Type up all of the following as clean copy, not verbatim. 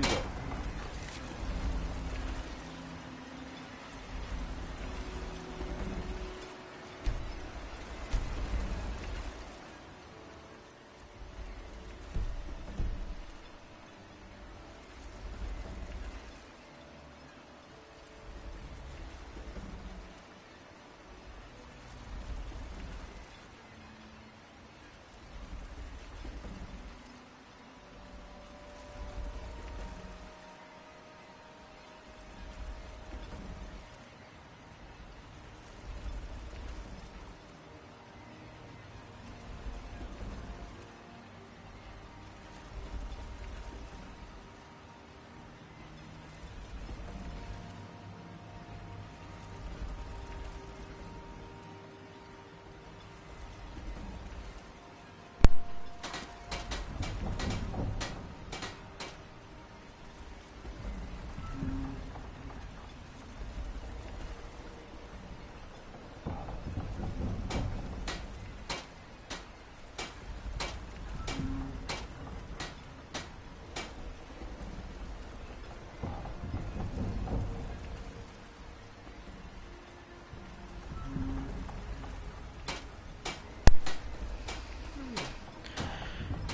you go.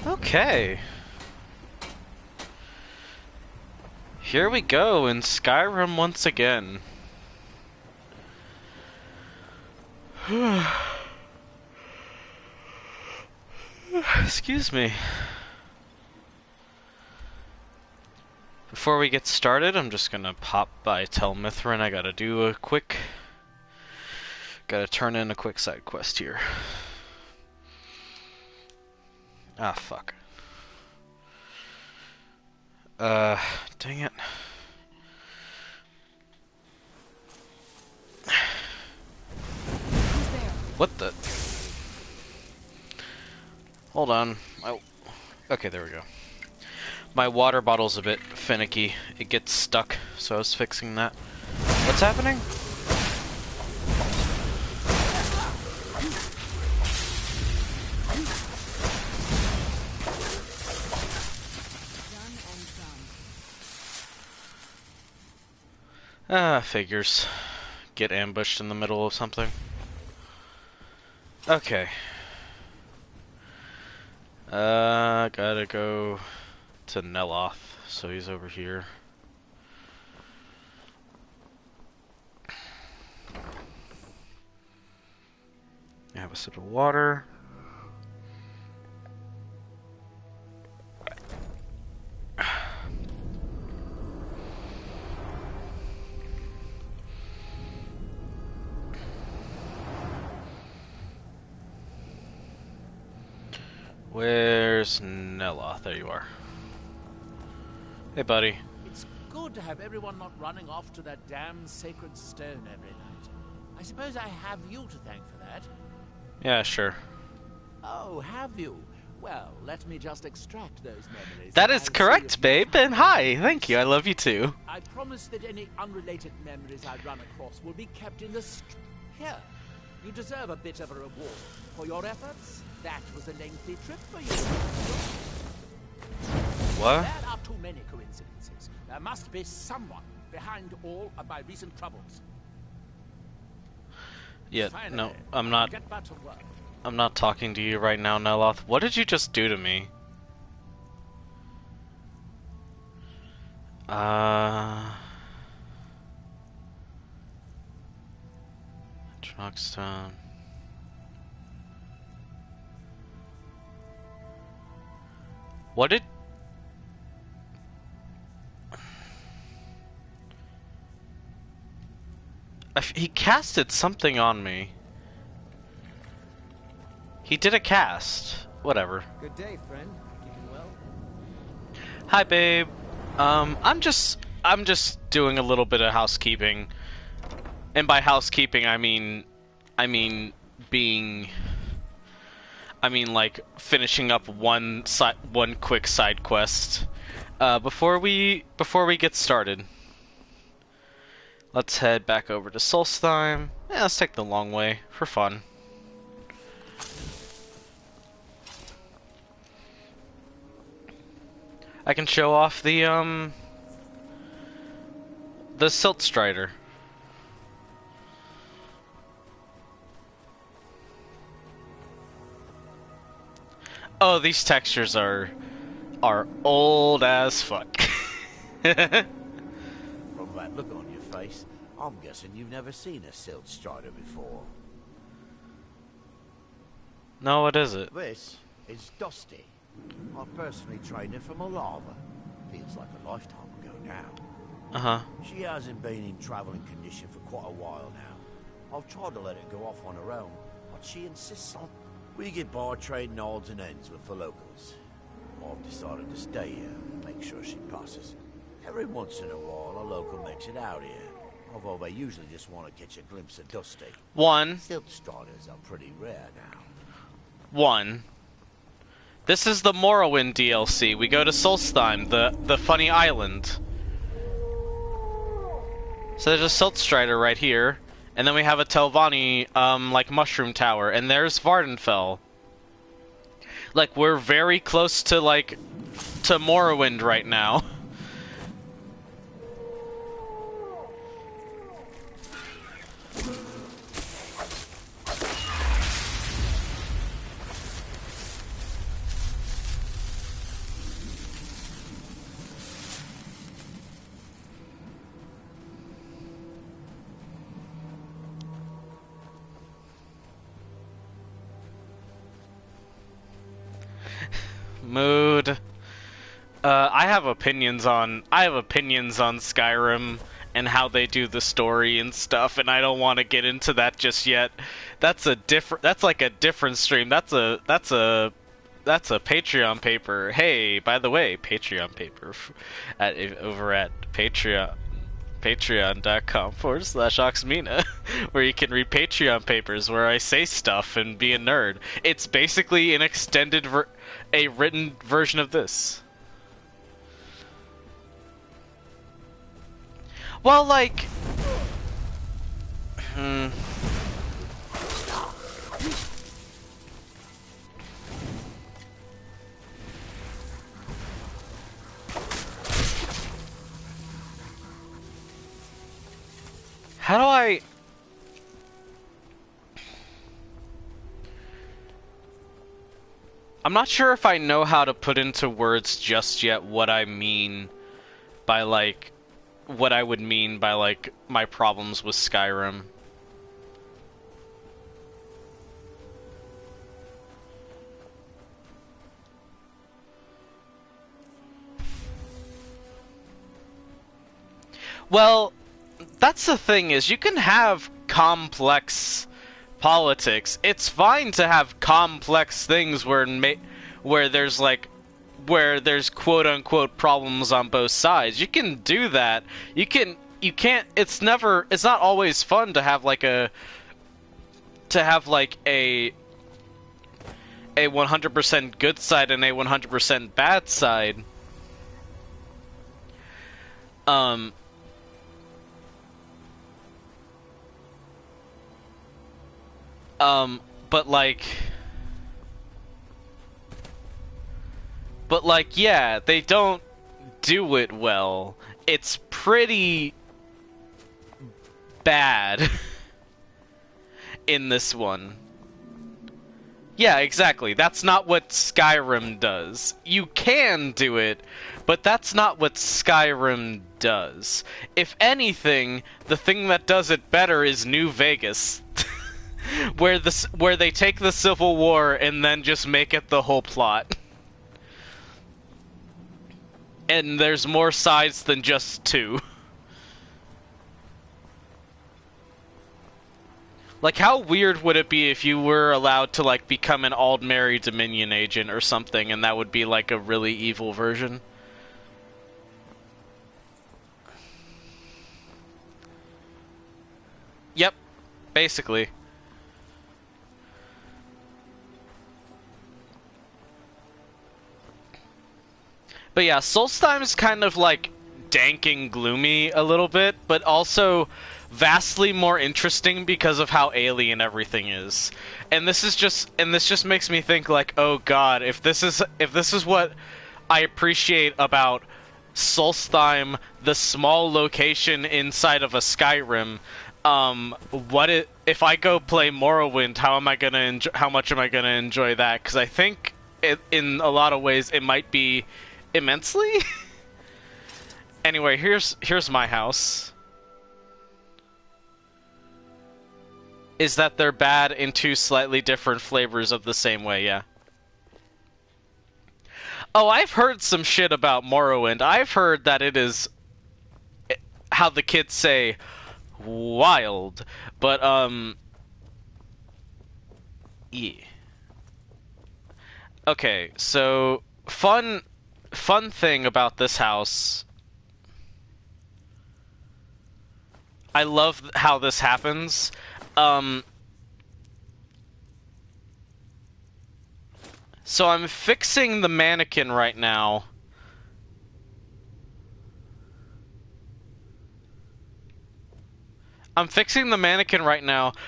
Okay. Here we go in Skyrim once again. Excuse me. Before we get started, I'm just gonna pop by Telmithrin. I gotta do a quick... Gotta turn in a quick side quest here. Ah, fuck. Dang it. What the? Hold on. Okay, there we go. My water bottle's a bit finicky. It gets stuck, so I was fixing that. What's happening? Ah, figures. Get ambushed in the middle of something. Okay. Gotta go to Neloth, so he's over here. I have a sip of water. Where's Neloth? There you are. Hey, buddy. It's good to have everyone not running off to that damn sacred stone every night. I suppose I have you to thank for that. Yeah, sure. Oh, have you? Well, let me just extract those memories. That is correct, babe, and hi, thank you, I love you too. I promise that any unrelated memories I run across will be kept in the Here, you deserve a bit of a reward for your efforts. That was a lengthy trip for you. What? There are too many coincidences. There must be someone behind all of my recent troubles. Yeah, Finally, no, I'm not. Get back to work. I'm not talking to you right now, Neloth. What did you just do to me? Truckstone. What did... He casted something on me. He did a cast. Whatever. Good day, friend. Keeping well? Hi, babe. I'm just doing a little bit of housekeeping. And by housekeeping, I mean like finishing up one quick side quest before we get started. Let's head back over to Solstheim. Yeah, let's take the long way for fun. I can show off the Silt Strider. Oh, these textures are old as fuck. From that look on your face, I'm guessing you've never seen a Silt Strider before. No, what is it? This is Dusty. I personally trained her from a lava. Feels like a lifetime ago now. Uh-huh. She hasn't been in traveling condition for quite a while now. I've tried to let her go off on her own, but she insists on... We get by trading odds and ends with the locals. I've decided to stay here and make sure she passes. Every once in a while, a local makes it out here. Although they usually just want to catch a glimpse of Dusty. Silt Striders are pretty rare now. This is the Morrowind DLC. We go to Solstheim, the funny island. So there's a Silt Strider right here. And then we have a Telvanni, like, mushroom tower. And there's Vardenfell. Like, we're very close to, like, to Morrowind right now. Mood. I have opinions on Skyrim and how they do the story and stuff, and I don't want to get into that just yet. That's like a different stream. That's a Patreon paper. Hey, by the way, Patreon paper over at patreon.com/Oxmina, where you can read Patreon papers where I say stuff and be a nerd. It's basically an extended a written version of this. Well, like... How do I... I'm not sure if I know how to put into words just yet what I mean by, like, what I would mean by, like, my problems with Skyrim. Well, that's the thing, is you can have complex politics. It's fine to have complex things where there's like quote-unquote problems on both sides. You can do that. You can't, it's not always fun to have like a 100% good side and a 100% bad side. But like, yeah, they don't do it well. It's pretty bad in this one. Yeah, exactly. That's not what Skyrim does. You can do it, but that's not what Skyrim does. If anything, the thing that does it better is New Vegas. where they take the Civil War and then just make it the whole plot. And there's more sides than just two. Like, how weird would it be if you were allowed to, like, become an Aldmeri Dominion agent or something, and that would be, like, a really evil version? Yep, basically. But yeah, Solstheim is kind of like dank and gloomy a little bit, but also vastly more interesting because of how alien everything is. And this just makes me think like, oh god, if this is what I appreciate about Solstheim, the small location inside of a Skyrim. If I go play Morrowind? How much am I gonna enjoy that? Because I think in a lot of ways it might be immensely. Anyway, here's my house. Is that they're bad in two slightly different flavors of the same way? Yeah. Oh, I've heard some shit about Morrowind. I've heard that it is, how the kids say, wild. But, yeah. Okay, so, fun thing about this house. I love how this happens. So I'm fixing the mannequin right now.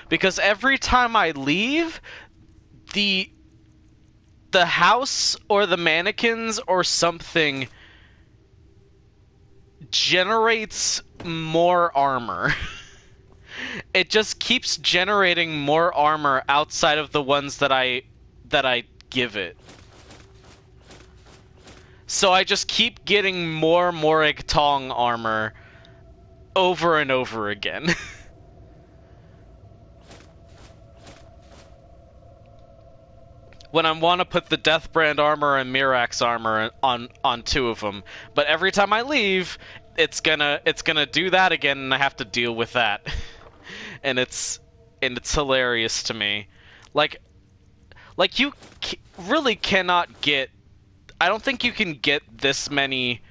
Because every time I leave, the house or the mannequins or something generates more armor. It just keeps generating more armor outside of the ones that I give it. So I just keep getting more Morag Tong armor over and over again. When I want to put the Deathbrand armor and Mirax armor on two of them, but every time I leave, it's gonna do that again, and I have to deal with that. And it's hilarious to me. Like you really cannot get... I don't think you can get this many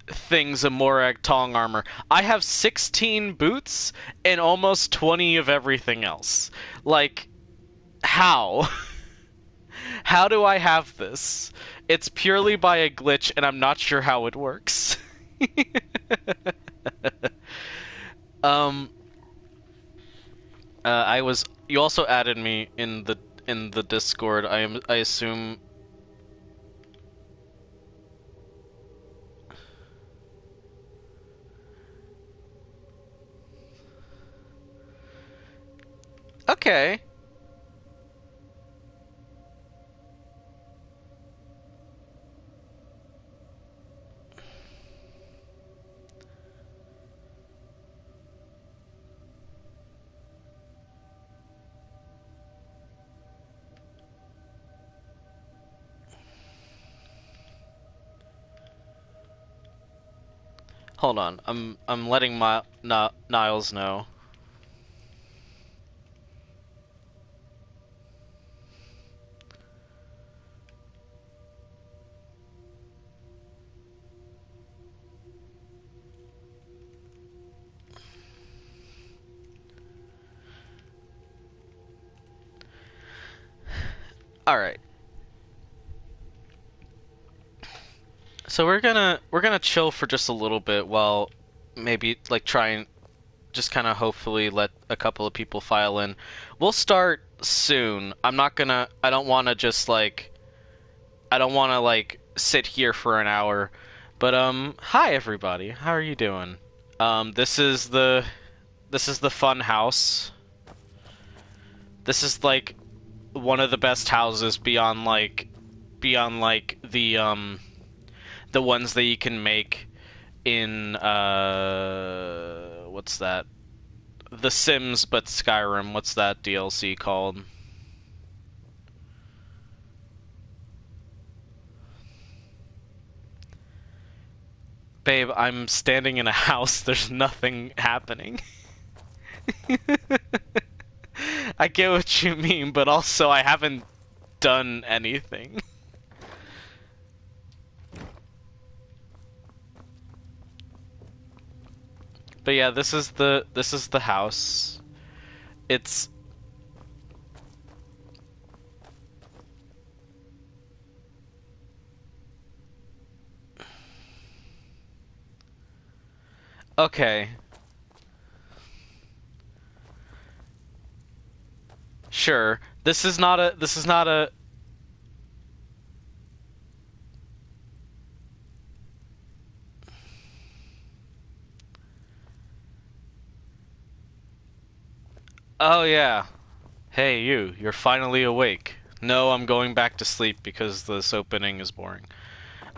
things of Morag Tong armor. I have 16 boots and almost 20 of everything else. Like, how? How do I have this? It's purely by a glitch, and I'm not sure how it works. You also added me in the Discord. I assume. Okay. Hold on, I'm letting Niles know. All right. So we're gonna chill for just a little bit while maybe like try and just kind of hopefully let a couple of people file in. We'll start soon. I don't want to just like sit here for an hour. But hi everybody. How are you doing? This is the fun house. This is like one of the best houses beyond the ones that you can make in what's that? The Sims, but Skyrim. What's that DLC called? Babe, I'm standing in a house. There's nothing happening. I get what you mean, but also I haven't done anything. But yeah, this is the house. It's okay. Sure. This is not a Oh yeah. Hey you're finally awake. No, I'm going back to sleep because this opening is boring.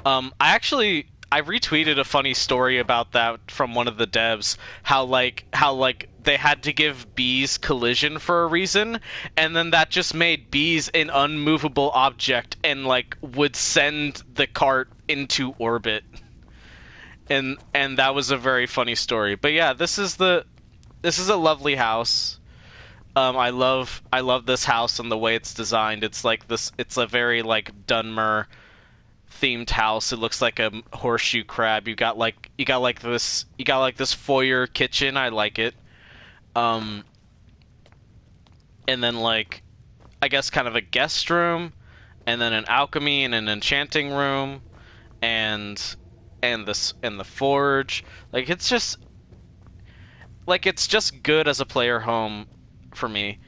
I retweeted a funny story about that from one of the devs, how they had to give bees collision for a reason, and then that just made bees an unmovable object and like would send the cart into orbit. And that was a very funny story. But yeah, this is a lovely house. I love this house and the way it's designed. It's like this. It's a very like Dunmer themed house. It looks like a horseshoe crab. You got like this foyer kitchen. I like it. And then like I guess kind of a guest room, and then an alchemy and an enchanting room, and the forge. It's just good as a player home for me.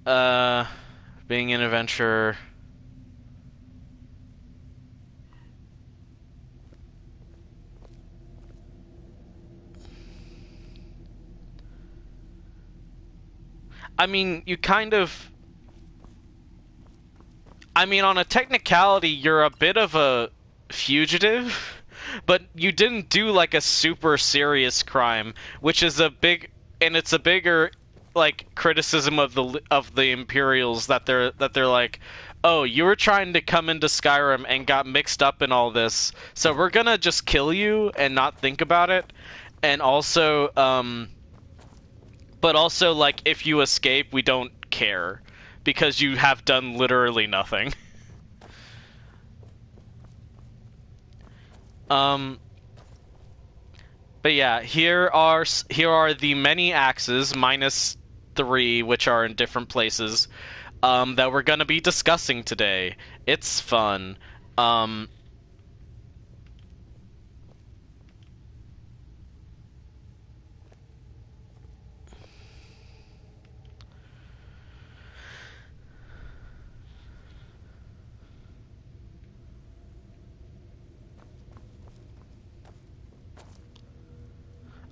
Being an adventurer. I mean, on a technicality, you're a bit of a fugitive, but you didn't do like a super serious crime, which is it's a bigger like criticism of the Imperials that they're like, oh, you were trying to come into Skyrim and got mixed up in all this, so we're gonna just kill you and not think about it, and also but also, like, if you escape, we don't care, because you have done literally nothing. But yeah, here are the many axes, minus 3, which are in different places, that we're gonna be discussing today. It's fun.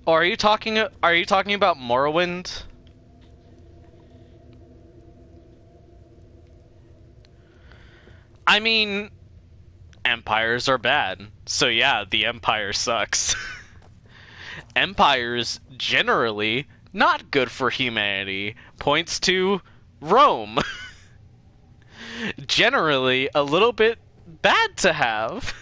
Oh, are you talking about Morrowind? I mean, empires are bad. So yeah, the empire sucks. Empires generally not good for humanity. Points to Rome. Generally a little bit bad to have.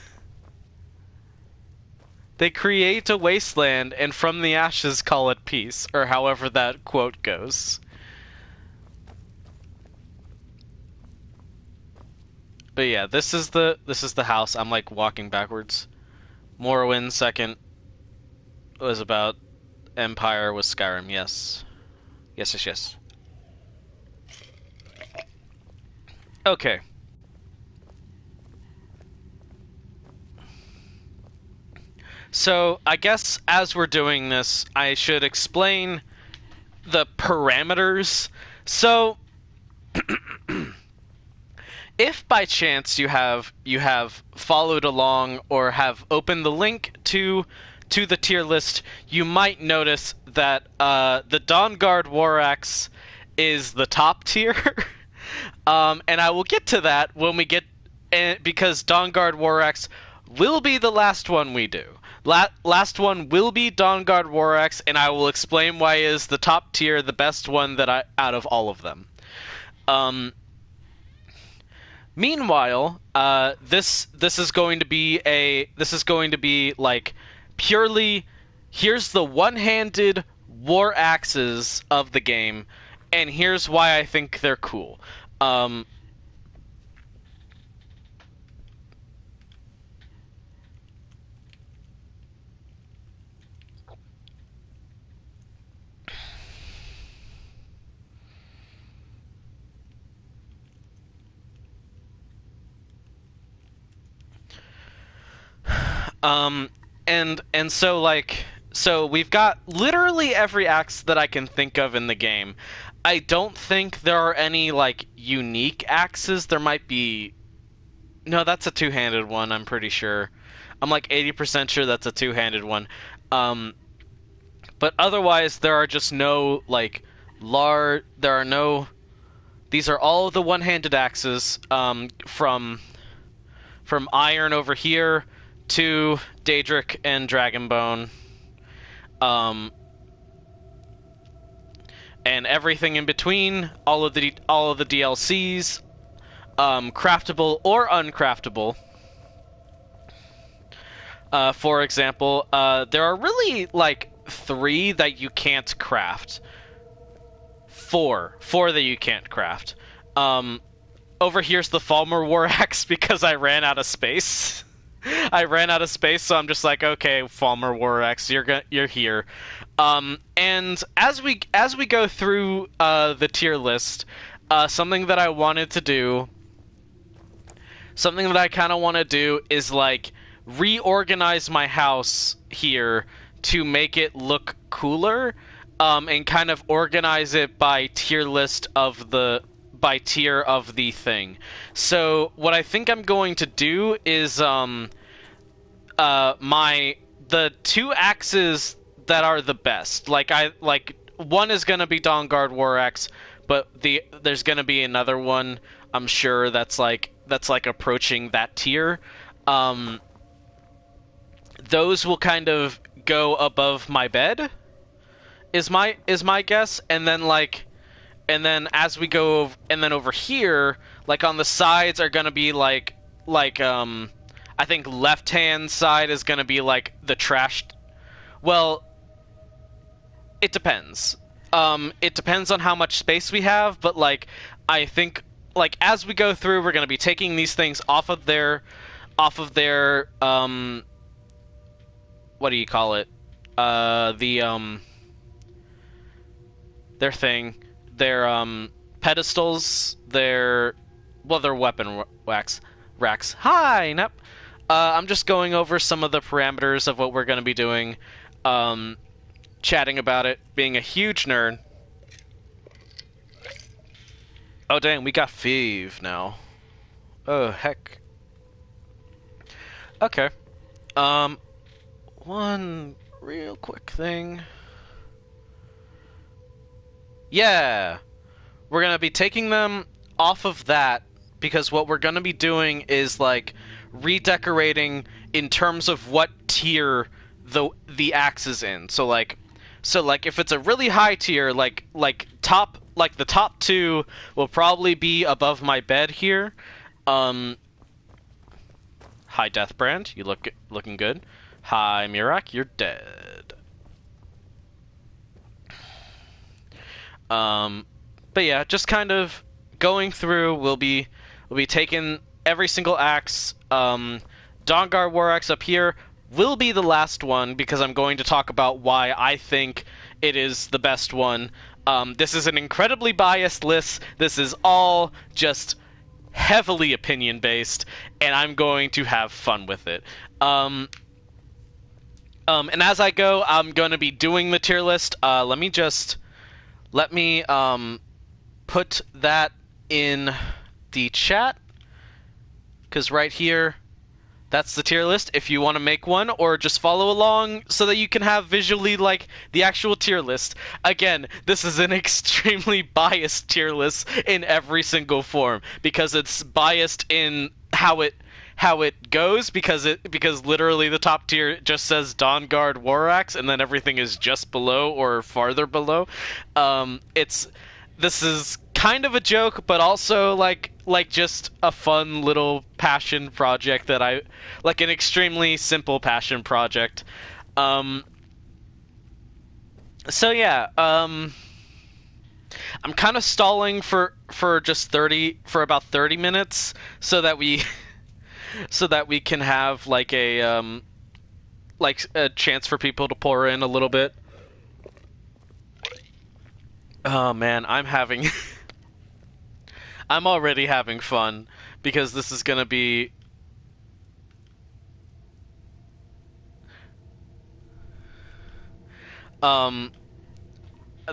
They create a wasteland and from the ashes call it peace, or however that quote goes. But yeah, this is the house. I'm like walking backwards. Morrowind second was about Empire was Skyrim, yes. Yes. Okay. So, I guess as we're doing this, I should explain the parameters. So, if by chance you have followed along or have opened the link to the tier list, you might notice that the Dawnguard War Axe is the top tier. And I will get to that when we get... because Dawnguard War Axe will be the last one we do. Last one will be Dawnguard War Axe, and I will explain why is the top tier the best one out of all of them. Meanwhile, this is going to be like purely here's the one-handed war axes of the game, and here's why I think they're cool. And so we've got literally every axe that I can think of in the game. I don't think there are any like unique axes. There might be. No, that's a two-handed one, I'm pretty sure. I'm like 80% sure that's a two-handed one. But otherwise there are just no like There are no. These are all the one-handed axes. From Iron over here to Daedric and Dragonbone. And everything in between, all of the DLCs, craftable or uncraftable. For example, there are really like 3 that you can't craft. 4 that you can't craft. Over here's the Falmer War Axe because I ran out of space. I ran out of space, so I'm just like, okay, Falmer War Axe, you're here. And as we go through the tier list, something that I wanted to do, something that I kind of want to do is like reorganize my house here to make it look cooler, and kind of organize it by tier of the thing. So what I think I'm going to do is the 2 axes that are the best. Like one is gonna be Dawnguard War Axe, but there's gonna be another one, I'm sure, that's like approaching that tier. Those will kind of go above my bed, is my guess, and then as we go, and then over here, like on the sides are gonna be like I think left hand side is gonna be like the trashed. Well, it depends. It depends on how much space we have, but like I think like as we go through, we're gonna be taking these things off of their what do you call it? Their thing. Their pedestals, their weapon racks. Hi, Nep. I'm just going over some of the parameters of what we're going to be doing, chatting about it, being a huge nerd. Oh dang, we got Five now. Oh heck. Okay. One real quick thing. Yeah, we're going to be taking them off of that because what we're going to be doing is like redecorating in terms of what tier the axe is in. So like if it's a really high tier, like the top 2 will probably be above my bed here. Hi Deathbrand, you looking good. Hi Mirak, you're dead. But yeah, just kind of going through. We'll be taking every single axe. Dawnguard War Axe up here will be the last one because I'm going to talk about why I think it is the best one. This is an incredibly biased list. This is all just heavily opinion based, and I'm going to have fun with it. And as I go, I'm going to be doing the tier list. Let me put that in the chat, because right here, that's the tier list if you want to make one, or just follow along so that you can have visually like the actual tier list. Again, this is an extremely biased tier list in every single form, because it's biased in how it goes, because literally the top tier just says Dawnguard War Axe, and then everything is just below or farther below. This is kind of a joke, but also like just a fun little passion project that I like, an extremely simple passion project. So yeah, I'm kind of stalling for about 30 minutes so that we can have like a chance for people to pour in a little bit. Oh man, I'm already having fun because this is gonna be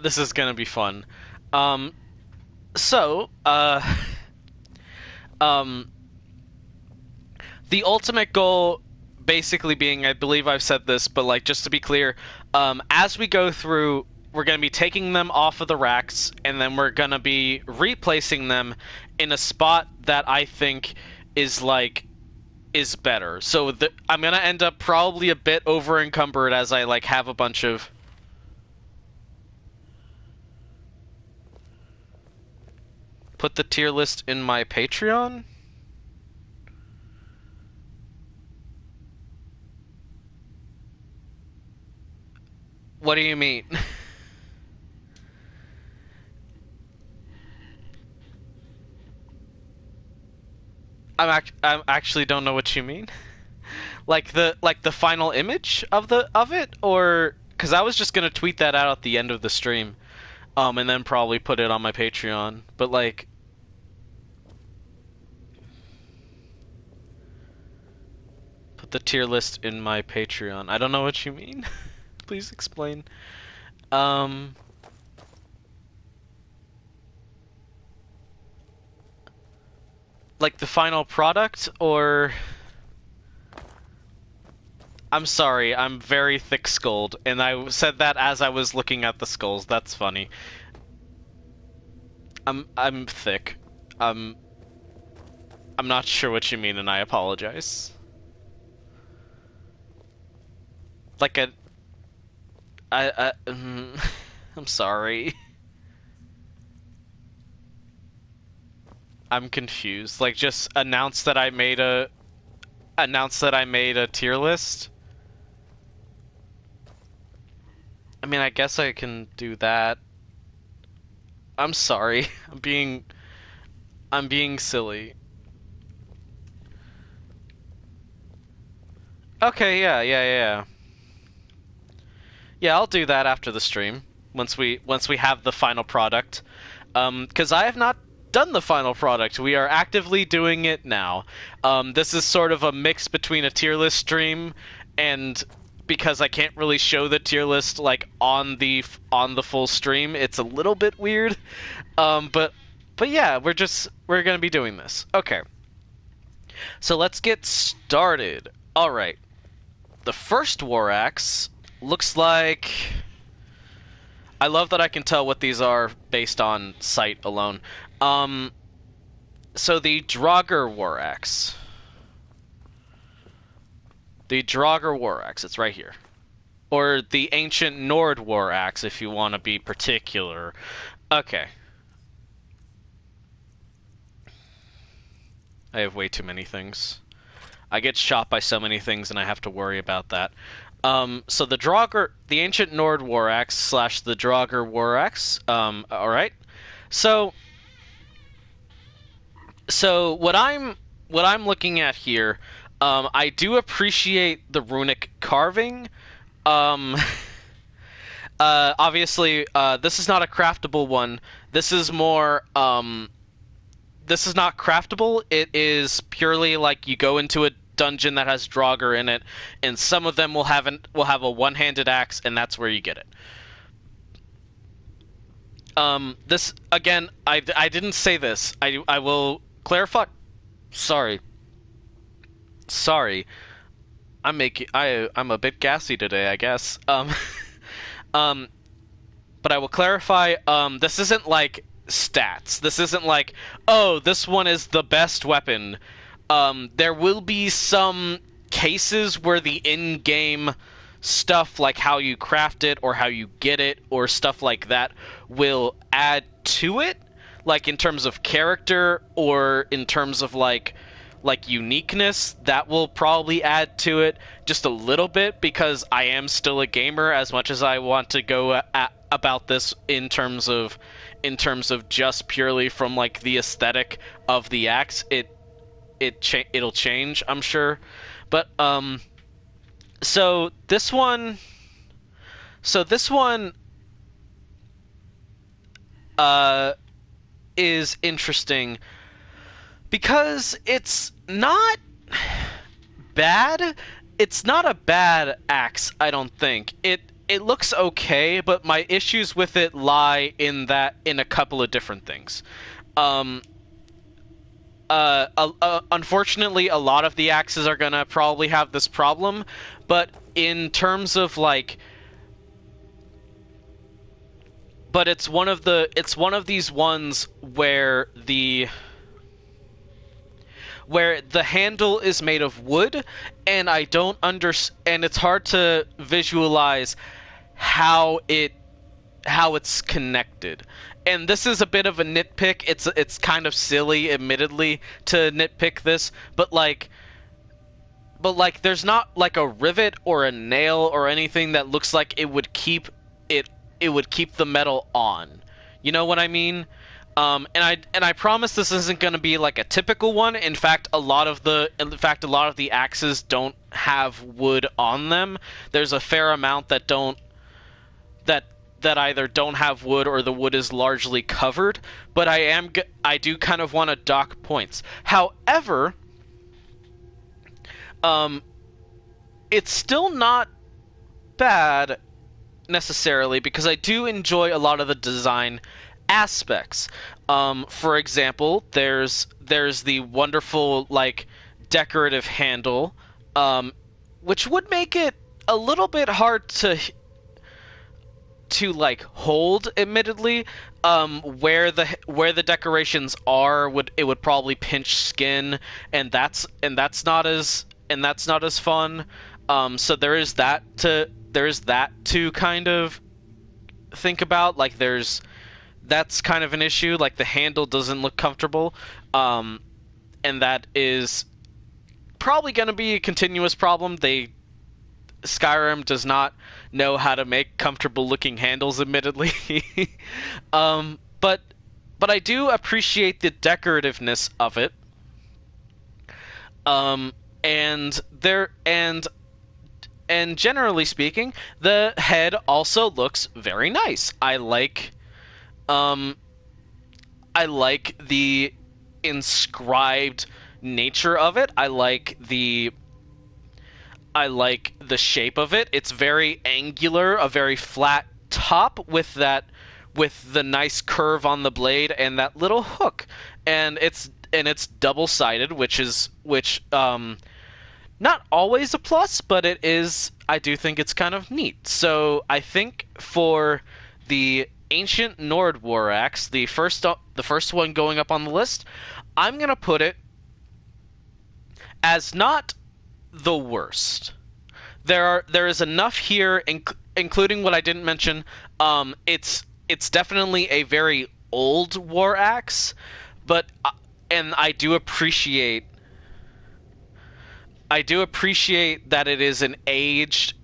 this is gonna be fun. The ultimate goal basically being, I believe I've said this, but like just to be clear, as we go through be taking them off of the racks, and then we're gonna be replacing them in a spot that I think is better. So I'm gonna end up probably a bit over encumbered as I like have a bunch of. Put the tier list in my Patreon? What do you mean? I actually don't know what you mean. Like the final image of it, or because I was just gonna tweet that out at the end of the stream, and then probably put it on my Patreon. But like, put the tier list in my Patreon. I don't know what you mean. Please explain. Like the final product, or... I'm sorry, I'm very thick-skulled, and I said that as I was looking at the skulls. That's funny. I'm thick. I'm not sure what you mean, and I apologize. Like a... I'm sorry. I'm confused. Like, just announce that I made a tier list. I mean, I guess I can do that. I'm sorry. I'm being silly. Okay, yeah. Yeah, I'll do that after the stream, once we have the final product. 'Cause I have not done the final product. We are actively doing it now. This is sort of a mix between a tier list stream and, because I can't really show the tier list like on the full stream, it's a little bit weird. But yeah, we're gonna be doing this. Okay. So let's get started. All right. The first war axe looks like... I love that I can tell what these are based on sight alone. So the Draugr war axe. The Draugr war axe, it's right here. Or the Ancient Nord war axe, if you want to be particular. Okay. I have way too many things. I get shot by so many things, and I have to worry about that. So the Draugr, the Ancient Nord war axe / the Draugr war axe. All right. So what I'm looking at here, I do appreciate the runic carving. Obviously, this is not a craftable one. This is more, this is not craftable. It is purely like you go into a dungeon that has Draugr in it, and some of them will have a one-handed axe, and that's where you get it. This again, I didn't say this. I will clarify. Sorry. I'm a bit gassy today, I guess. But I will clarify. This isn't like stats. This isn't like, oh, this one is the best weapon. There will be some cases where the in-game stuff, like how you craft it or how you get it or stuff like that, will add to it, like in terms of character or in terms of like uniqueness. That will probably add to it just a little bit, because I am still a gamer, as much as I want to go about this in terms of just purely from like the aesthetic of the axe. It'll change, I'm sure. But so this one is interesting because it's not bad. It's not a bad axe, I don't think. It looks okay, but my issues with it lie in a couple of different things. Unfortunately, a lot of the axes are gonna probably have this problem, but in terms of like but it's one of these ones where the handle is made of wood, and I don't and it's hard to visualize how it's connected. And this is a bit of a nitpick. It's kind of silly, admittedly, to nitpick this, but there's not like a rivet or a nail or anything that looks like it would keep the metal on. You know what I mean? And I promise this isn't going to be like a typical one. In fact, a lot of the axes don't have wood on them. There's a fair amount that either don't have wood or the wood is largely covered. But I do kind of want to dock points. However, it's still not bad necessarily, because I do enjoy a lot of the design aspects. For example, there's the wonderful like decorative handle, which would make it a little bit hard to like hold, admittedly. Where the decorations are would probably pinch skin, and that's not as fun. So there is that to kind of think about. Like that's kind of an issue. Like the handle doesn't look comfortable, and that is probably going to be a continuous problem. Skyrim does not know how to make comfortable looking handles, admittedly. But I do appreciate the decorativeness of it. And generally speaking, the head also looks very nice. I like the inscribed nature of it. I like the shape of it. It's very angular, a very flat top with the nice curve on the blade and that little hook. And it's double-sided, which not always a plus, but it is. I do think it's kind of neat. So I think for the Ancient Nord War Axe, the first one going up on the list, I'm gonna put it as not the worst. There is enough here, including what I didn't mention. It's definitely a very old war axe, but and I do appreciate that it is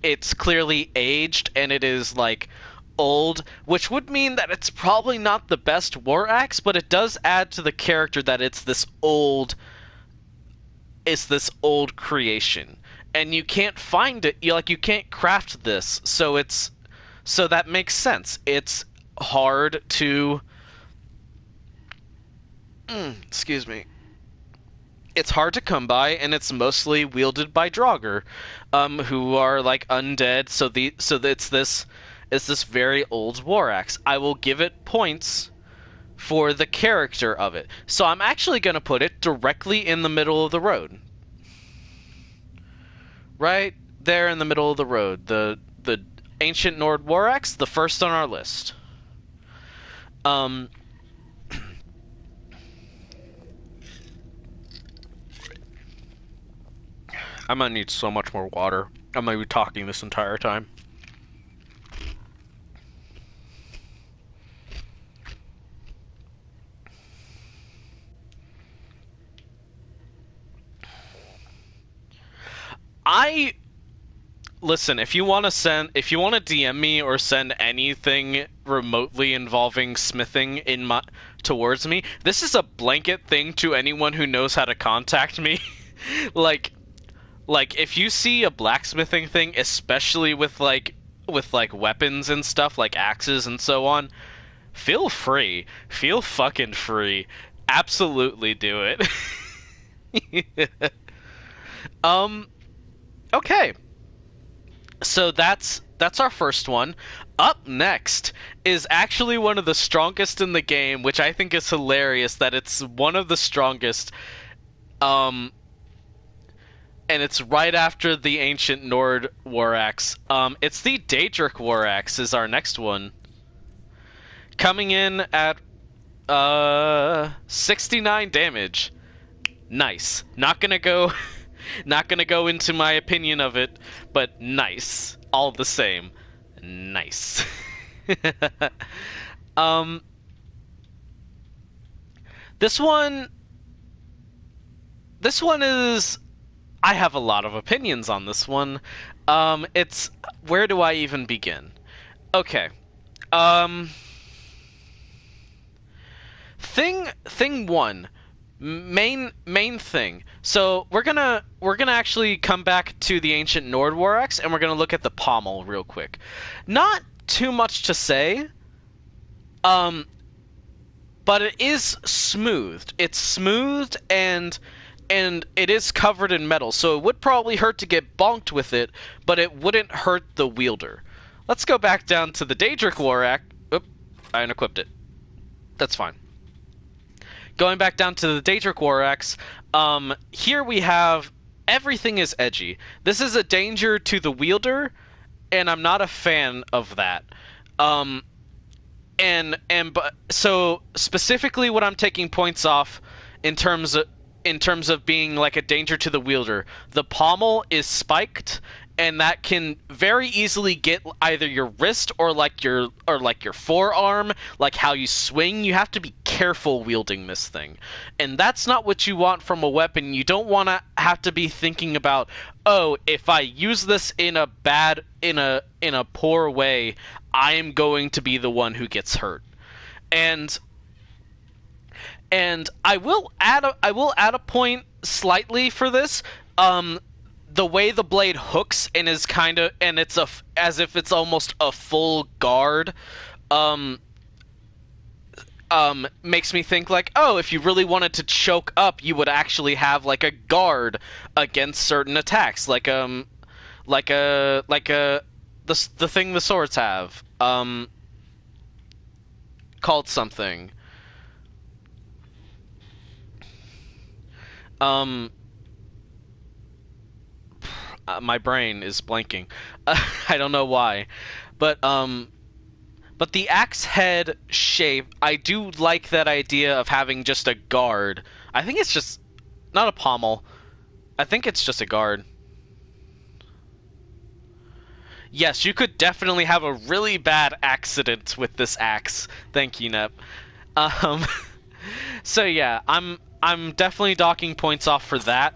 it's clearly aged, and it is like old, which would mean that it's probably not the best war axe, but it does add to the character that it's this old creation, and you can't find it. You can't craft this, so that makes sense. It's hard to excuse me. It's hard to come by, and it's mostly wielded by Draugr, who are like undead. So it's this very old war axe. I will give it points for the character of it. So I'm actually going to put it directly in the middle of the road. Right there in the middle of the road. The Ancient Nord War Axe, the first on our list. I might need so much more water. I might be talking this entire time. Listen, if you want to DM me or send anything remotely involving smithing towards me, this is a blanket thing to anyone who knows how to contact me. like if you see a blacksmithing thing, especially with weapons and stuff like axes and so on, feel fucking free. Absolutely do it. Okay. So that's our first one. Up next is actually one of the strongest in the game, which I think is hilarious that it's one of the strongest. And it's right after the Ancient Nord War Axe. It's the Daedric War Axe is our next one. coming in at 69 damage. Nice. Not gonna go into my opinion of it, but nice. All the same. Nice. This one is... I have a lot of opinions on this one. It's... Where do I even begin? Okay. Thing one. Main thing. So we're gonna actually come back to the ancient Nord War Axe, and we're gonna look at the pommel real quick. Not too much to say. But it is smoothed. It's smoothed and it is covered in metal, so it would probably hurt to get bonked with it, but it wouldn't hurt the wielder. Let's go back down to the Daedric War Axe. Oop, I unequipped it. That's fine. Going back down to the Daedric War Axe, here we have everything is edgy. This is a danger to the wielder, and I'm not a fan of that. So specifically what I'm taking points off in terms of being like a danger to the wielder, the pommel is spiked, and that can very easily get either your wrist or like your forearm, like how you swing. You have to be careful wielding this thing, and that's not what you want from a weapon. You don't want to have to be thinking about, oh, if I use this in a poor way, I am going to be the one who gets hurt. And I will add a point slightly for this. The way the blade hooks and is it's as if it's almost a full guard, makes me think like, oh, if you really wanted to choke up, you would actually have like a guard against certain attacks, like the thing the swords have, called something. My brain is blanking. I don't know why, but the axe head shape, I do like that idea of having just a guard. I think it's just not a pommel. I think it's just a guard. Yes, you could definitely have a really bad accident with this axe. Thank you, Nep. So yeah, I'm definitely docking points off for that.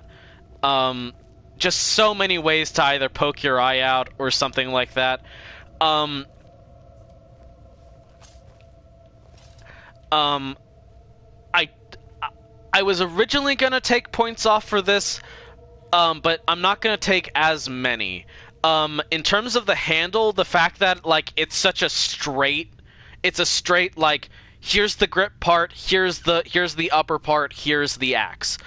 Just so many ways to either poke your eye out or something like that. I was originally gonna take points off for this, but I'm not gonna take as many. In terms of the handle, the fact that like it's a straight like, here's the grip part, here's the upper part, here's the axe.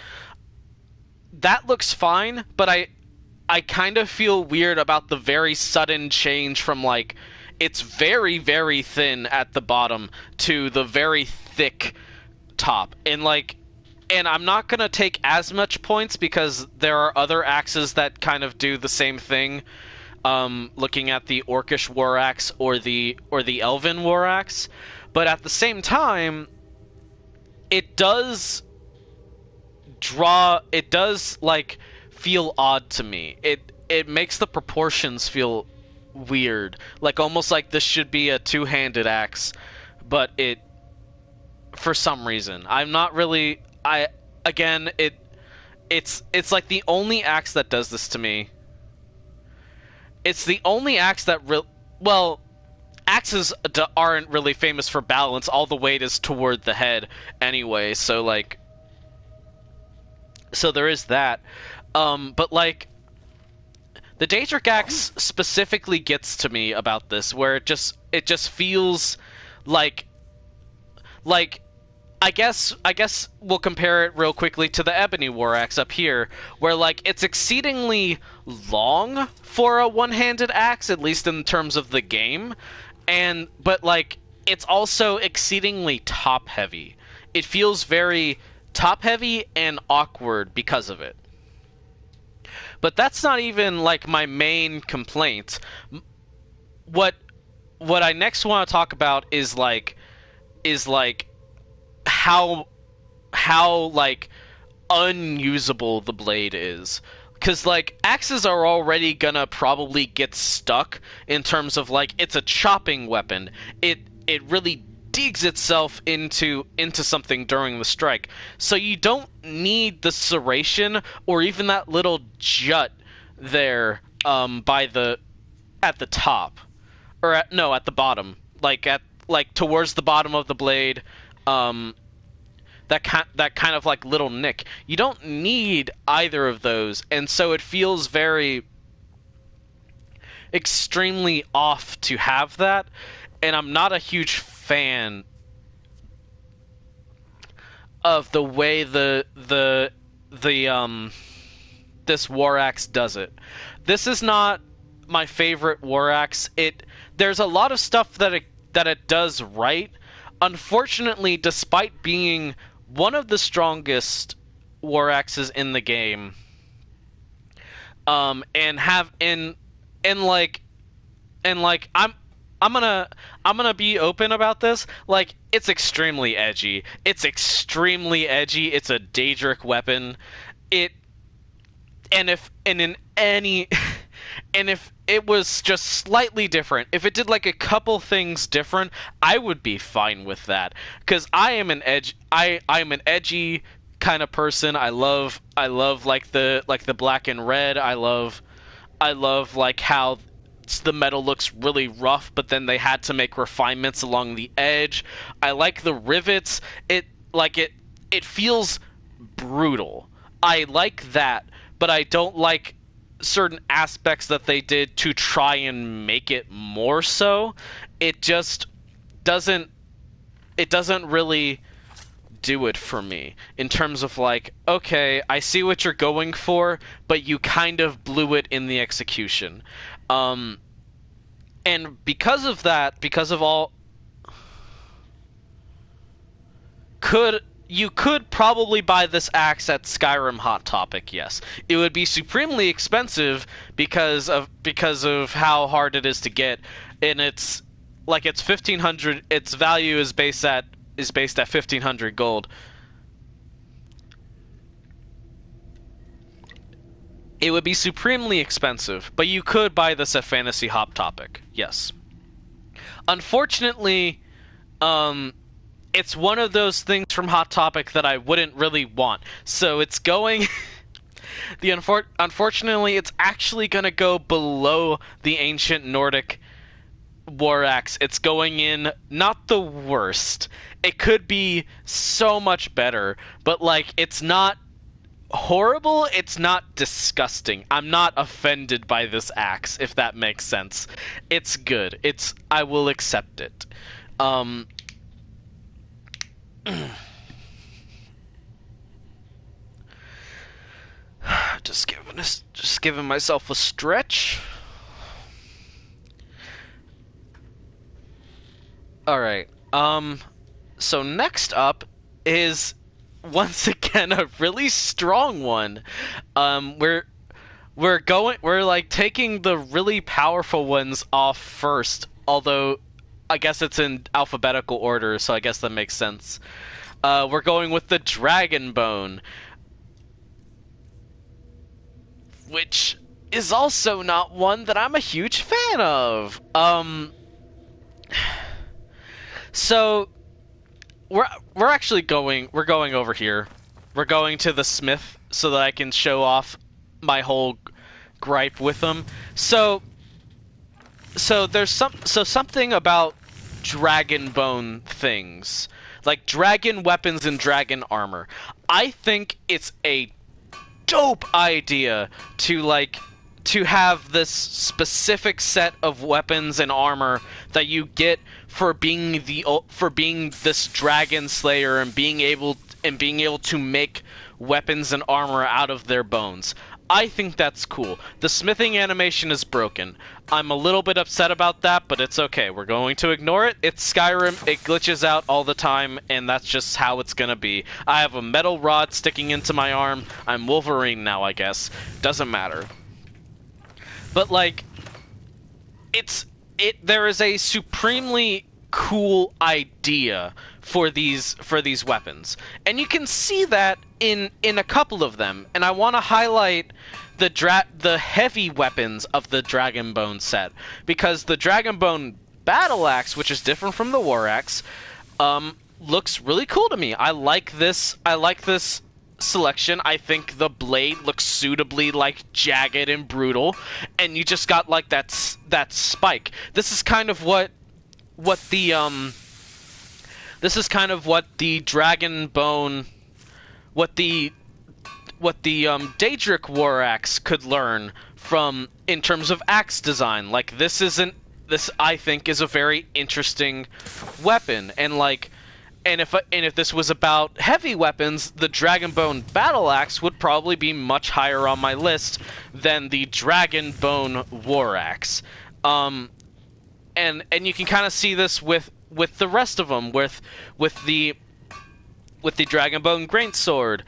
That looks fine, but I kind of feel weird about the very sudden change from like it's very, very thin at the bottom to the very thick top. And I'm not gonna take as much points because there are other axes that kind of do the same thing. Looking at the Orcish War Axe or the Elven War Axe, but at the same time, it does like feel odd to me. It makes the proportions feel weird, like almost like this should be a two-handed axe, but for some reason I'm not really. It's like the only axe that does this to me. It's the only axe that axes aren't really famous for balance. All the weight is toward the head anyway, so there is that. But like, the Daedric Axe specifically gets to me about this, where it just feels like I guess we'll compare it real quickly to the Ebony War Axe up here, where like it's exceedingly long for a one-handed axe, at least in terms of the game, but like it's also exceedingly top-heavy. It feels very top-heavy and awkward because of it. But that's not even like my main complaint. What I next want to talk about is like like how like unusable the blade is. Because, like, axes are already gonna probably get stuck in terms of, like, it's a chopping weapon. It really digs itself into something during the strike. So you don't need the serration or even that little jut there at the top. Or at the bottom. Like towards the bottom of the blade, that kind of like little nick. You don't need either of those, and so it feels very extremely off to have that, and I'm not a huge fan of the way this war axe does it. This is not my favorite war axe. There's a lot of stuff that it does right. Unfortunately, despite being one of the strongest war axes in the game, I'm gonna be open about this. Like, it's extremely edgy. It's a Daedric weapon. And if it was just slightly different, if it did like a couple things different, I would be fine with that. Because I'm an edgy kind of person. I love like the black and red. I love like how the metal looks really rough, but then they had to make refinements along the edge. I like the rivets. It feels brutal. I like that, but I don't like certain aspects that they did to try and make it more so. It just doesn't really do it for me in terms of like, okay, I see what you're going for, but you kind of blew it in the execution. And because of that, you could probably buy this axe at Skyrim Hot Topic, yes. It would be supremely expensive because of how hard it is to get, and it's 1,500. Its value is based at 1,500 gold. It would be supremely expensive, but you could buy this at Fantasy Hot Topic, yes. Unfortunately, it's one of those things from Hot Topic that I wouldn't really want. So it's going... Unfortunately, it's actually going to go below the Ancient Nordic War Axe. It's going in not the worst. It could be so much better, but, like, it's not horrible, it's not disgusting. I'm not offended by this axe, if that makes sense. It's good. I will accept it. Just giving myself a stretch. All right. So next up is once again a really strong one. We're like taking the really powerful ones off first, although I guess it's in alphabetical order, so I guess that makes sense. We're going with the Dragon Bone, which is also not one that I'm a huge fan of. So we're going over here. We're going to the smith so that I can show off my whole gripe with them. So there's something about dragon bone things, like dragon weapons and dragon armor. I think it's a dope idea to have this specific set of weapons and armor that you get for being this dragon slayer and being able to make weapons and armor out of their bones. I think that's cool. The smithing animation is broken. I'm a little bit upset about that, but it's okay. We're going to ignore it. It's Skyrim. It glitches out all the time, and that's just how it's gonna be. I have a metal rod sticking into my arm. I'm Wolverine now, I guess. Doesn't matter. But, like, there is a supremely cool idea for these weapons, and you can see that in a couple of them. And I want to highlight the heavy weapons of the Dragonbone set, because the Dragonbone battle axe, which is different from the war axe, looks really cool to me. I like this selection. I think the blade looks suitably like jagged and brutal, and you just got like that spike. This is kind of what the Dragonbone, what the Daedric war axe could learn from in terms of axe design. Like, this I think is a very interesting weapon, and if this was about heavy weapons, the Dragonbone battle axe would probably be much higher on my list than the Dragonbone war axe. And you can kind of see this with the rest of them, with the Dragonbone greatsword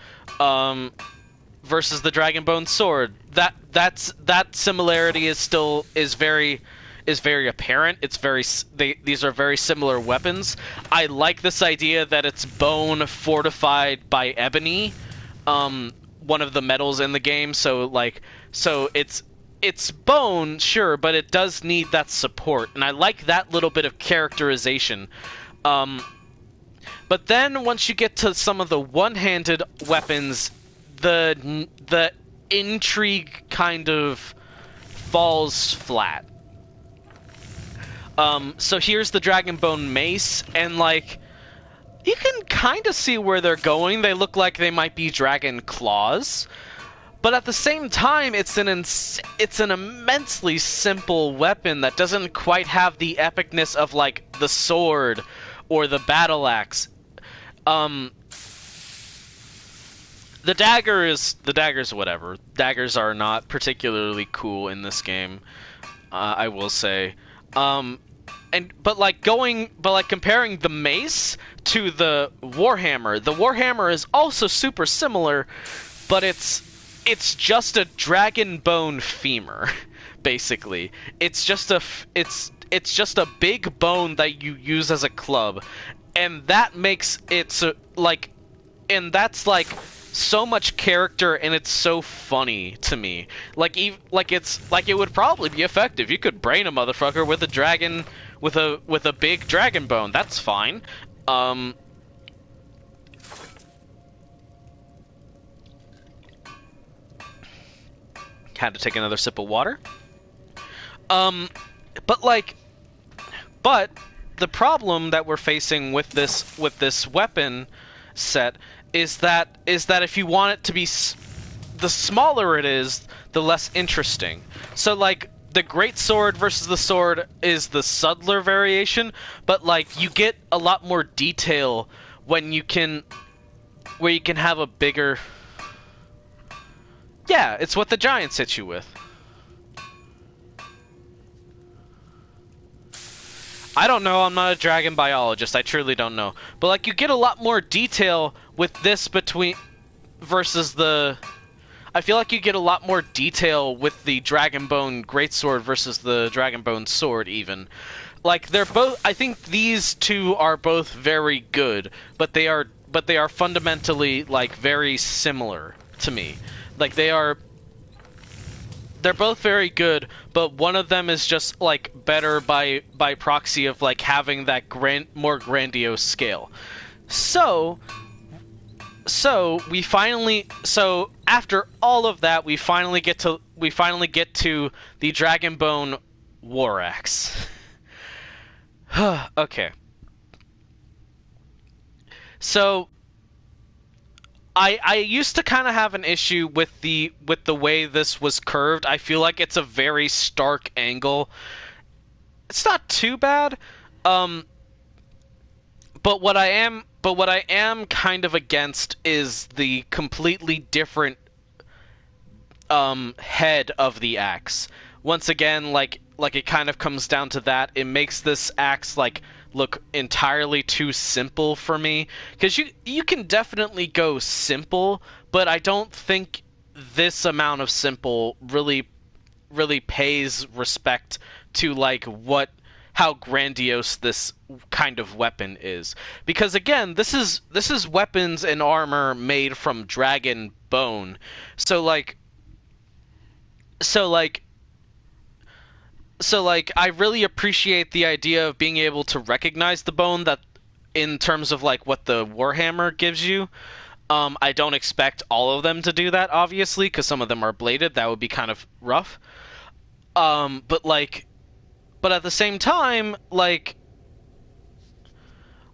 versus the Dragonbone sword. That similarity is very apparent. These are very similar weapons. I like this idea that it's bone fortified by ebony, one of the metals in the game. So it's bone, sure, but it does need that support, and I like that little bit of characterization. But then once you get to some of the one-handed weapons, the intrigue kind of falls flat. So here's the Dragonbone mace, and you can kind of see where they're going. They look like they might be dragon claws. But at the same time, it's an immensely simple weapon that doesn't quite have the epicness of the sword or the battle axe. The daggers, whatever. Daggers are not particularly cool in this game, I will say. But comparing the mace to the Warhammer is also super similar, but it's just a Dragonbone femur, basically. It's just a big bone that you use as a club, and that makes it that's so much character, and it's so funny to me. It would probably be effective. You could brain a motherfucker with a dragon, with a big dragon bone. That's fine. Had to take another sip of water. But the problem that we're facing with this weapon set is that if you want it to be the smaller it is, the less interesting. So the greatsword versus the sword is the subtler variation, but you get a lot more detail where you can have a bigger. Yeah, it's what the giants hit you with. I don't know, I'm not a dragon biologist, I truly don't know. But you get a lot more detail with this versus the... I feel like you get a lot more detail with the Dragonbone greatsword versus the Dragonbone sword, even. They're both... I think these two are both very good, but they are fundamentally, very similar to me. They're both very good, but one of them is just better by proxy of having that more grandiose scale. So after all of that, we finally get to the Dragonbone war axe. Okay. So I used to kind of have an issue with the way this was curved. I feel like it's a very stark angle. It's not too bad, but what I am kind of against is the completely different head of the axe. Once again, it kind of comes down to that. It makes this axe look entirely too simple for me, because you can definitely go simple, but I don't think this amount of simple really pays respect to how grandiose this kind of weapon is. Because again, this is weapons and armor made from dragon bone. So like I really appreciate the idea of being able to recognize the bone that in terms of like what the Warhammer gives you. I don't expect all of them to do that, obviously, because some of them are bladed. That would be kind of rough. But at the same time, like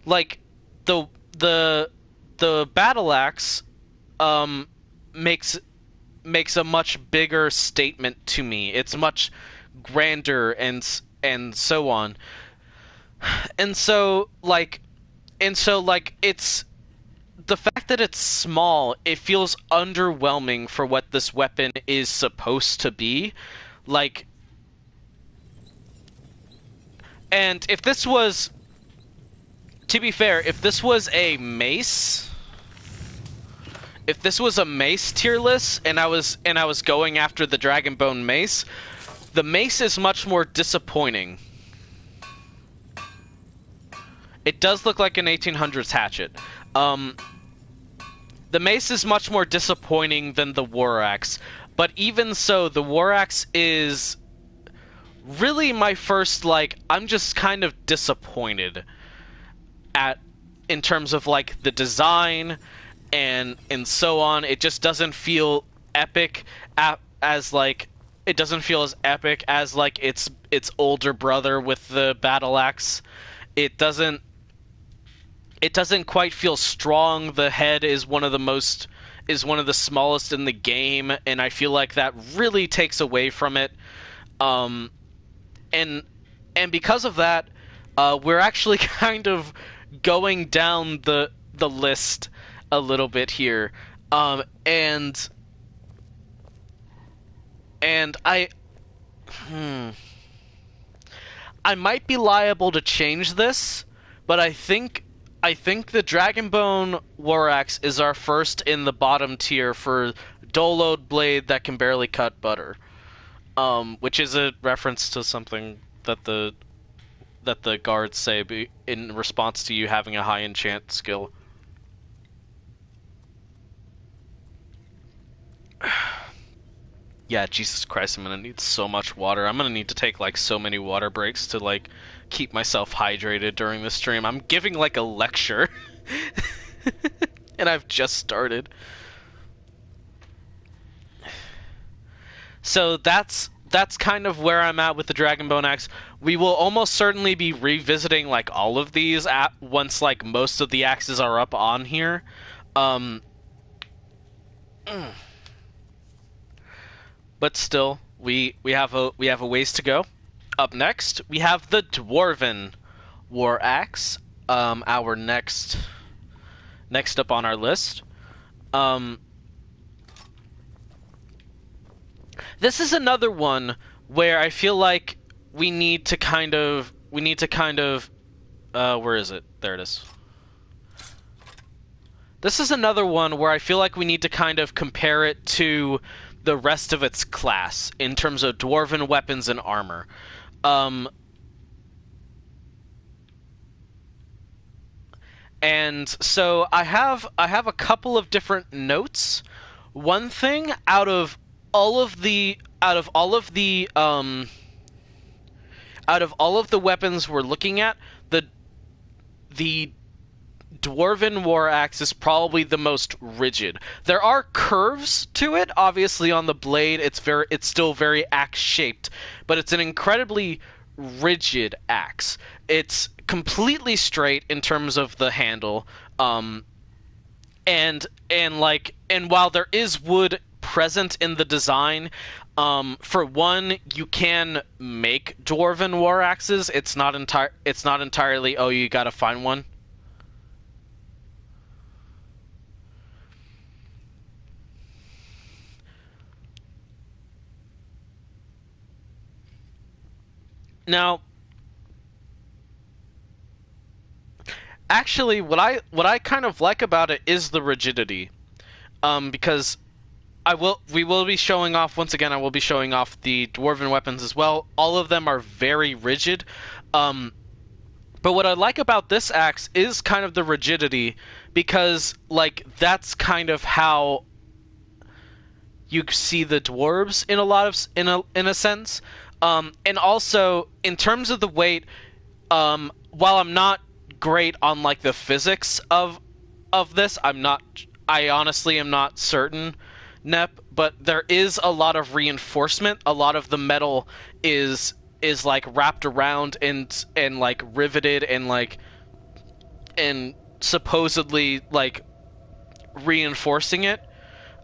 the battle axe, makes a much bigger statement to me. It's much grander and so on. And so it's the fact that it's small, it feels underwhelming for what this weapon is supposed to be. Like, and if this was, to be fair, if this was a mace tier list and I was going after the Dragonbone mace, the mace is much more disappointing. It does look like an 1800s hatchet. The mace is much more disappointing than the war axe, but even so, the war axe is really my first, like, I'm just kind of disappointed in terms of like the design and so on. It just doesn't feel epic as like it doesn't feel as epic as like its older brother with the battle axe. It doesn't quite feel strong. The head is one of the smallest in the game, and I feel like that really takes away from it. And because of that, we're actually kind of going down the list a little bit here. And I might be liable to change this, but I think the Dragonbone War Axe is our first in the bottom tier for dual-load blade that can barely cut butter. Which is a reference to something that the guards say in response to you having a high enchant skill. Yeah, Jesus Christ, I'm gonna need so much water. I'm gonna need to take like so many water breaks to like keep myself hydrated during the stream. I'm giving like a lecture. And I've just started. So that's kind of where I'm at with the Dragonbone Axe. We will almost certainly be revisiting like all of these once like most of the axes are up on here. But still, we have a ways to go. Up next, we have the Dwarven War Axe, our next up on our list. This is another one where I feel like we need to kind of where is it? There it is. This is another one where I feel like we need to kind of compare it to the rest of its class in terms of dwarven weapons and armor. And so I have a couple of different notes. One thing out of all of the weapons we're looking at, the Dwarven War Axe is probably the most rigid. There are curves to it, obviously on the blade. It's still very axe shaped, but it's an incredibly rigid axe. It's completely straight in terms of the handle, and while there is wood present in the design, for one, you can make Dwarven War Axes. It's not entirely, oh, you gotta find one. Now, actually, what I kind of like about it is the rigidity, because We will be showing off once again. I will be showing off the dwarven weapons as well. All of them are very rigid. But what I like about this axe is kind of the rigidity, because like that's kind of how you see the dwarves in a lot of in a sense. And also in terms of the weight, while I'm not great on like the physics of this, I honestly am not certain, Nep, but there is a lot of reinforcement. A lot of the metal is like wrapped around and like riveted and supposedly like reinforcing it.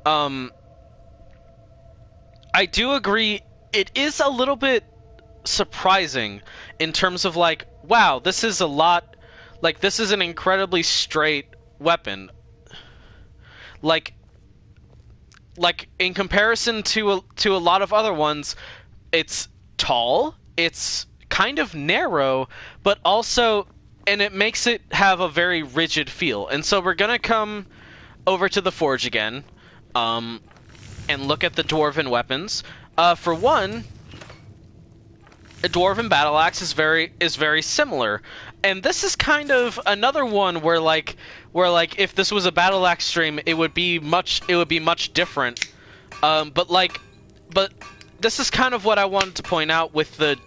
I do agree it is a little bit surprising in terms of like, wow, this is a lot, like this is an incredibly straight weapon. Like in comparison to a lot of other ones, it's tall, it's kind of narrow, but also, and it makes it have a very rigid feel. And so we're gonna come over to the forge again, and look at the dwarven weapons. For one, a dwarven battle axe is very similar, and this is kind of another one where if this was a battle axe stream, it would be much different. But this is kind of what I wanted to point out with the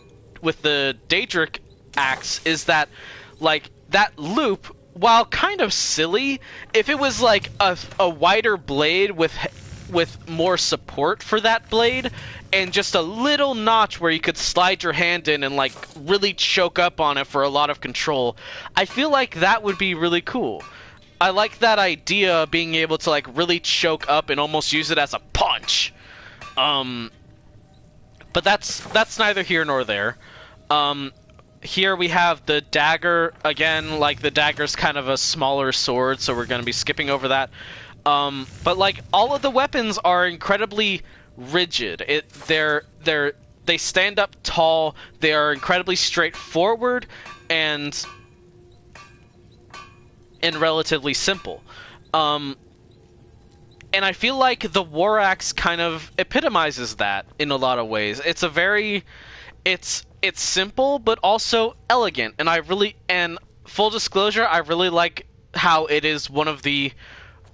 Daedric axe, is that like that loop, while kind of silly, if it was like a wider blade with more support for that blade and just a little notch where you could slide your hand in and like really choke up on it for a lot of control, I feel like that would be really cool. I like that idea of being able to like really choke up and almost use it as a punch. But that's neither here nor there. Here we have the dagger. Again, like the dagger's kind of a smaller sword, so we're going to be skipping over that. But like all of the weapons are incredibly rigid. They stand up tall. They are incredibly straightforward and relatively simple. And I feel like the war axe kind of epitomizes that in a lot of ways. It's simple but also elegant, and full disclosure, I really like how it is one of the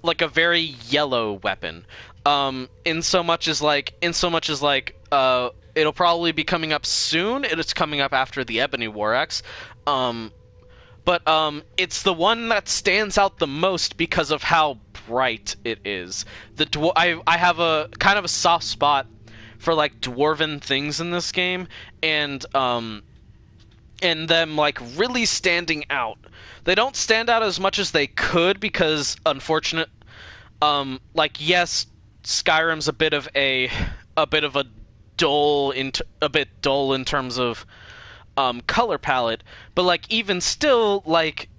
like a very yellow weapon. In so much as it'll probably be coming up soon. It's coming up after the Ebony War Axe. But it's the one that stands out the most because of how bright it is. I have a kind of a soft spot for like dwarven things in this game, and them like really standing out. They don't stand out as much as they could because, unfortunate, like yes, Skyrim's a bit dull in terms of color palette, but like even still, like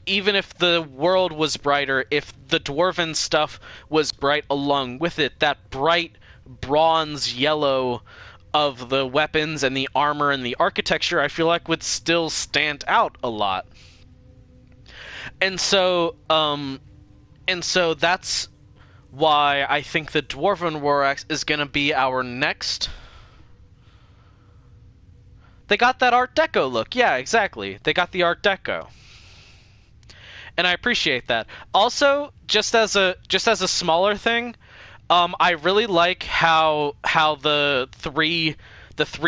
even if the world was brighter, if the dwarven stuff was bright along with it, that bright bronze yellow of the weapons and the armor and the architecture, I feel like would still stand out a lot. And so that's why I think the Dwarven War Axe is gonna be our next. They got that Art Deco look. Yeah, exactly. They got the Art Deco. And I appreciate that. Also, just as a smaller thing, I really like how the three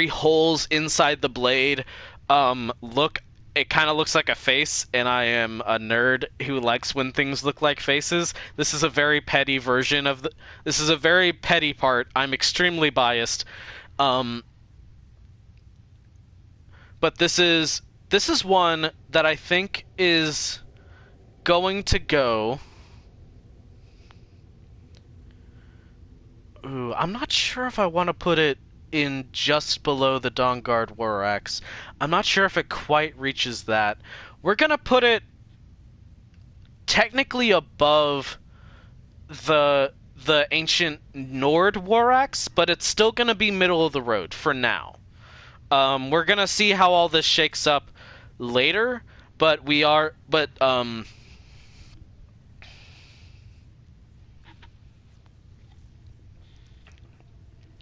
holes inside the blade look. It kind of looks like a face, and I am a nerd who likes when things look like faces. This is a very petty version of this is a very petty part. I'm extremely biased. But this is one that I think is going to go. Ooh, I'm not sure if I want to put it in just below the Dawnguard War Axe. I'm not sure if it quite reaches that. We're gonna put it technically above the ancient Nord War Axe, but it's still gonna be middle of the road for now. We're gonna see how all this shakes up later, but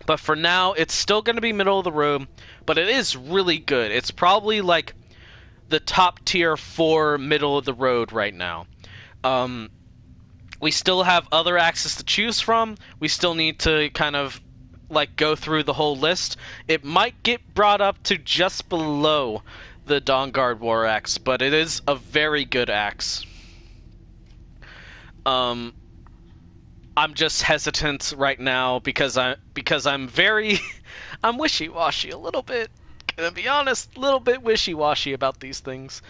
But for now, it's still going to be middle of the road, but it is really good. It's probably like the top tier 4 middle of the road right now. We still have other axes to choose from. We still need to kind of like go through the whole list. It might get brought up to just below the Dawnguard War Axe, but it is a very good axe. I'm just hesitant right now because I'm very I'm wishy-washy a little bit. Gonna be honest, a little bit wishy-washy about these things.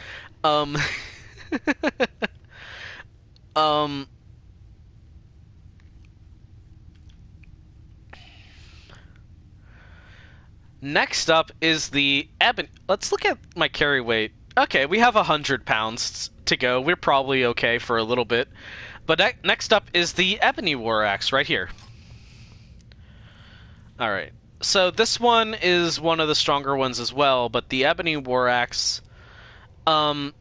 Next up is the ebony. Let's look at my carry weight. Okay, we have 100 pounds to go. We're probably okay for a little bit. But next up is the ebony war axe right here. Alright, so this one is one of the stronger ones as well, but the ebony war axe, it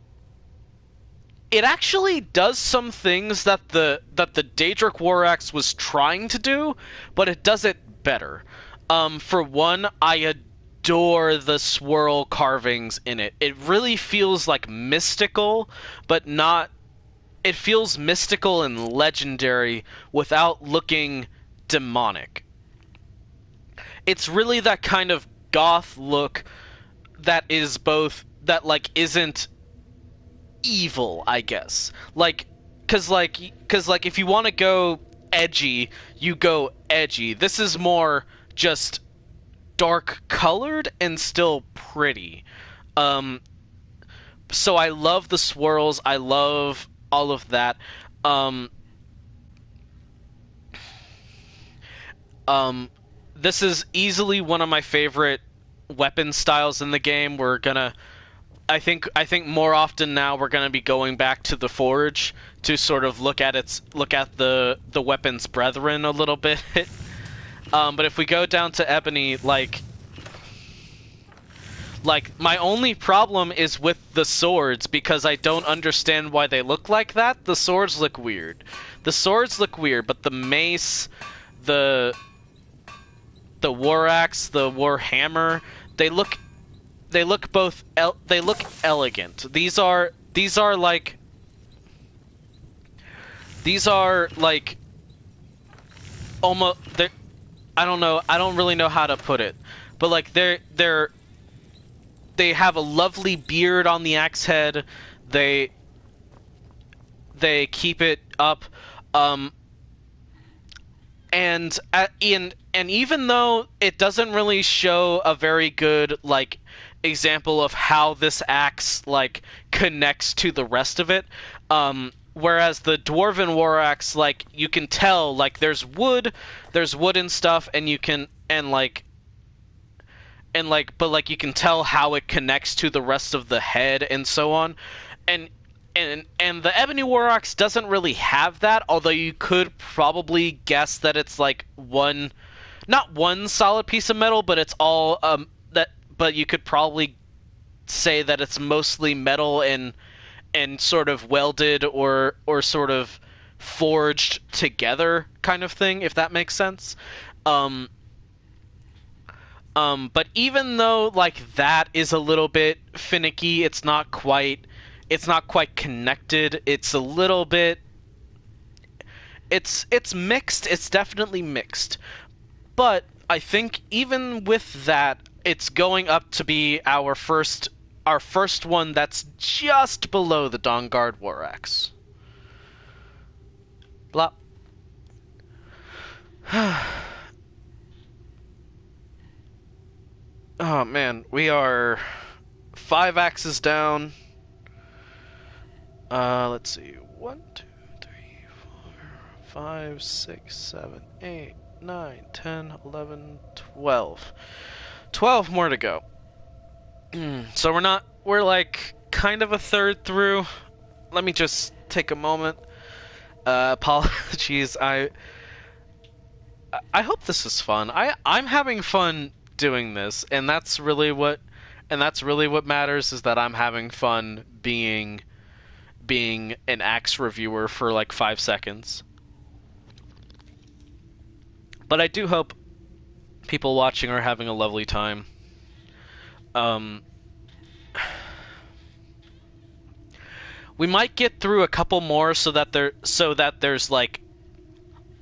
actually does some things that the Daedric war axe was trying to do, but it does it better. For one, I adore the swirl carvings in it. It really feels like mystical, but not... It feels mystical and legendary without looking demonic. It's really that kind of goth look that is both... that, like, isn't evil, I guess. Like, cause if you want to go edgy, you go edgy. This is more... just dark colored and still pretty. So I love the swirls. I love all of that. This is easily one of my favorite weapon styles in the game. I think more often now we're gonna be going back to the forge to sort of look at the weapon's brethren a little bit. But if we go down to ebony, like my only problem is with the swords, because I don't understand why they look like that. The swords look weird. The swords look weird, but the mace, the war axe, the war hammer, they look elegant. These are like almost, I don't know. I don't really know how to put it, but like they have a lovely beard on the axe head. They keep it up, and even though it doesn't really show a very good like example of how this axe like connects to the rest of it, whereas the Dwarven War Axe, like, you can tell, like, there's wood and stuff, and you can, but, like, you can tell how it connects to the rest of the head and so on. And the Ebony War Axe doesn't really have that, although you could probably guess that it's, like, not one solid piece of metal, but it's all, but you could probably say that it's mostly metal and sort of welded or sort of forged together kind of thing, if that makes sense. But even though like that is a little bit finicky, it's not quite connected. It's a little bit it's mixed. It's definitely mixed. But I think even with that, it's going up to be our first one that's just below the Dawnguard War Axe. Blah. Oh man, we are 5 axes down. Let's see. 1, 2, 3, 4, 5, 6, 7, 8, 9, 10, 11, 12. 12 more to go. So we're like kind of a third through. Let me just take a moment. Apologies. I hope this is fun. I'm having fun doing this, and that's really what matters, is that I'm having fun being an axe reviewer for like 5 seconds. But I do hope People watching are having a lovely time. We might get through a couple more so that there's like,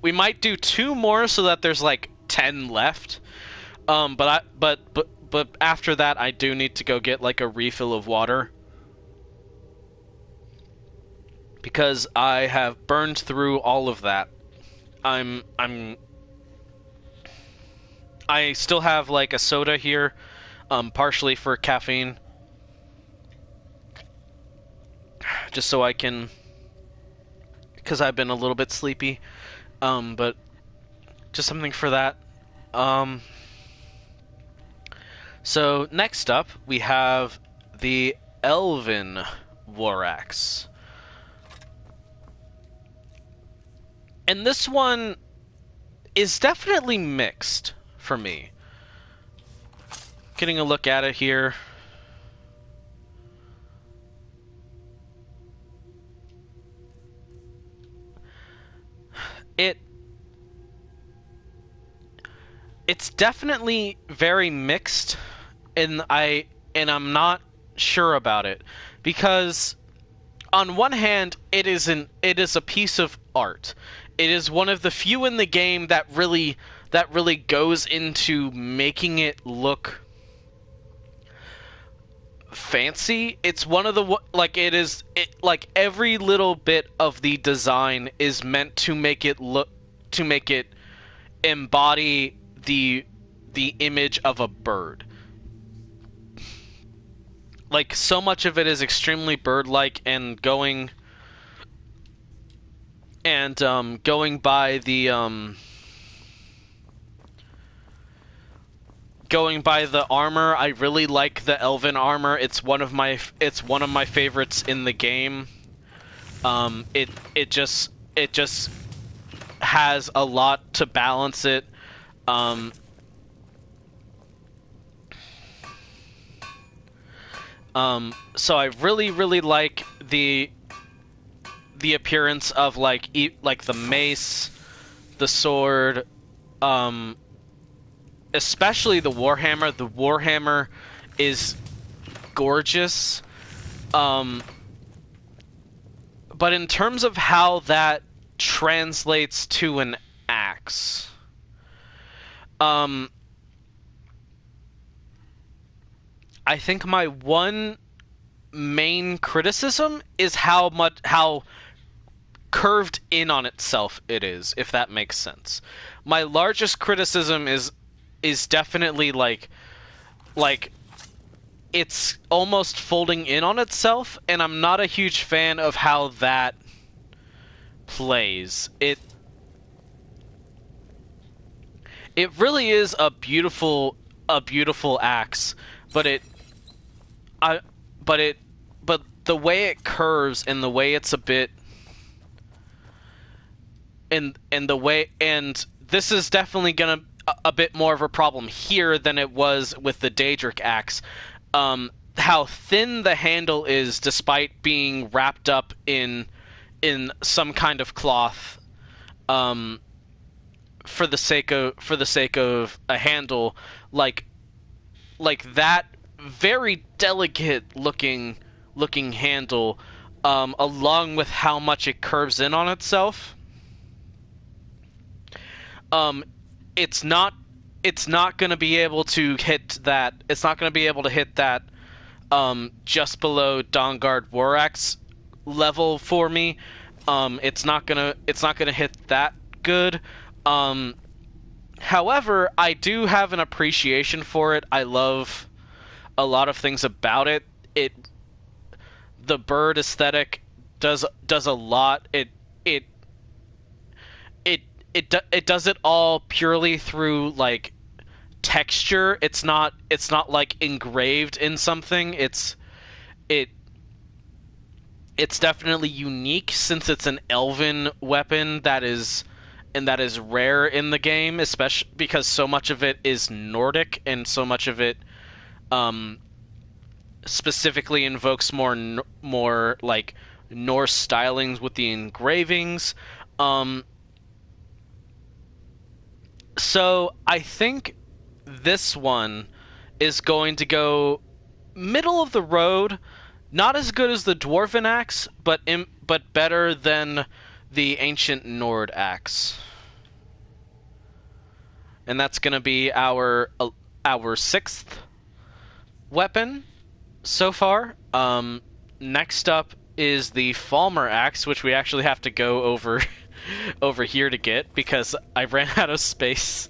we might do 2 more so that there's like 10 left. But after that, I do need to go get like a refill of water, because I have burned through all of that. I still have like a soda here, partially for caffeine, just so I can, because I've been a little bit sleepy, but just something for that. So next up, we have the Elven War Axe. And this one is definitely mixed for me. Getting a look at it here. It's definitely very mixed, and I'm not sure about it, because on one hand, it is a piece of art. It is one of the few in the game that really goes into making it look fancy. It's one of the, like, like every little bit of the design is meant to make it embody the image of a bird. Like, so much of it is extremely bird-like, and going by the armor. I really like the elven armor. It's one of my favorites in the game. It just has a lot to balance it. So I really like the appearance of like the mace, the sword, especially the warhammer. The warhammer is gorgeous. But in terms of how that translates to an axe, I think my one main criticism is how curved in on itself it is, if that makes sense. My largest criticism is definitely like it's almost folding in on itself, and I'm not a huge fan of how that plays. It really is a beautiful axe, but the way it curves, and the way it's a bit, and this is definitely gonna a bit more of a problem here than it was with the Daedric axe. How thin the handle is, despite being wrapped up in some kind of cloth, for the sake of a handle, like that very delicate looking handle, along with how much it curves in on itself. It's not going to be able to hit that. It's not going to be able to hit that just below Dawnguard War Axe level for me. It's not gonna hit that good. However, I do have an appreciation for it. I love a lot of things about it. The bird aesthetic does a lot. It does it all purely through like texture. It's not like engraved in something. It's definitely unique, since it's an elven weapon that is rare in the game, especially because so much of it is Nordic, and so much of it specifically invokes more like Norse stylings with the engravings. So I think this one is going to go middle of the road. Not as good as the Dwarven axe, but better than the Ancient Nord axe. And that's going to be our 6th weapon so far. Next up is the Falmer axe, which we actually have to go over here to get because I ran out of space.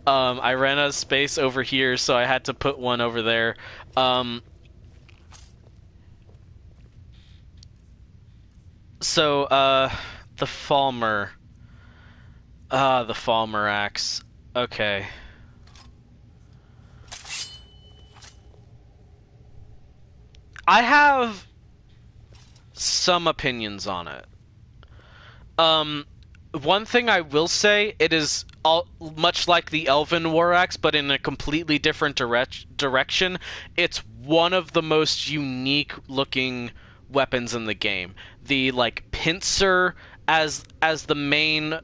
I ran out of space over here, so I had to put one over there. So the Falmer axe. Okay. I have some opinions on it. One thing I will say, it is much like the Elven War Axe, but in a completely different direction. It's one of the most unique looking weapons in the game. The like pincer as the main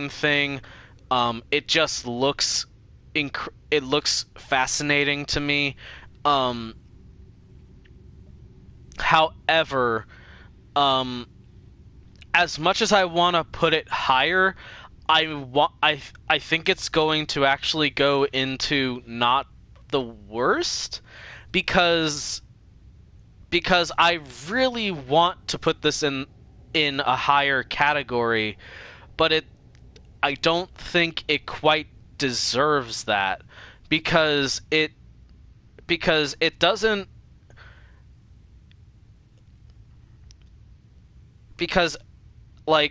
thing, it just looks it looks fascinating to me. However, as much as I want to put it higher, I think it's going to actually go into not the worst because I really want to put this in a higher category, but I don't think it quite deserves that because it doesn't. Because I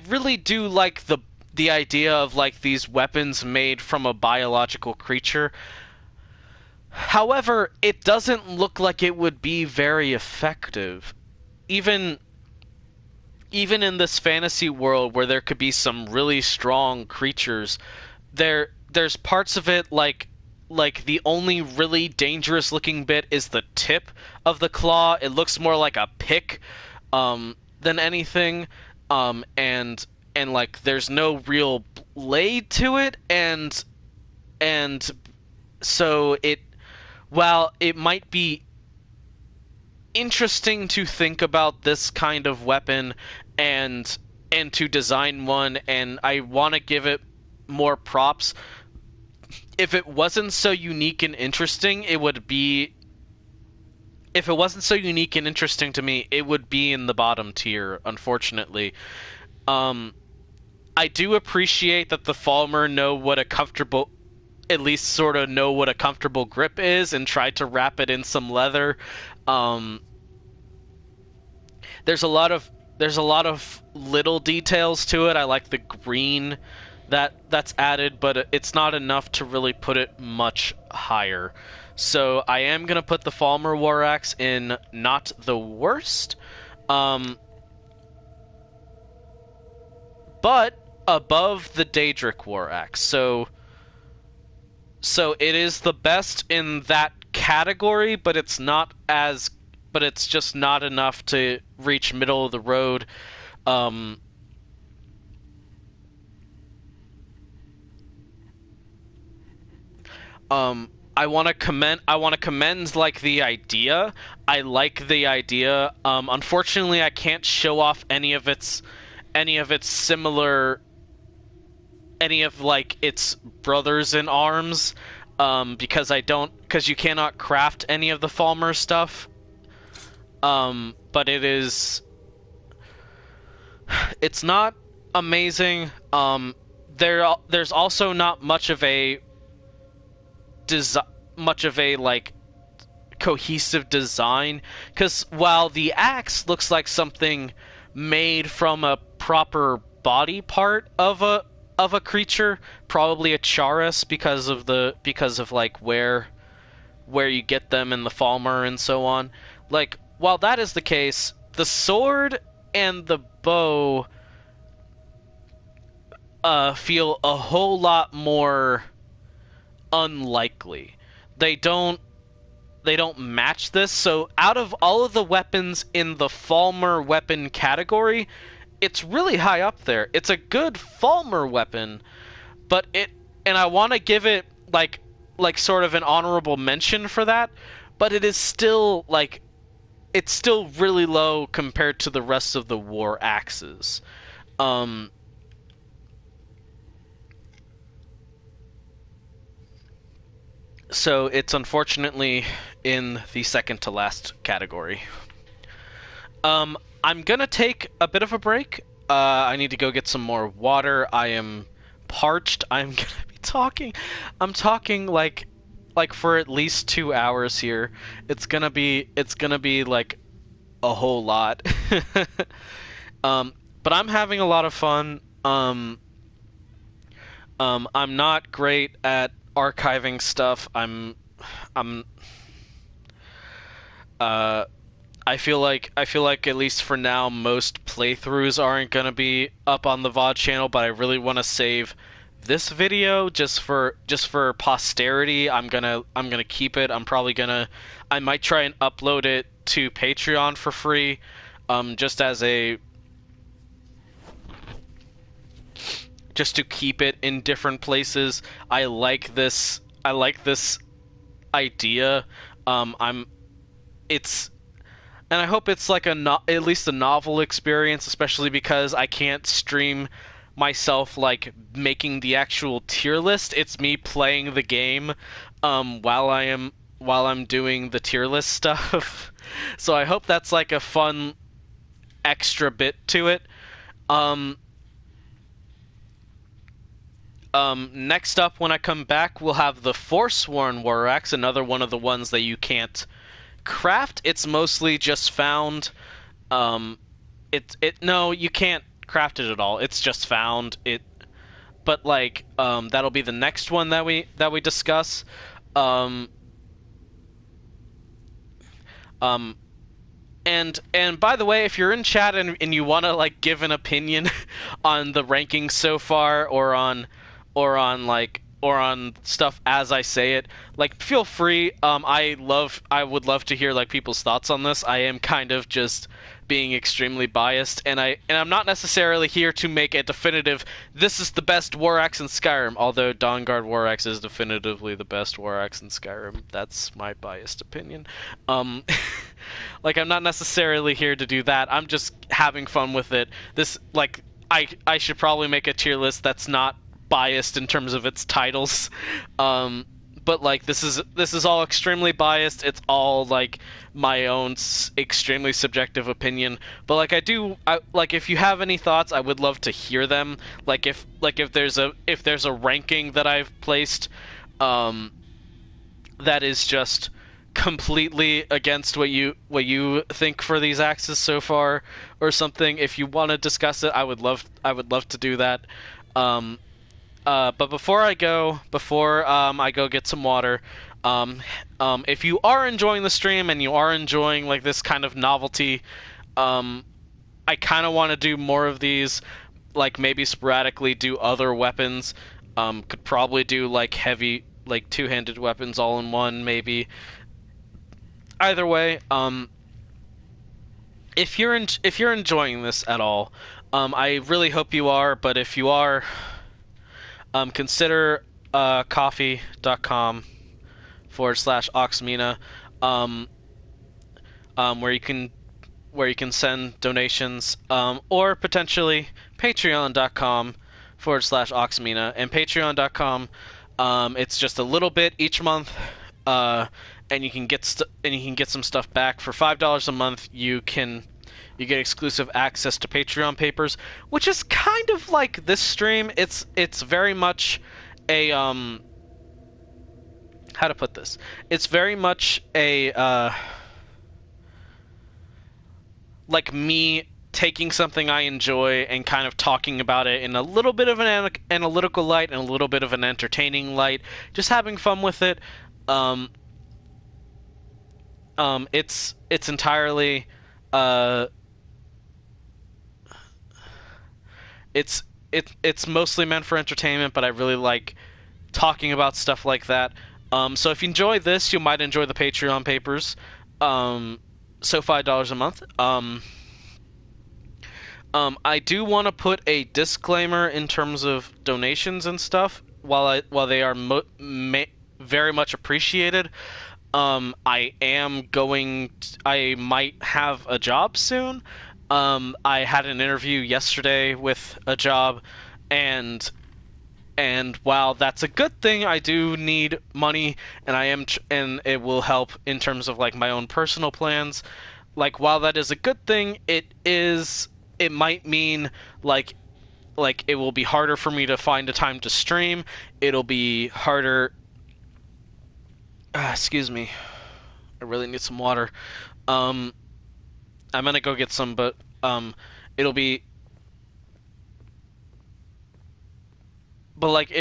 really do like the idea of like these weapons made from a biological creature. However, it doesn't look like it would be very effective. Even in this fantasy world where there could be some really strong creatures, there's parts of it like the only really dangerous looking bit is the tip of the claw. It looks more like a pick than anything, and like there's no real blade to it, and so while it might be interesting to think about this kind of weapon and to design one, and I want to give it more props. If it wasn't so unique and interesting, it would be... If it wasn't so unique and interesting to me, it would be in the bottom tier, unfortunately. I do appreciate that the Falmer know what a comfortable... At least sort of know what a comfortable grip is and try to wrap it in some leather. There's a lot of little details to it. I like the green that's added, but it's not enough to really put it much higher. So I am going to put the Falmer War Axe in not the worst, but above the Daedric War Axe. So it is the best in that category, but it's just not enough to reach middle of the road. I want to commend like the idea. I like the idea. Unfortunately, I can't show off any of its brothers in arms, because you cannot craft any of the Falmer stuff. But it's not amazing. There's also not much of a like cohesive design, because while the axe looks like something made from a proper body part of a creature, probably a Charis because of like where you get them in the Falmer and so on. Like, while that is the case, the sword and the bow feel a whole lot more unlikely. They don't match this. So out of all of the weapons in the Falmer weapon category, it's really high up there. It's a good Falmer weapon, but and I want to give it like sort of an honorable mention for that, but it is still like, it's still really low compared to the rest of the war axes. So it's unfortunately in the second to last category. I'm gonna take a bit of a break. I need to go get some more water. I am parched. I'm gonna be talking. I'm talking like for at least 2 hours here. It's gonna be like a whole lot. But I'm having a lot of fun. I'm not great at archiving stuff. I feel like at least for now most playthroughs aren't gonna be up on the VOD channel, but I really want to save this video just for posterity. I'm gonna keep it. I might try and upload it to Patreon for free, just to keep it in different places. I like this idea. And I hope it's like at least a novel experience, especially because I can't stream myself like making the actual tier list. It's me playing the game while I'm doing the tier list stuff. So I hope that's like a fun extra bit to it. Next up, when I come back, we'll have the Forsworn War Axe, another one of the ones that you can't craft. It's mostly just found. No, you can't craft it at all. It's just found. But like, that'll be the next one that we discuss. And by the way, if you're in chat and you want to like give an opinion on the rankings so far, or on stuff as I say it, like, feel free. I would love to hear like people's thoughts on this. I am kind of just being extremely biased, and I'm not necessarily here to make a definitive this is the best war axe in Skyrim, although Dawnguard war axe is definitively the best war axe in Skyrim. That's my biased opinion. Like, I'm not necessarily here to do that. I'm just having fun with it. This, like, I should probably make a tier list that's not biased in terms of its titles, but like, this is all extremely biased. It's all like my own extremely subjective opinion, but like, like, if you have any thoughts, I would love to hear them. Like, if there's a ranking that I've placed that is just completely against what you think for these axes so far or something, if you want to discuss it, I would love to do that. But before I go get some water, if you are enjoying the stream and you are enjoying like this kind of novelty, I kind of want to do more of these, like maybe sporadically do other weapons. Could probably do like heavy, like two-handed weapons all in one, maybe. Either way, if you're enjoying this at all, I really hope you are. But if you are, consider coffee.com/Oxmina, where you can send donations, or potentially patreon.com/Oxmina, and patreon.com, it's just a little bit each month, and you can get some stuff back for $5 a month. You get exclusive access to Patreon papers, which is kind of like this stream. It's very much a how to put this? It's very much a like me taking something I enjoy and kind of talking about it in a little bit of an analytical light and a little bit of an entertaining light, just having fun with it. It's entirely it's mostly meant for entertainment, but I really like talking about stuff like that. So if you enjoy this, you might enjoy the Patreon papers. So $5 a month. I do want to put a disclaimer in terms of donations and stuff. While they are very much appreciated, I might have a job soon. I had an interview yesterday with a job, and while that's a good thing, I do need money, and and it will help in terms of like my own personal plans. Like, while that is a good thing, it might mean like it will be harder for me to find a time to stream. It'll be harder. Excuse me. I really need some water. I'm gonna go get some, but it'll be. But like,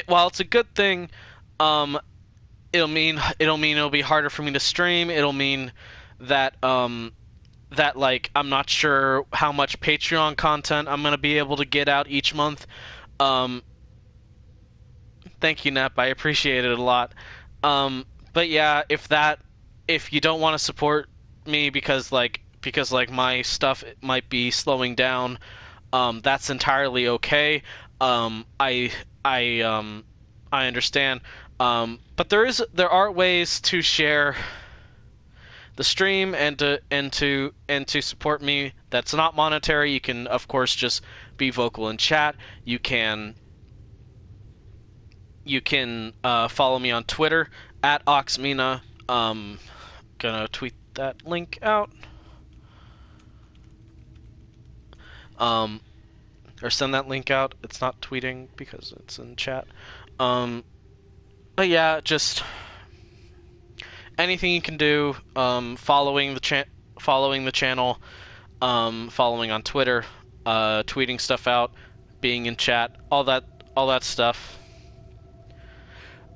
while it's a good thing, um, it'll be harder for me to stream. It'll mean that that like I'm not sure how much Patreon content I'm gonna be able to get out each month. Um, Thank you, Nep. I appreciate it a lot. But yeah, if you don't want to support me because my stuff might be slowing down, that's entirely okay. I I I understand. But there are ways to share the stream and to support me that's not monetary. You can of course just be vocal in chat. You can follow me on Twitter at Oxmina. Gonna tweet that link out. Or send that link out. It's not tweeting because it's in chat. But yeah, just anything you can do. Following the channel, following on Twitter, tweeting stuff out, being in chat, all that stuff.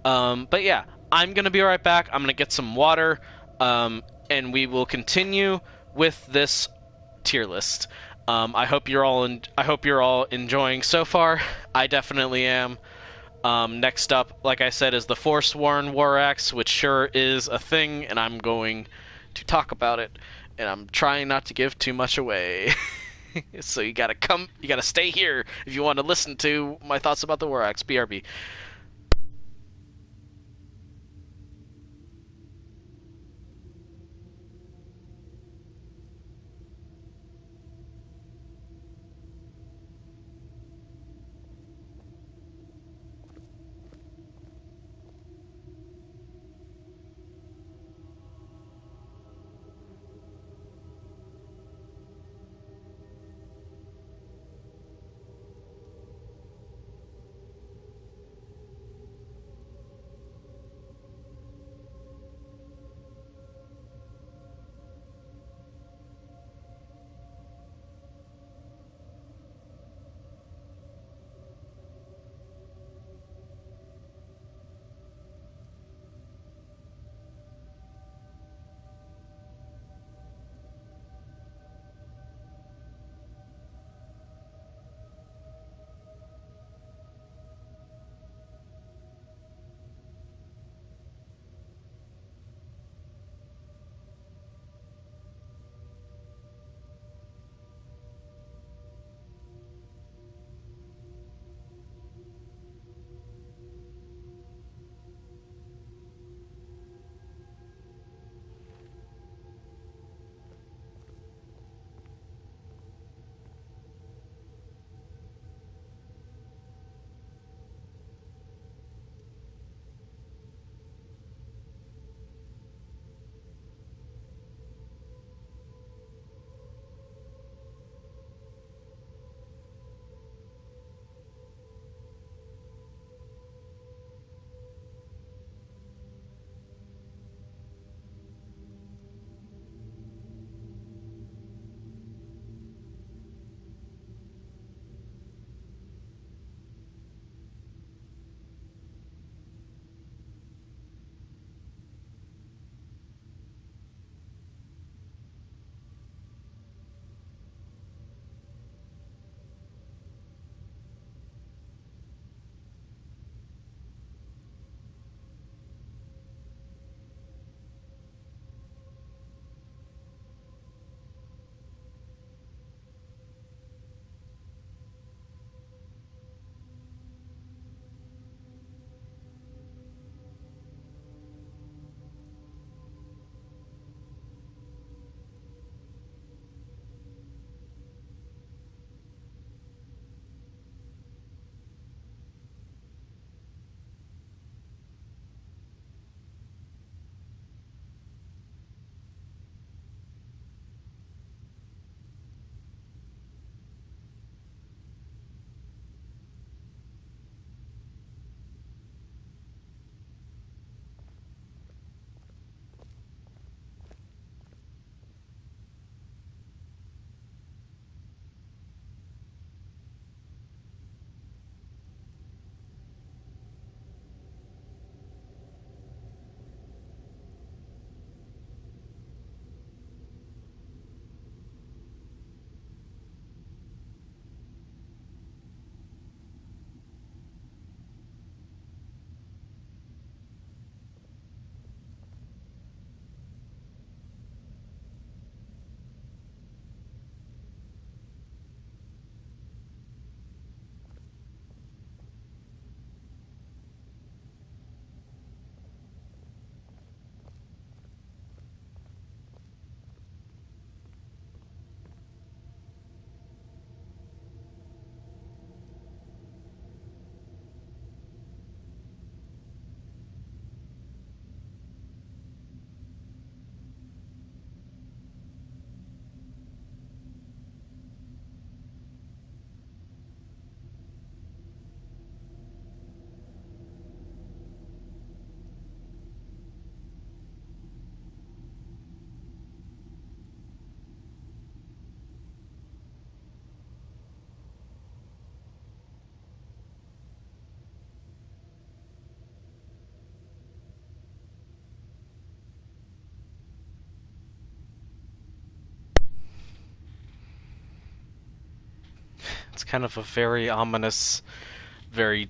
But yeah, I'm gonna be right back. I'm gonna get some water, and we will continue with this tier list. I hope you're all enjoying so far. I definitely am. Next up, like I said, is the Forsworn War Axe, which sure is a thing, and I'm going to talk about it. And I'm trying not to give too much away. So you gotta stay here if you want to listen to my thoughts about the War Axe. BRB. kind of a very ominous, very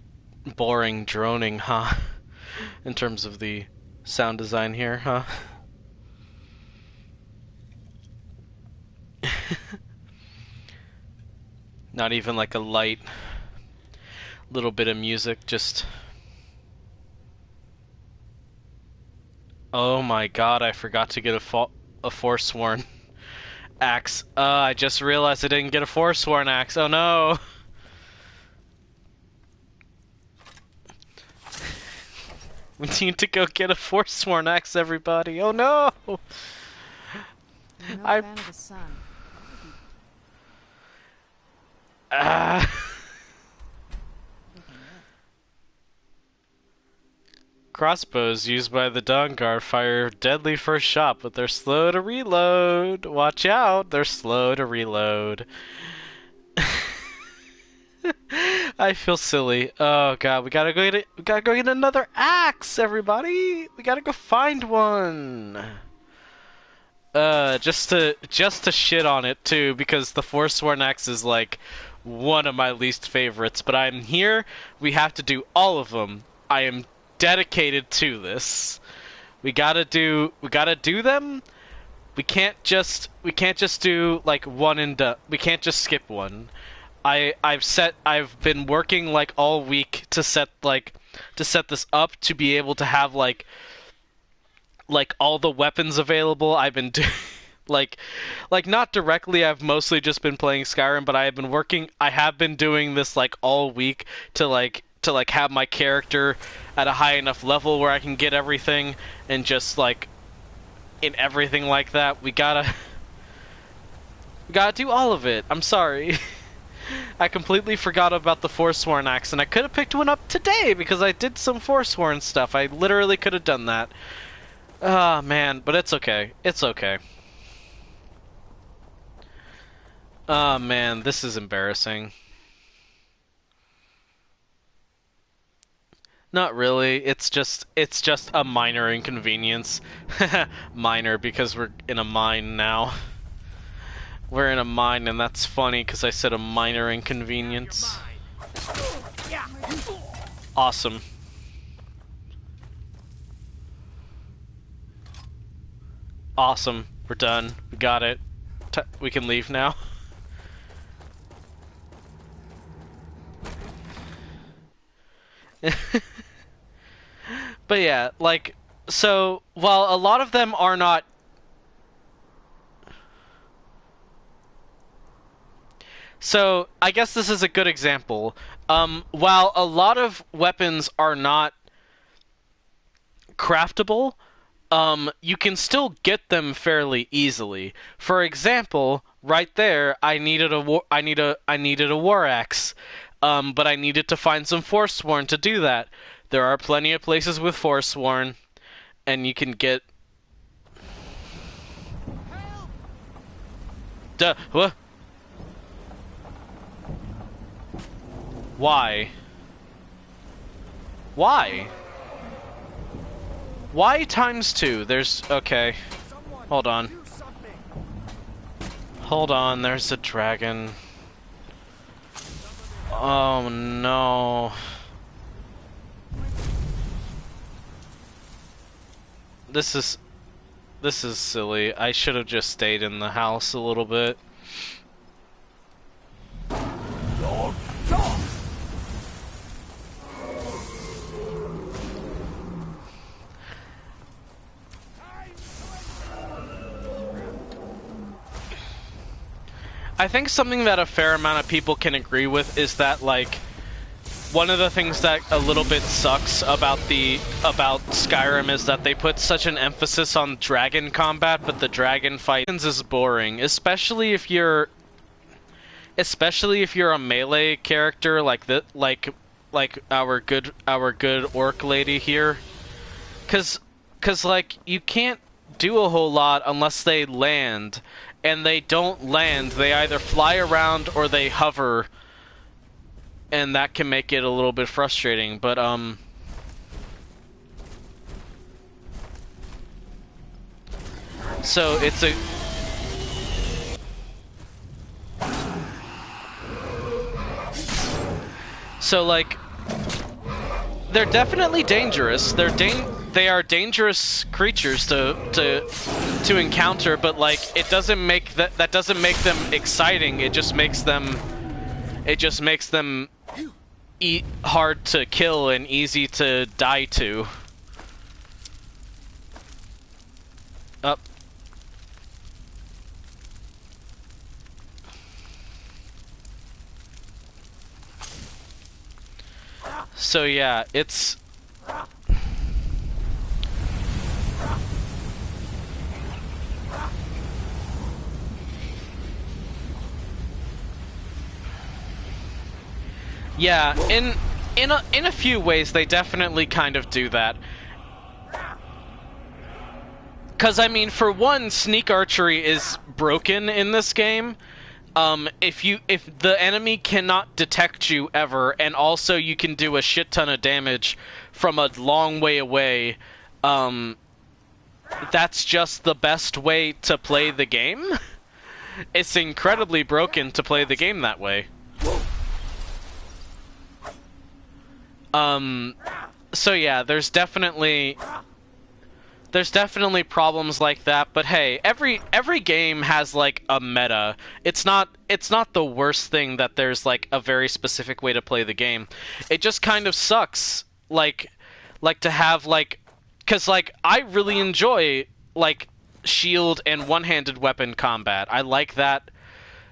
boring droning, huh? In terms of the sound design here, huh? Not even like a light little bit of music, just... Oh my god, I forgot to get a Forsworn axe. I just realized I didn't get a Forsworn axe. Oh no! We need to go get a Forsworn axe, everybody. Oh no! I'm no fan of the sun. Crossbows used by the Dawnguard fire deadly first shot, but they're slow to reload. Watch out, they're slow to reload. I feel silly. Oh god, we gotta go get another axe, everybody. We gotta go find one. Just to shit on it too, because the Forsworn axe is like one of my least favorites. But I'm here. We have to do all of them. I am dedicated to this. We gotta do them. We can't just do like one and done. We can't just skip one. I've been working like all week to set this up to be able to have like all the weapons available. I've been like not directly, I've mostly just been playing Skyrim, but I have been doing this like all week to have my character at a high enough level where I can get everything, and just like in everything like that, we gotta do all of it. I'm sorry. I completely forgot about the Forsworn axe, and I could have picked one up today because I did some Forsworn stuff. I literally could have done that. Ah, man, but it's okay. It's okay. Oh man, this is embarrassing. Not really. It's just a minor inconvenience. Minor, because we're in a mine now. We're in a mine, and that's funny because I said a minor inconvenience. Awesome. Awesome. We're done. We got it. We can leave now. But yeah, like, so while a lot of them are not... So, I guess this is a good example. While a lot of weapons are not craftable, you can still get them fairly easily. For example, right there, I needed a war axe, but I needed to find some Forsworn to do that. There are plenty of places with Forsworn, and you can get... Duh, what? Why? Why? Why times 2? There's... okay. Hold on. Hold on, there's a dragon. Oh no. This is silly. I should have just stayed in the house a little bit. I think something that a fair amount of people can agree with is that, like, one of the things that a little bit sucks about Skyrim is that they put such an emphasis on dragon combat, but the dragon fight is boring, especially if you're a melee character like our good orc lady here, cause like you can't do a whole lot unless they land. And they don't land, they either fly around or they hover, and that can make it a little bit frustrating, but so it's a... So, like, they're definitely dangerous. They are dangerous creatures to encounter, but like it doesn't make that doesn't make them exciting. It just makes them hard to kill and easy to die to. Up. So yeah, it's yeah, in a few ways they definitely kind of do that. 'Cause I mean, for one, sneak archery is broken in this game. If the enemy cannot detect you ever, and also you can do a shit ton of damage from a long way away, that's just the best way to play the game. It's incredibly broken to play the game that way. So yeah, there's definitely problems like that, but hey, every game has like a meta. It's not the worst thing that there's like a very specific way to play the game. It just kind of sucks like to have like, cuz like I really enjoy like shield and one-handed weapon combat. I like that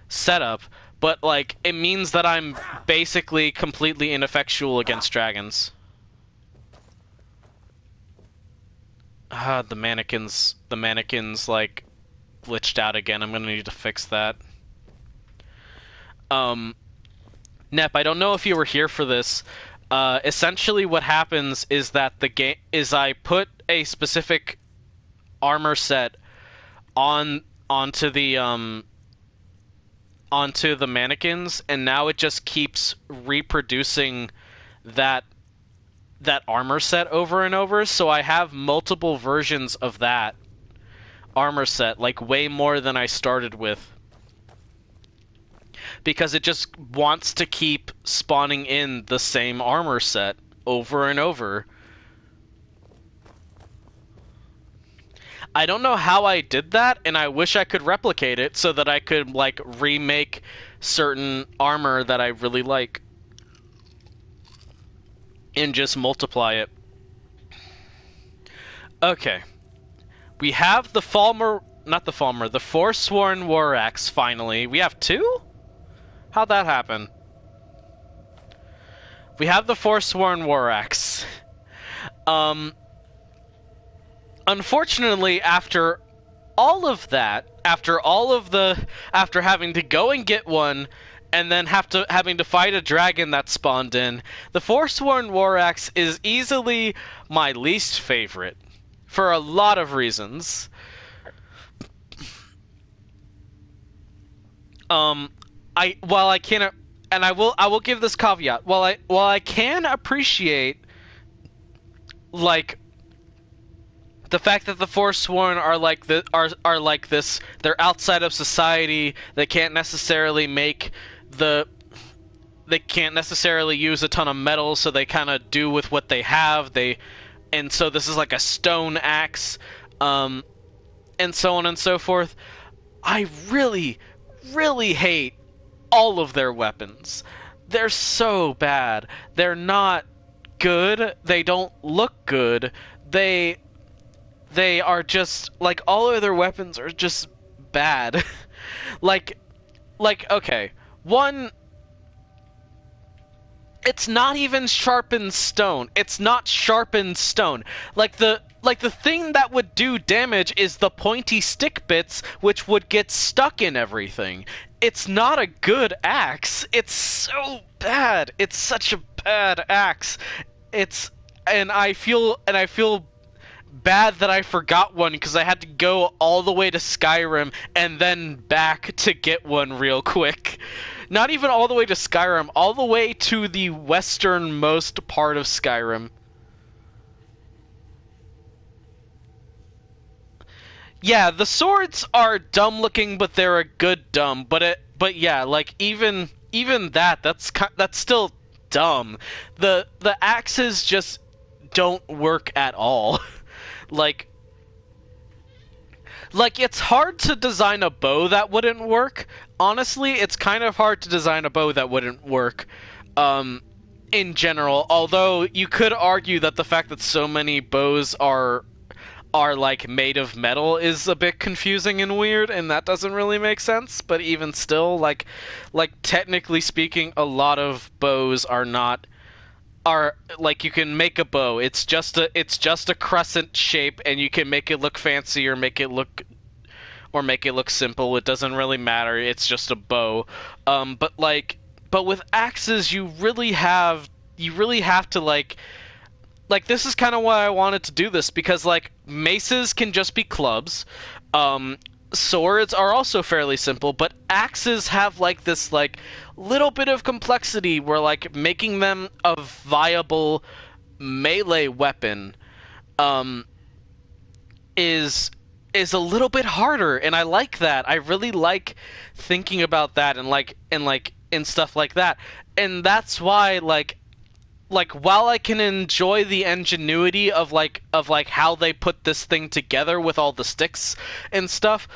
setup, but like it means that I'm basically completely ineffectual against dragons. The mannequins like glitched out again. I'm gonna need to fix that. Nep, I don't know if you were here for this. Essentially what happens is that the game is I put a specific armor set onto the mannequins, and now it just keeps reproducing that armor set over and over, so I have multiple versions of that armor set, like way more than I started with. Because it just wants to keep spawning in the same armor set over and over. I don't know how I did that, and I wish I could replicate it so that I could, like, remake certain armor that I really like. And just multiply it. Okay. We have the the Forsworn War Axe, finally. We have two? How'd that happen? We have the Forsworn War Axe. Unfortunately, after all of that, after having to go and get one, and then having to fight a dragon that spawned in, the Forsworn War Axe is easily my least favorite, for a lot of reasons. I will give this caveat. While I can appreciate, like, the fact that the Forsworn are like this, they're outside of society. They can't necessarily use a ton of metal, so they kind of do with what they have. And so this is like a stone axe, and so on and so forth. I really, really hate all of their weapons. They're so bad. They're not good. They don't look good. They are just, like, all of their weapons are just bad. like, okay, one, it's not even sharpened stone. It's not sharpened stone. Like, the thing that would do damage is the pointy stick bits, which would get stuck in everything. It's not a good axe. It's so bad. It's such a bad axe. And I feel bad that I forgot one, because I had to go all the way to Skyrim and then back to get one real quick. Not even all the way to Skyrim, all the way to the westernmost part of Skyrim. Yeah, the swords are dumb looking, but they're a good dumb. But yeah, like even that, that's still dumb. The axes just don't work at all. like it's hard to design a bow that wouldn't work. Honestly, it's kind of hard to design a bow that wouldn't work. In general, although you could argue that the fact that so many bows are like made of metal is a bit confusing and weird, and that doesn't really make sense. But even still, like technically speaking, a lot of bows are like, you can make a bow. It's just a crescent shape, and you can make it look fancy or make it look simple. It doesn't really matter. It's just a bow. But with axes, you really have to like this is kind of why I wanted to do this, because like maces can just be clubs. Swords are also fairly simple, but axes have like this like little bit of complexity where like making them a viable melee weapon is a little bit harder, and I like that. I really like thinking about that and stuff like that. And that's why like while I can enjoy the ingenuity of how they put this thing together with all the sticks and stuff,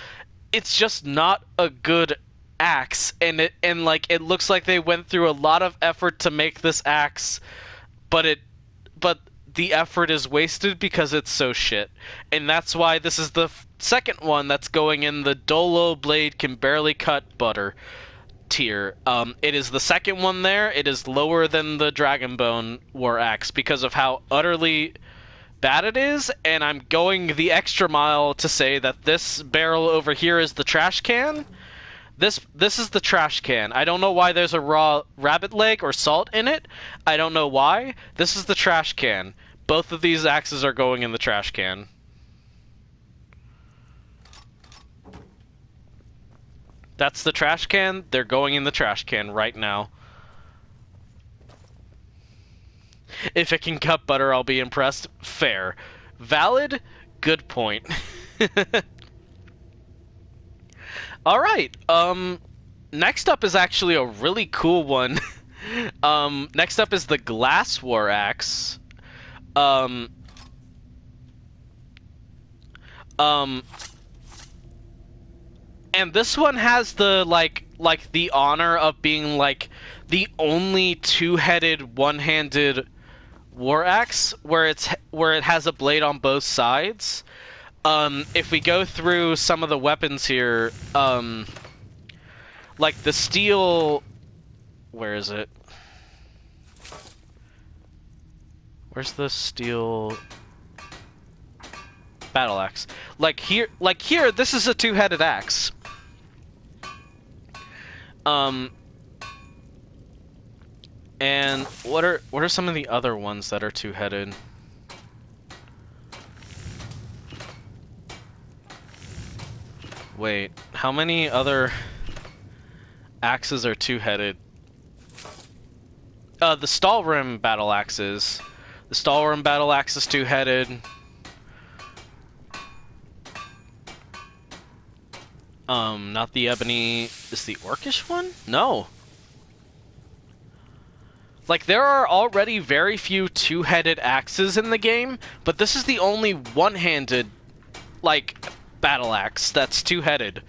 it's just not a good axe. And it looks like they went through a lot of effort to make this axe, but the effort is wasted because it's so shit. And that's why this is the second one that's going in the Dolo blade can barely cut butter tier. It is the second one there. It is lower than the Dragonbone War Axe because of how utterly bad it is, and I'm going the extra mile to say that this barrel over here is the trash can. This is the trash can. I don't know why there's a raw rabbit leg or salt in it. I don't know why. This is the trash can. Both of these axes are going in the trash can. That's the trash can. They're going in the trash can right now. If it can cut butter, I'll be impressed. Fair. Valid? Good point. Alright, next up is actually a really cool one. Next up is the Glass War Axe. And this one has the like the honor of being like the only two-headed, one-handed war axe where it has a blade on both sides. If we go through some of the weapons here, like the steel, where is it? Where's the steel battle axe? Like here, this is a two-headed axe. And what are some of the other ones that are two-headed? Wait, how many other axes are two-headed? The Stalrim battle axes. The Stalrim battle axe is two-headed. Not the ebony. Is the orcish one? No. Like, there are already very few two-headed axes in the game, but this is the only one-handed, like, battle axe that's two-headed.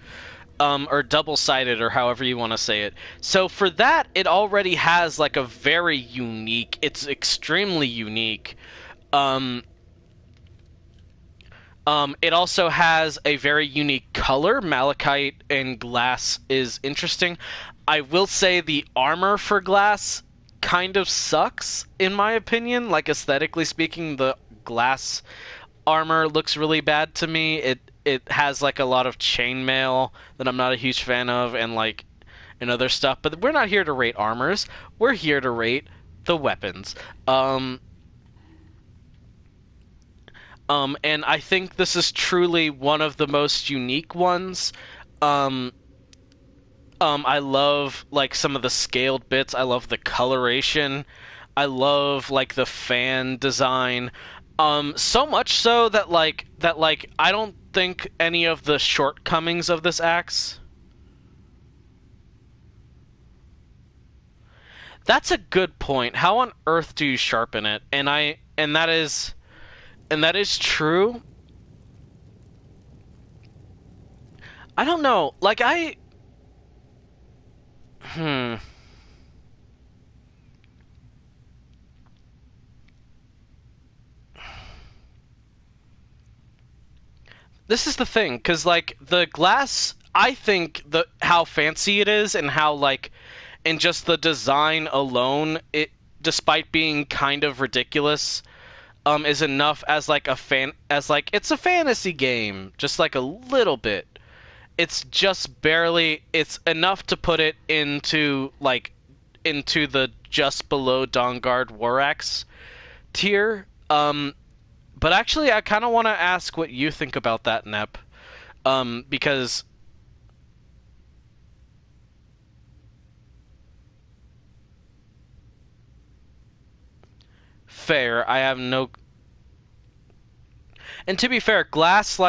Or double-sided, or however you want to say it. So for that, it already has, like, a very unique... It's extremely unique. It also has a very unique color. Malachite and glass is interesting. I will say the armor for glass kind of sucks, in my opinion. Like, aesthetically speaking, the glass armor looks really bad to me. It has, like, a lot of chainmail that I'm not a huge fan of, and other stuff. But we're not here to rate armors. We're here to rate the weapons. And I think this is truly one of the most unique ones. I love, like, some of the scaled bits. I love the coloration. I love, like, the fan design. So much so that I don't think any of the shortcomings of this axe... That's a good point. How on earth do you sharpen it? And that is true. I don't know. Like This is the thing, cuz like the glass, I think how fancy it is and how like and just the design alone, it despite being kind of ridiculous, is enough as like it's a fantasy game, just like a little bit. It's just barely, it's enough to put it into the just below Dawnguard War Axe tier. But actually I kind of want to ask what you think about that, Nep. Because fair, I have no. And to be fair, glass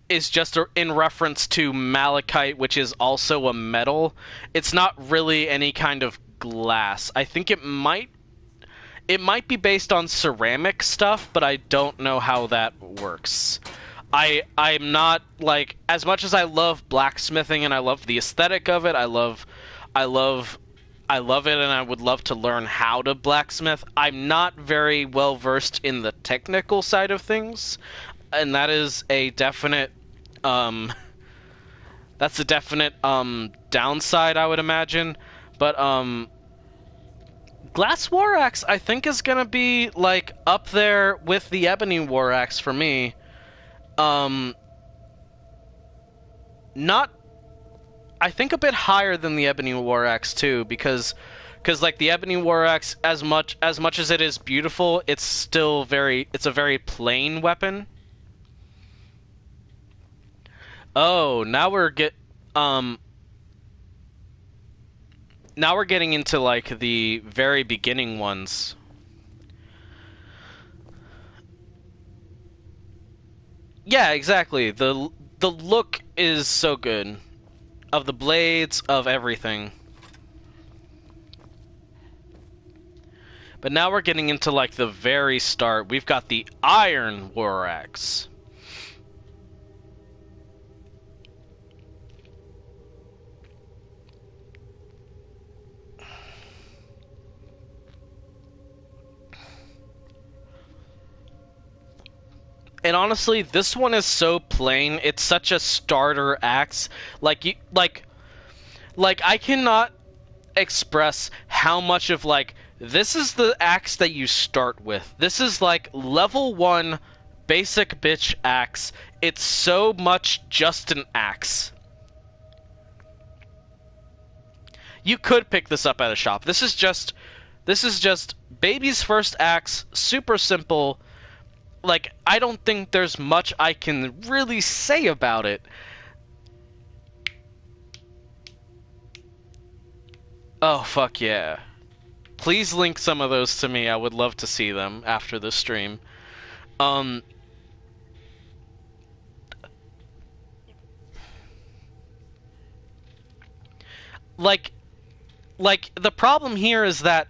is just in reference to malachite, which is also a metal. It's not really any kind of glass. I think it might be based on ceramic stuff, but I don't know how that works. I'm not like, as much as I love blacksmithing and I love the aesthetic of it, I love it, and I would love to learn how to blacksmith. I'm not very well versed in the technical side of things, and that is a definite downside, I would imagine. But Glass War Axe, I think, is gonna be like up there with the Ebony War Axe for me. Not, I think, a bit higher than the Ebony War Axe too, because like the Ebony War Axe, as much as it is beautiful, it's still it's a very plain weapon. Oh, now we're getting into like the very beginning ones. Yeah, exactly. The look is so good. Of the blades, of everything. But now we're getting into like the very start. We've got the Iron War Axe. And honestly, this one is so plain. It's such a starter axe. Like I cannot express how much of like, this is the axe that you start with. This is like level 1 basic bitch axe. It's so much just an axe. You could pick this up at a shop. This is just baby's first axe, super simple. Like, I don't think there's much I can really say about it. Oh, fuck yeah. Please link some of those to me. I would love to see them after the stream. Like, the problem here is that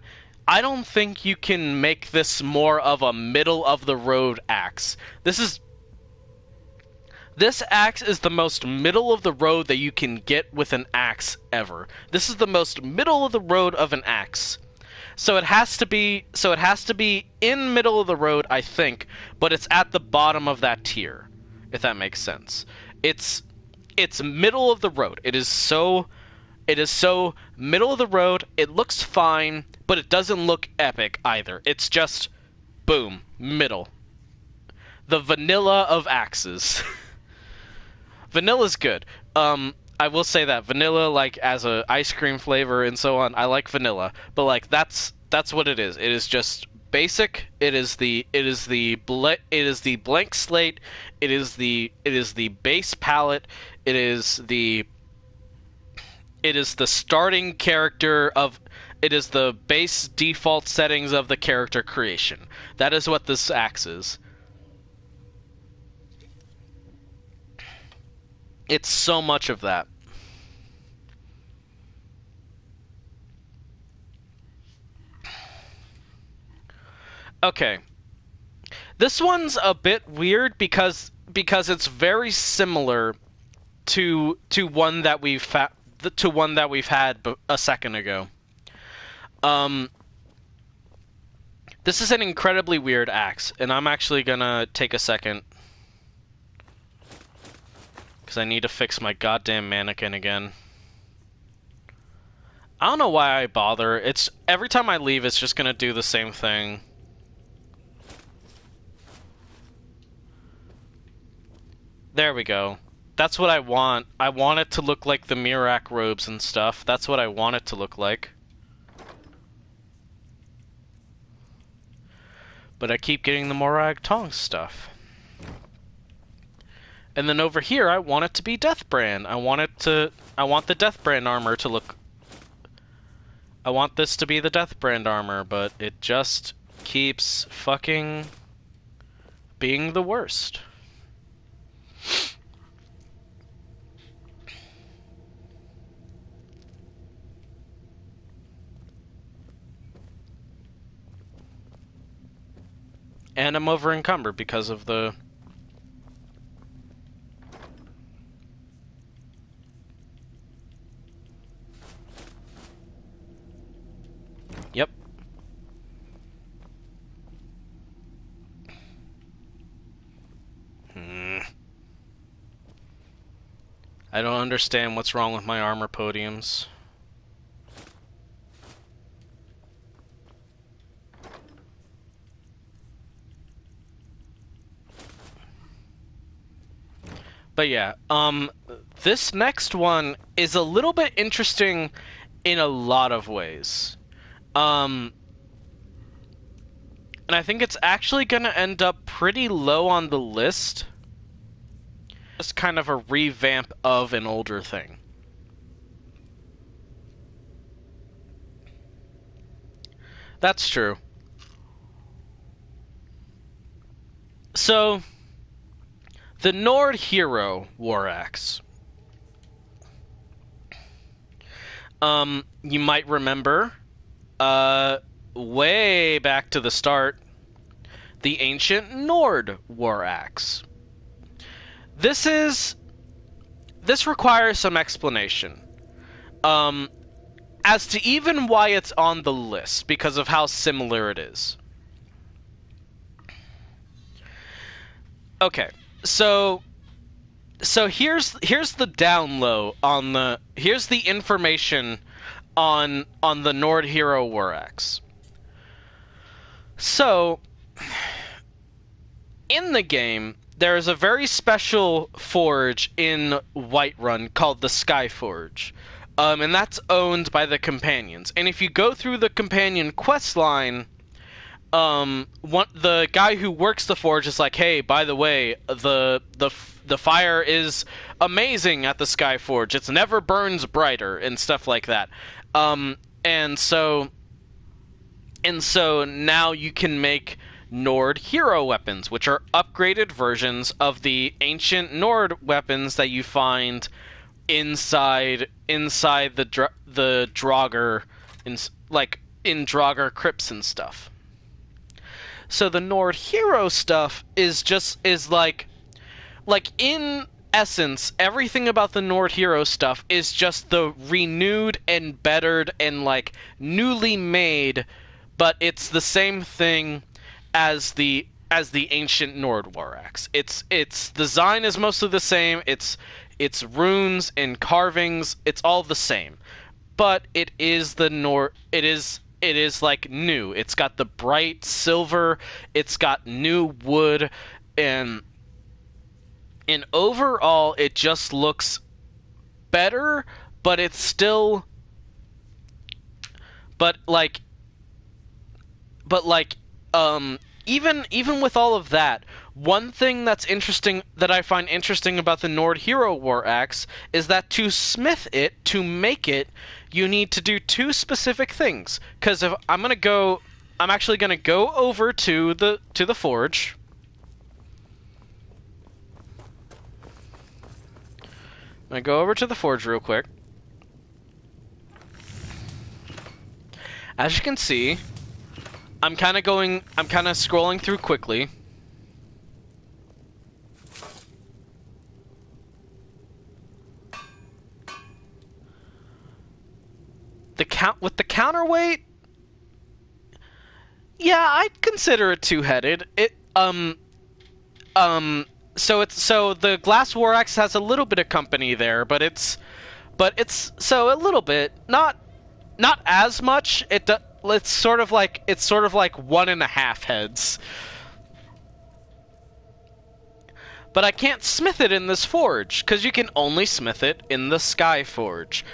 I don't think you can make this more of a middle-of-the-road axe. This axe is the most middle-of-the-road that you can get with an axe ever. This is the most middle-of-the-road of an axe. So it has to be in middle of the road, I think, but it's at the bottom of that tier, if that makes sense. It's middle of the road. It is so middle of the road. It looks fine, but it doesn't look epic either. It's just, boom, middle. The vanilla of axes. Vanilla's good. I will say that vanilla, like as a ice cream flavor and so on, I like vanilla. But like that's what it is. It is just basic. It is the blank slate. It is the base palette. It is the starting character of. It is the base default settings of the character creation. That is what this axe is. It's so much of that. Okay. This one's a bit weird because it's very similar to one that we've had a second ago. This is an incredibly weird axe, and I'm actually gonna take a second because I need to fix my goddamn mannequin again. I don't know why I bother. It's every time I leave, it's just gonna do the same thing. There we go. That's what I want. I want it to look like the Mirak robes and stuff. That's what I want it to look like. But I keep getting the Morag Tong stuff. And then over here, I want it to be Deathbrand. I want the Deathbrand armor to look... I want this to be the Deathbrand armor, but it just keeps fucking being the worst. And I'm over encumbered because of the... Yep. I don't understand what's wrong with my armor podiums. But yeah, this next one is a little bit interesting in a lot of ways. And I think it's actually gonna end up pretty low on the list. Just kind of a revamp of an older thing. That's true. So... the Nord Hero War Axe. You might remember, way back to the start, the Ancient Nord War Axe. This requires some explanation. As to even why it's on the list, because of how similar it is. Okay. So here's the down low on the here's the information on the Nord Hero War Axe. So in the game, there is a very special forge in Whiterun called the Sky Forge. And that's owned by the companions. And if you go through the companion quest line, the guy who works the forge is like, hey, by the way, the fire is amazing at the Sky Forge. It never burns brighter and stuff like that. And so now you can make Nord hero weapons, which are upgraded versions of the ancient Nord weapons that you find inside the Draugr, in Draugr crypts and stuff. So the Nord hero stuff is like in essence, everything about the Nord hero stuff is just the renewed and bettered and like newly made, but it's the same thing as the ancient Nord War Axe. Its design is mostly the same. Its runes and carvings, it's all the same. But it is the Nord. It is like new. It's got the bright silver. It's got new wood, and overall it just looks better. But it's still, even with all of that, one thing that's interesting, that I find interesting about the Nord Hero War Axe, is that to smith it, to make it, you need to do two specific things. Because if I'm actually gonna go over to the forge. I'm gonna go over to the forge real quick. As you can see, I'm kind of scrolling through quickly. With the counterweight, yeah, I'd consider it two-headed. So the glass war axe has a little bit of company there, but it's so a little bit, not as much. It's sort of like 1.5 heads. But I can't smith it in this forge because you can only smith it in the Sky Forge.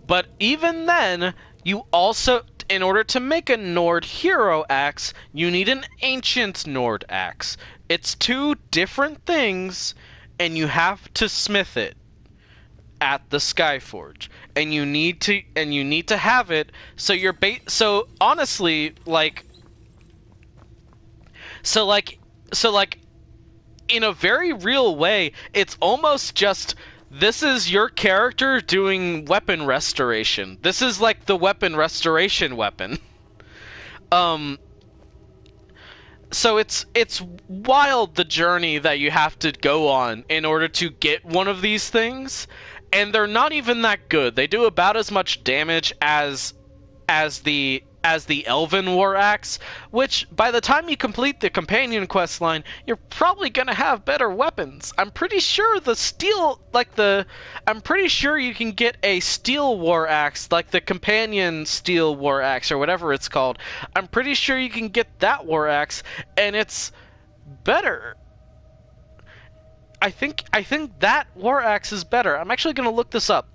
But even then, you also, in order to make a Nord hero axe, you need an ancient Nord axe. It's two different things, and you have to smith it at the Sky Forge, and you need to have it. So so honestly, in a very real way, it's almost just. This is your character doing weapon restoration. This is like the weapon restoration weapon. So it's wild, the journey that you have to go on in order to get one of these things, and they're not even that good. They do about as much damage as the Elven War Axe, which by the time you complete the companion quest line, you're probably gonna have better weapons. I'm pretty sure I'm pretty sure you can get a Steel War Axe, like the companion Steel War Axe or whatever it's called. I'm pretty sure you can get that War Axe, and it's better. I think that War Axe is better. I'm actually gonna look this up.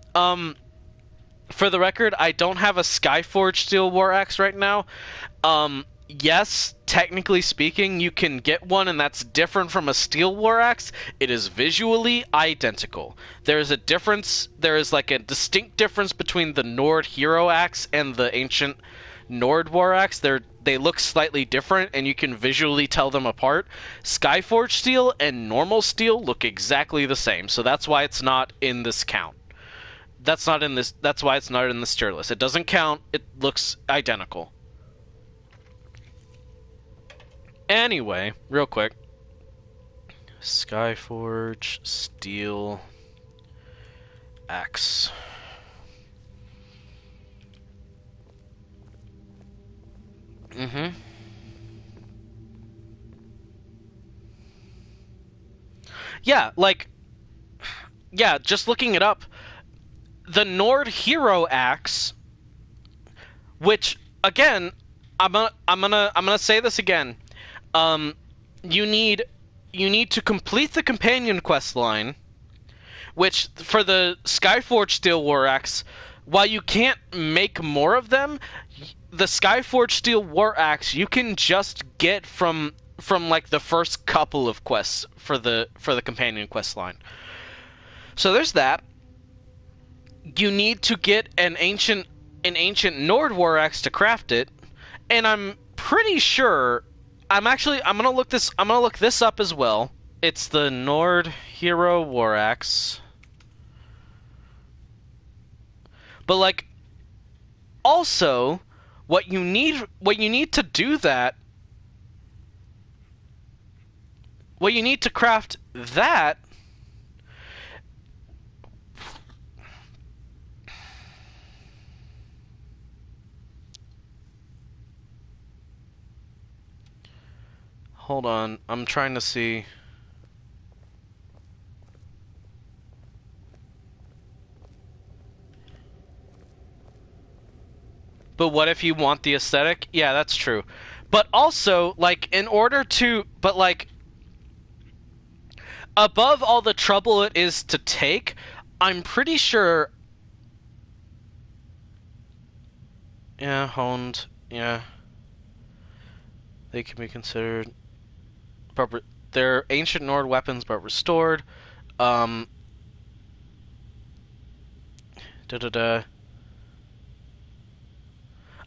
For the record, I don't have a Skyforge Steel War Axe right now. Yes, technically speaking, you can get one, and that's different from a Steel War Axe. It is visually identical. There is a difference. There is like a distinct difference between the Nord Hero Axe and the ancient Nord War Axe. They look slightly different, and you can visually tell them apart. Skyforge Steel and normal steel look exactly the same, so that's why it's not in this count. That's why it's not in this tier list. It doesn't count. It looks identical. Anyway, real quick. Skyforge Steel Axe. Yeah, just looking it up. The Nord Hero Axe, which again, I'm gonna say this again. You need to complete the companion quest line, which for the Skyforge Steel War Axe, while you can't make more of them, the Skyforge Steel War Axe you can just get from like the first couple of quests for the companion quest line. So there's that. You need to get an ancient Nord War Axe to craft it, and I'm pretty sure I'm gonna look this up as well. It's the Nord Hero War Axe. But also what you need to do that, what you need to craft that, hold on, I'm trying to see. But what if you want the aesthetic? Yeah, that's true. But also, in order to... But, above all the trouble it is to take, I'm pretty sure... Yeah, honed. Yeah. They can be considered... They're ancient Nord weapons, but restored.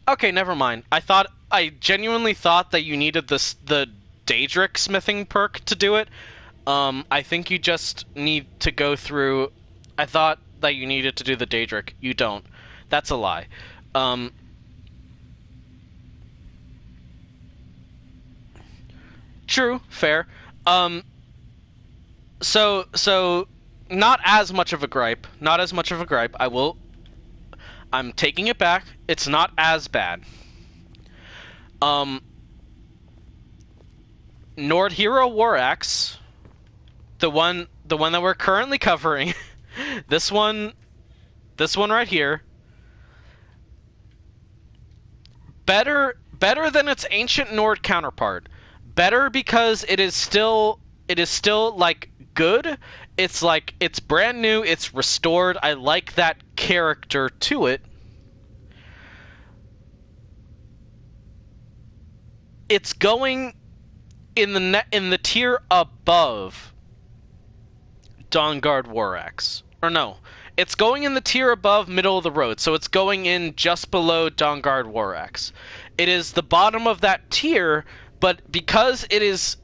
Okay, never mind. I genuinely thought that you needed the Daedric smithing perk to do it. I think you just need to go through... I thought that you needed to do the Daedric. You don't. That's a lie. True, fair. So not as much of a gripe. Not as much of a gripe. I'm taking it back. It's not as bad. Nord Hero War Axe, the one that we're currently covering, this one right here, better than its ancient Nord counterpart. Better because it is still like good. It's like it's brand new, it's restored. I like that character to it. It's going in the tier above Dawnguard War Axe. Or no, it's going in the tier above middle of the road, so it's going in just below Dawnguard War Axe. It is the bottom of that tier, but because it is,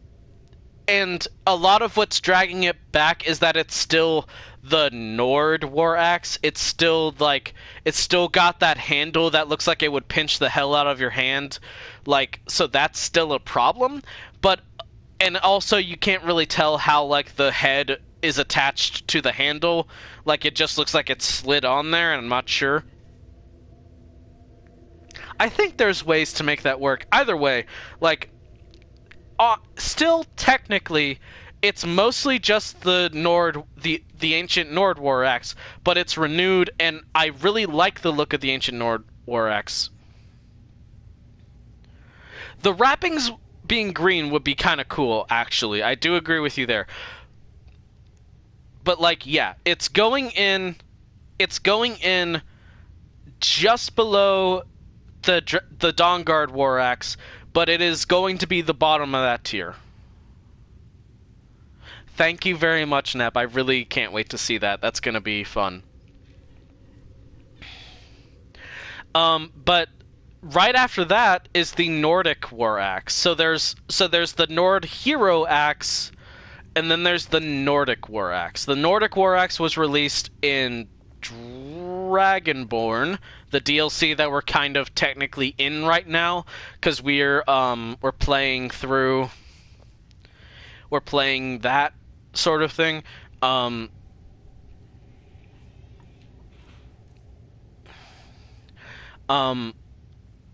and a lot of what's dragging it back is that it's still the Nord War Axe. It's still got that handle that looks like it would pinch the hell out of your hand. Like, so that's still a problem. But, and also you can't really tell how, like, the head is attached to the handle. Like, it just looks like it's slid on there, and I'm not sure. I think there's ways to make that work. Either way, like, still technically, it's mostly just the ancient Nord War Axe, but it's renewed, and I really like the look of the ancient Nord War Axe. The wrappings being green would be kind of cool, actually. I do agree with you there. But, like, yeah, it's going in just below the Dawnguard War Axe, but it is going to be the bottom of that tier. Thank you very much, Nep. I really can't wait to see that. That's going to be fun. But right after that is the Nordic War Axe. So there's the Nord Hero Axe, and then there's the Nordic War Axe. The Nordic War Axe was released in Dragonborn, the DLC that we're kind of technically in right now, because we're playing that sort of thing.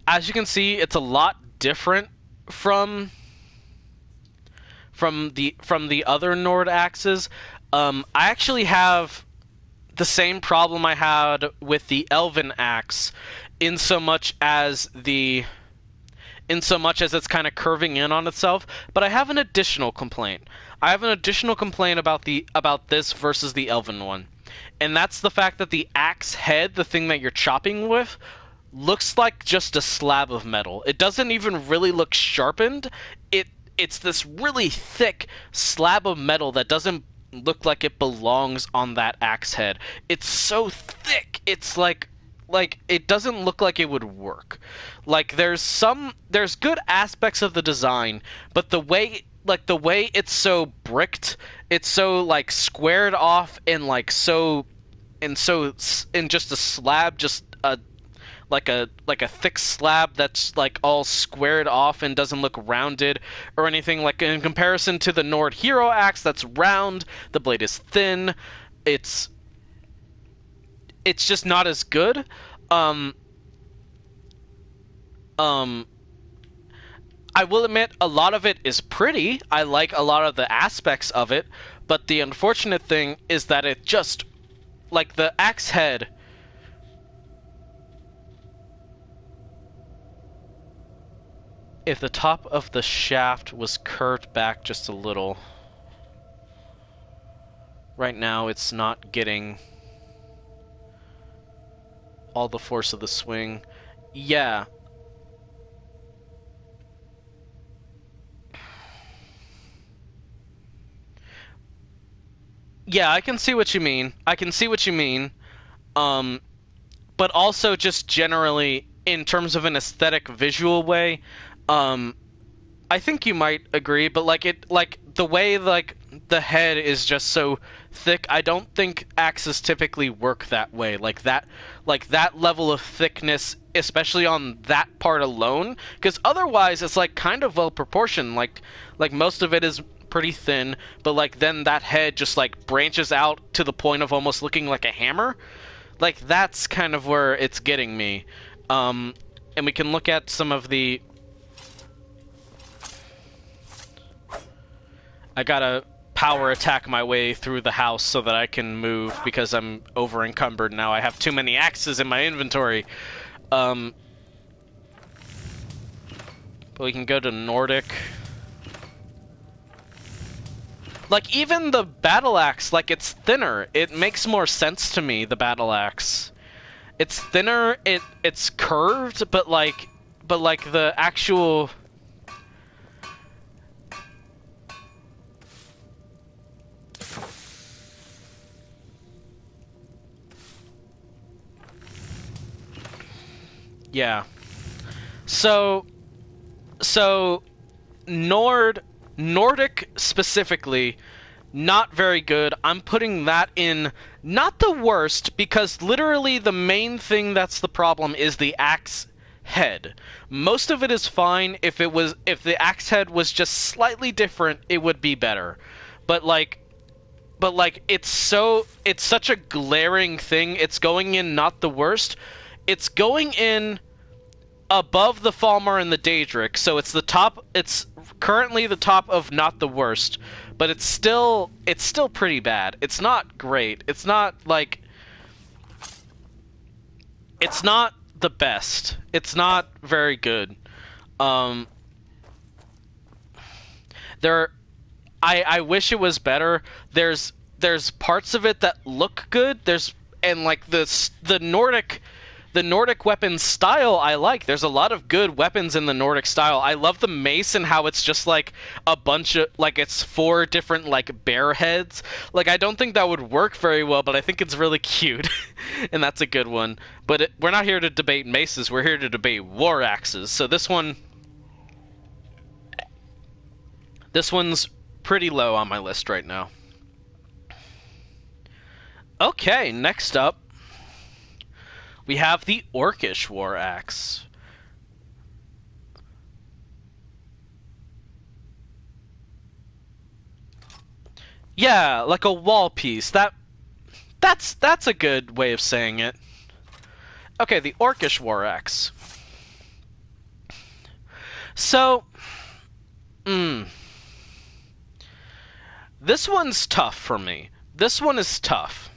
As you can see, it's a lot different from the other Nord axes. I actually have the same problem I had with the Elven axe, in so much as it's kind of curving in on itself. But I have an additional complaint. I have an additional complaint about this versus the Elven one, and that's the fact that the axe head, the thing that you're chopping with, looks like just a slab of metal. It doesn't even really look sharpened. It's this really thick slab of metal that doesn't look like it belongs on that axe head. It's so thick. It's like it doesn't look like it would work. Like, there's good aspects of the design, but the way it's so bricked, it's so like squared off and just a slab, just like a thick slab that's like all squared off and doesn't look rounded or anything. Like, in comparison to the Nord Hero axe, that's round, the blade is thin, it's just not as good. I will admit, a lot of it is pretty. I like a lot of the aspects of it, but the unfortunate thing is that it just, like, the axe head, if the top of the shaft was curved back just a little, right now it's not getting all the force of the swing. Yeah. Yeah, I can see what you mean. But also just generally, in terms of an aesthetic visual way, I think you might agree, but the way, like, the head is just so thick. I don't think axes typically work that way. Like that level of thickness, especially on that part alone, because otherwise it's like kind of well proportioned. Like most of it is pretty thin, but like then that head just like branches out to the point of almost looking like a hammer. Like that's kind of where it's getting me. And we can look at some of the... I gotta power attack my way through the house so that I can move because I'm over encumbered now. I have too many axes in my inventory. But we can go to Nordic. Like, even the battle axe, like, it's thinner. It makes more sense to me, the battle axe. It's thinner, it's curved, but like the actual... Yeah. So Nordic specifically, not very good. I'm putting that in not the worst, because literally the main thing that's the problem is the axe head. Most of it is fine. If the axe head was just slightly different, it would be better. But it's such a glaring thing. It's going in not the worst. It's going in above the Falmar and the Daedric, so it's the top. It's currently the top of not the worst, but it's still pretty bad. It's not great. It's not like... It's not the best. It's not very good. I wish it was better. There's parts of it that look good. And like the Nordic weapon style I like. There's a lot of good weapons in the Nordic style. I love the mace and how it's just like a bunch of, like, it's 4 different like bear heads. Like, I don't think that would work very well, but I think it's really cute. And that's a good one. But we're not here to debate maces, we're here to debate war axes. So this one's pretty low on my list right now. Okay, next up we have the Orcish War Axe. Yeah, like a wall piece. That's a good way of saying it. Okay, the Orcish War Axe. So, this one's tough for me. This one is tough.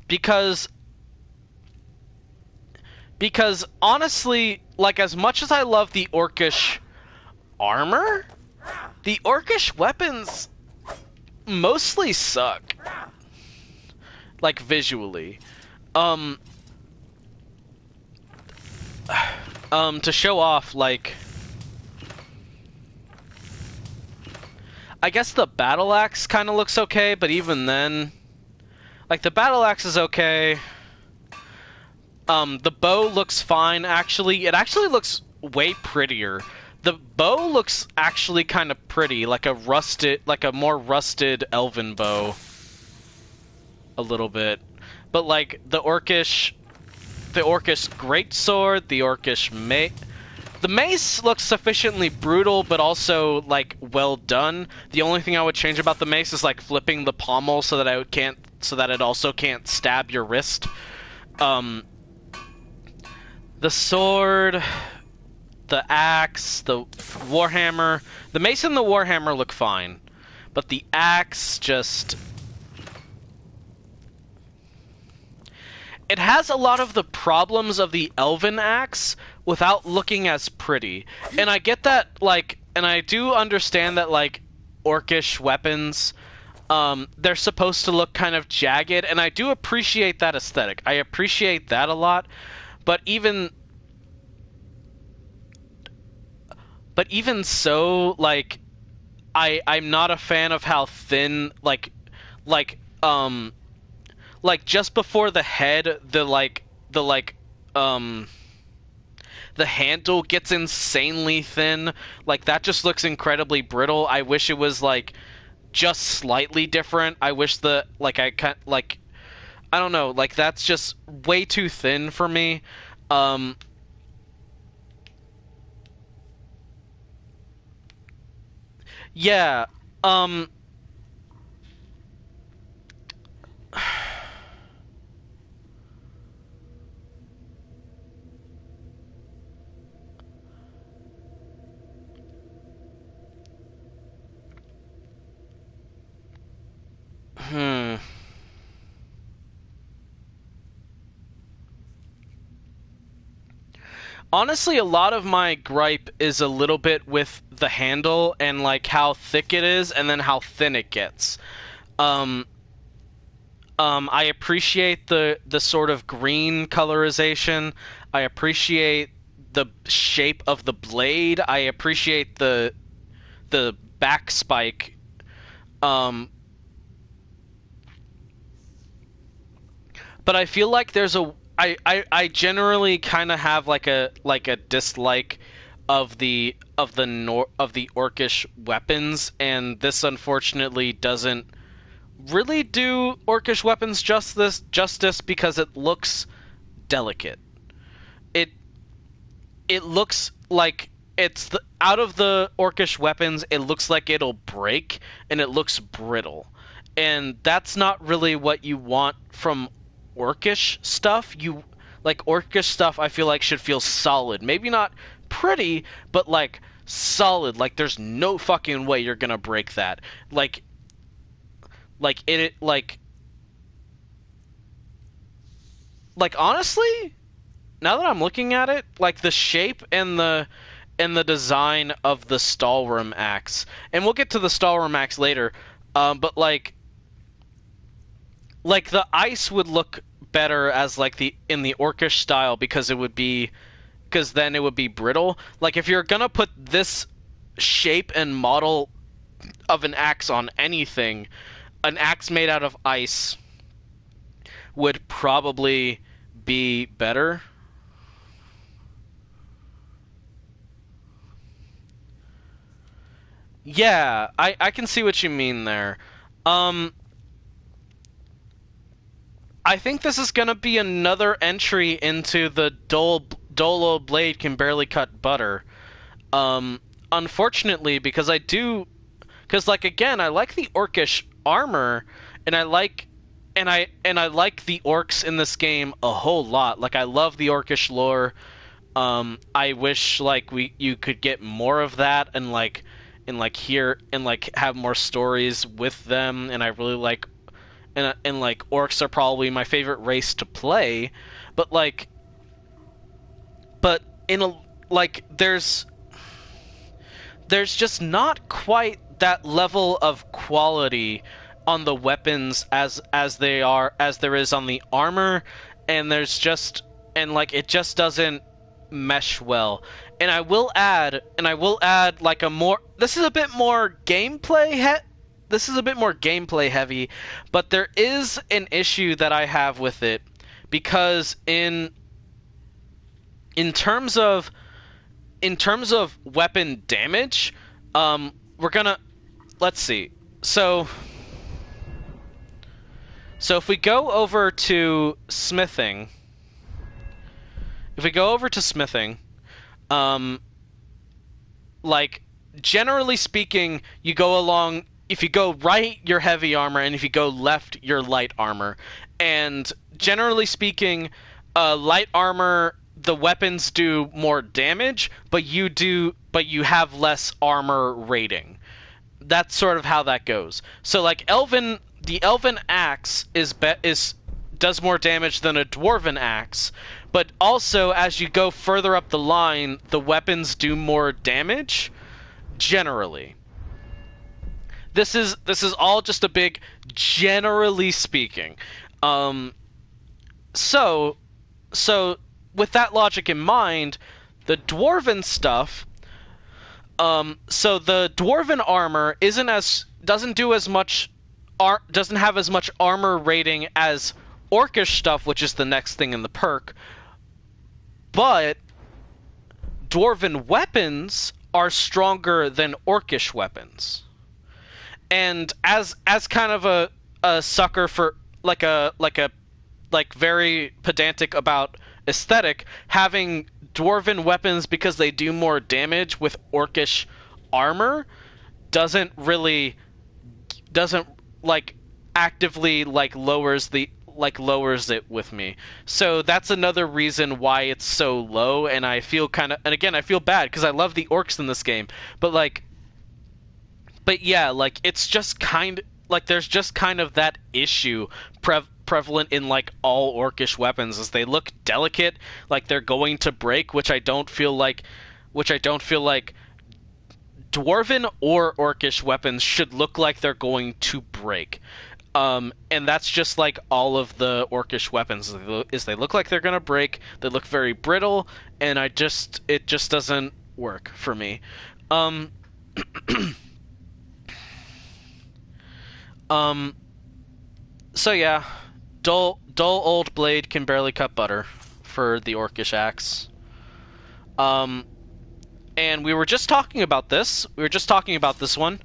Because honestly, like, as much as I love the Orcish armor, the Orcish weapons mostly suck. Like, visually. To show off, like... I guess the battle axe kind of looks okay, but even then... Like, the battle axe is okay. The bow looks fine, actually. It actually looks way prettier. The bow looks actually kind of pretty, like a more rusted elven bow. A little bit. But, like, the Orcish greatsword, the Orcish mace... The mace looks sufficiently brutal, but also, like, well done. The only thing I would change about the mace is, like, flipping the pommel so that it also can't stab your wrist. The sword, the axe, the warhammer... The mace and the warhammer look fine. But the axe just... It has a lot of the problems of the elven axe without looking as pretty. And I get that, like... And I do understand that, like, Orcish weapons... they're supposed to look kind of jagged, and I do appreciate that aesthetic. I appreciate that a lot. But even so, like, I'm not a fan of how thin, like just before the head, the handle gets insanely thin. Like, that just looks incredibly brittle. I wish it was, like, just slightly different. I wish the I don't know, like that's just way too thin for me. Yeah. Hmm. Honestly, a lot of my gripe is a little bit with the handle and like how thick it is and then how thin it gets. Um, I appreciate the sort of green colorization. I appreciate the shape of the blade. I appreciate the back spike. Um, but I feel like there's a I generally kind of have like a dislike of the orcish weapons, and this unfortunately doesn't really do orcish weapons justice because it looks delicate. It it looks like it's out of the orcish weapons, it looks like it'll break and it looks brittle. And that's not really what you want from orcish stuff. Orcish stuff I feel like should feel solid. Maybe not pretty, but like solid. Like there's no fucking way you're going to break that. Like honestly, now that I'm looking at it, like the shape and the design of the Stalrim axe, and we'll get to the Stalrim axe later, but like the ice would look better as like in the orcish style because then it would be brittle. Like if you're gonna put this shape and model of an axe on anything, an axe made out of ice would probably be better. Yeah, I can see what you mean there. Um, I think this is gonna be another entry into the Dolo blade can barely cut butter. Unfortunately, because like again, I like the orcish armor, and I like the orcs in this game a whole lot. Like I love the orcish lore. I wish like you could get more of that and hear and like have more stories with them, and I really like and like orcs are probably my favorite race to play, but in a like there's just not quite that level of quality on the weapons as there is on the armor, and it just doesn't mesh well. And I will add like a more this is a bit more gameplay heavy, but there is an issue that I have with it, because in terms of weapon damage, let's see. So if we go over to smithing, like generally speaking, you go along. If you go right, you're heavy armor, and if you go left, you're light armor. And generally speaking, light armor, the weapons do more damage, but you have less armor rating. That's sort of how that goes. So like the elven axe does more damage than a dwarven axe, but also as you go further up the line, the weapons do more damage generally. This is all just a big generally speaking. So with that logic in mind, the dwarven stuff, so the dwarven armor doesn't have as much armor rating as orcish stuff, which is the next thing in the perk, but dwarven weapons are stronger than orcish weapons. and as kind of a sucker for like very pedantic about aesthetic, having dwarven weapons because they do more damage with orcish armor doesn't like actively like lowers it with me. So that's another reason why it's so low, and I feel and again I feel bad because I love the orcs in this game, but yeah, like it's just there's just kind of that issue prevalent in like all orcish weapons, is they look delicate, like they're going to break, which I don't feel like dwarven or orcish weapons should look like they're going to break. And that's just like all of the orcish weapons, is they look like they're gonna break, they look very brittle, and it just doesn't work for me. So yeah, dull old blade can barely cut butter for the orcish axe. And we were just talking about this. We were just talking about this one.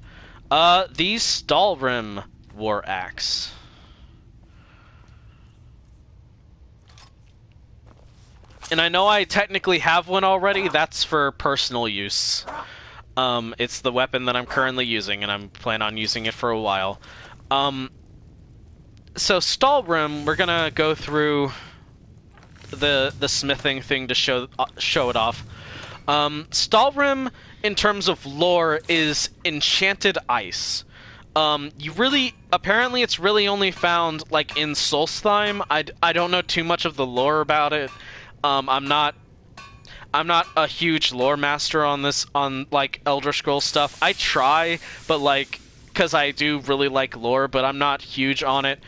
The Skyrim war axe. And I know I technically have one already. That's for personal use. It's the weapon that I'm currently using, and I'm planning on using it for a while. So Skyrim, we're gonna go through the smithing thing to show it off. Skyrim, in terms of lore, is enchanted ice. Apparently it's really only found like in Solstheim. I don't know too much of the lore about it. I'm not a huge lore master on like Elder Scrolls stuff. I try, but like, because I do really like lore, but I'm not huge on it.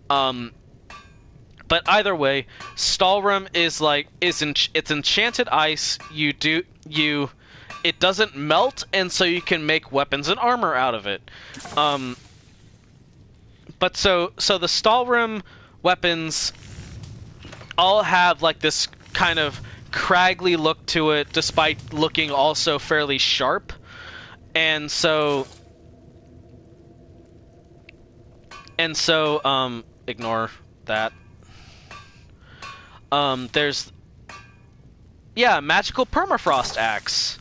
But either way, Skyrim it's enchanted ice. It doesn't melt, and so you can make weapons and armor out of it. But so the Skyrim weapons all have like this kind of craggly look to it, despite looking also fairly sharp. And so ignore that. There's magical permafrost axe.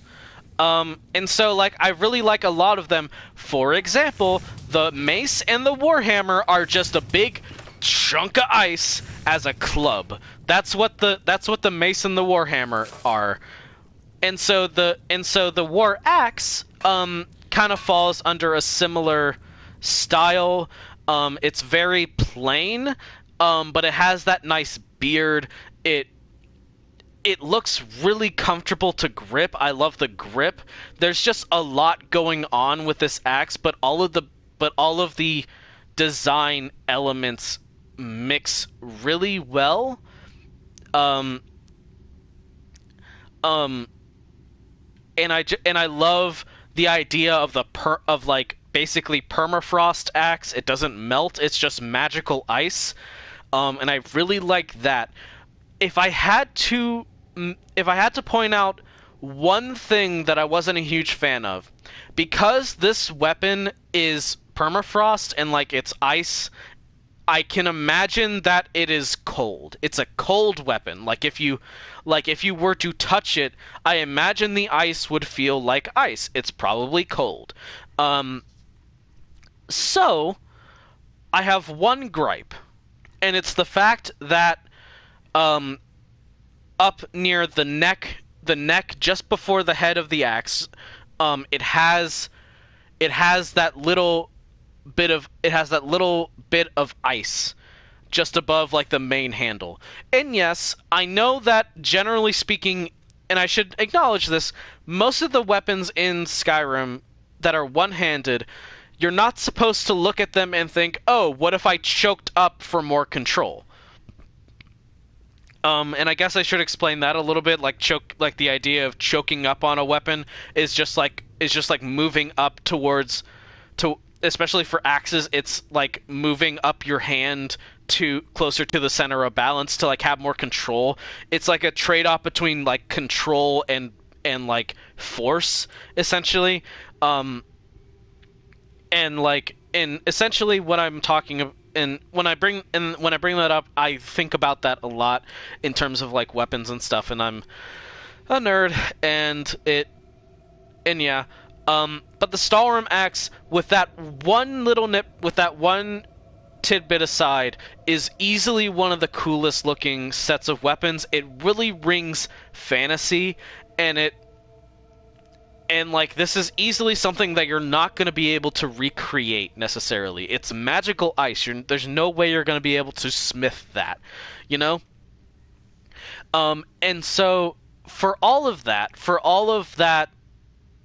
And so like I really like a lot of them. For example, the mace and the warhammer are just a big chunk of ice as a club. That's what the mace and the warhammer are. And so the war axe kind of falls under a similar style. It's very plain, but it has that nice beard. It looks really comfortable to grip. I love the grip. There's just a lot going on with this axe, but all of the design elements mix really well. And I love the idea of like basically permafrost axe. It doesn't melt, it's just magical ice. And I really like that. If I had to point out one thing that I wasn't a huge fan of, because this weapon is permafrost and like it's ice, I can imagine that it is cold. It's a cold weapon. Like if you were to touch it, I imagine the ice would feel like ice. It's probably cold. So I have one gripe, and it's the fact that up near the neck just before the head of the axe, it has that little bit of ice just above like the main handle. And yes, I know that generally speaking, and I should acknowledge this, most of the weapons in Skyrim that are one-handed, you're not supposed to look at them and think, oh, what if I choked up for more control? And I guess I should explain that a little bit. Like the idea of choking up on a weapon is just like moving up especially for axes, it's like moving up your hand to closer to the center of balance to like have more control. It's like a trade-off between like control and like force, essentially. and like, and essentially what I'm talking about, and when I bring that up, I think about that a lot in terms of like weapons and stuff, and I'm a nerd, and yeah. But the Stalrim axe, with that one little with that one tidbit aside, is easily one of the coolest looking sets of weapons. It really rings fantasy, and like, this is easily something that you're not going to be able to recreate necessarily. It's magical ice. There's no way you're going to be able to smith that, you know? And so for all of that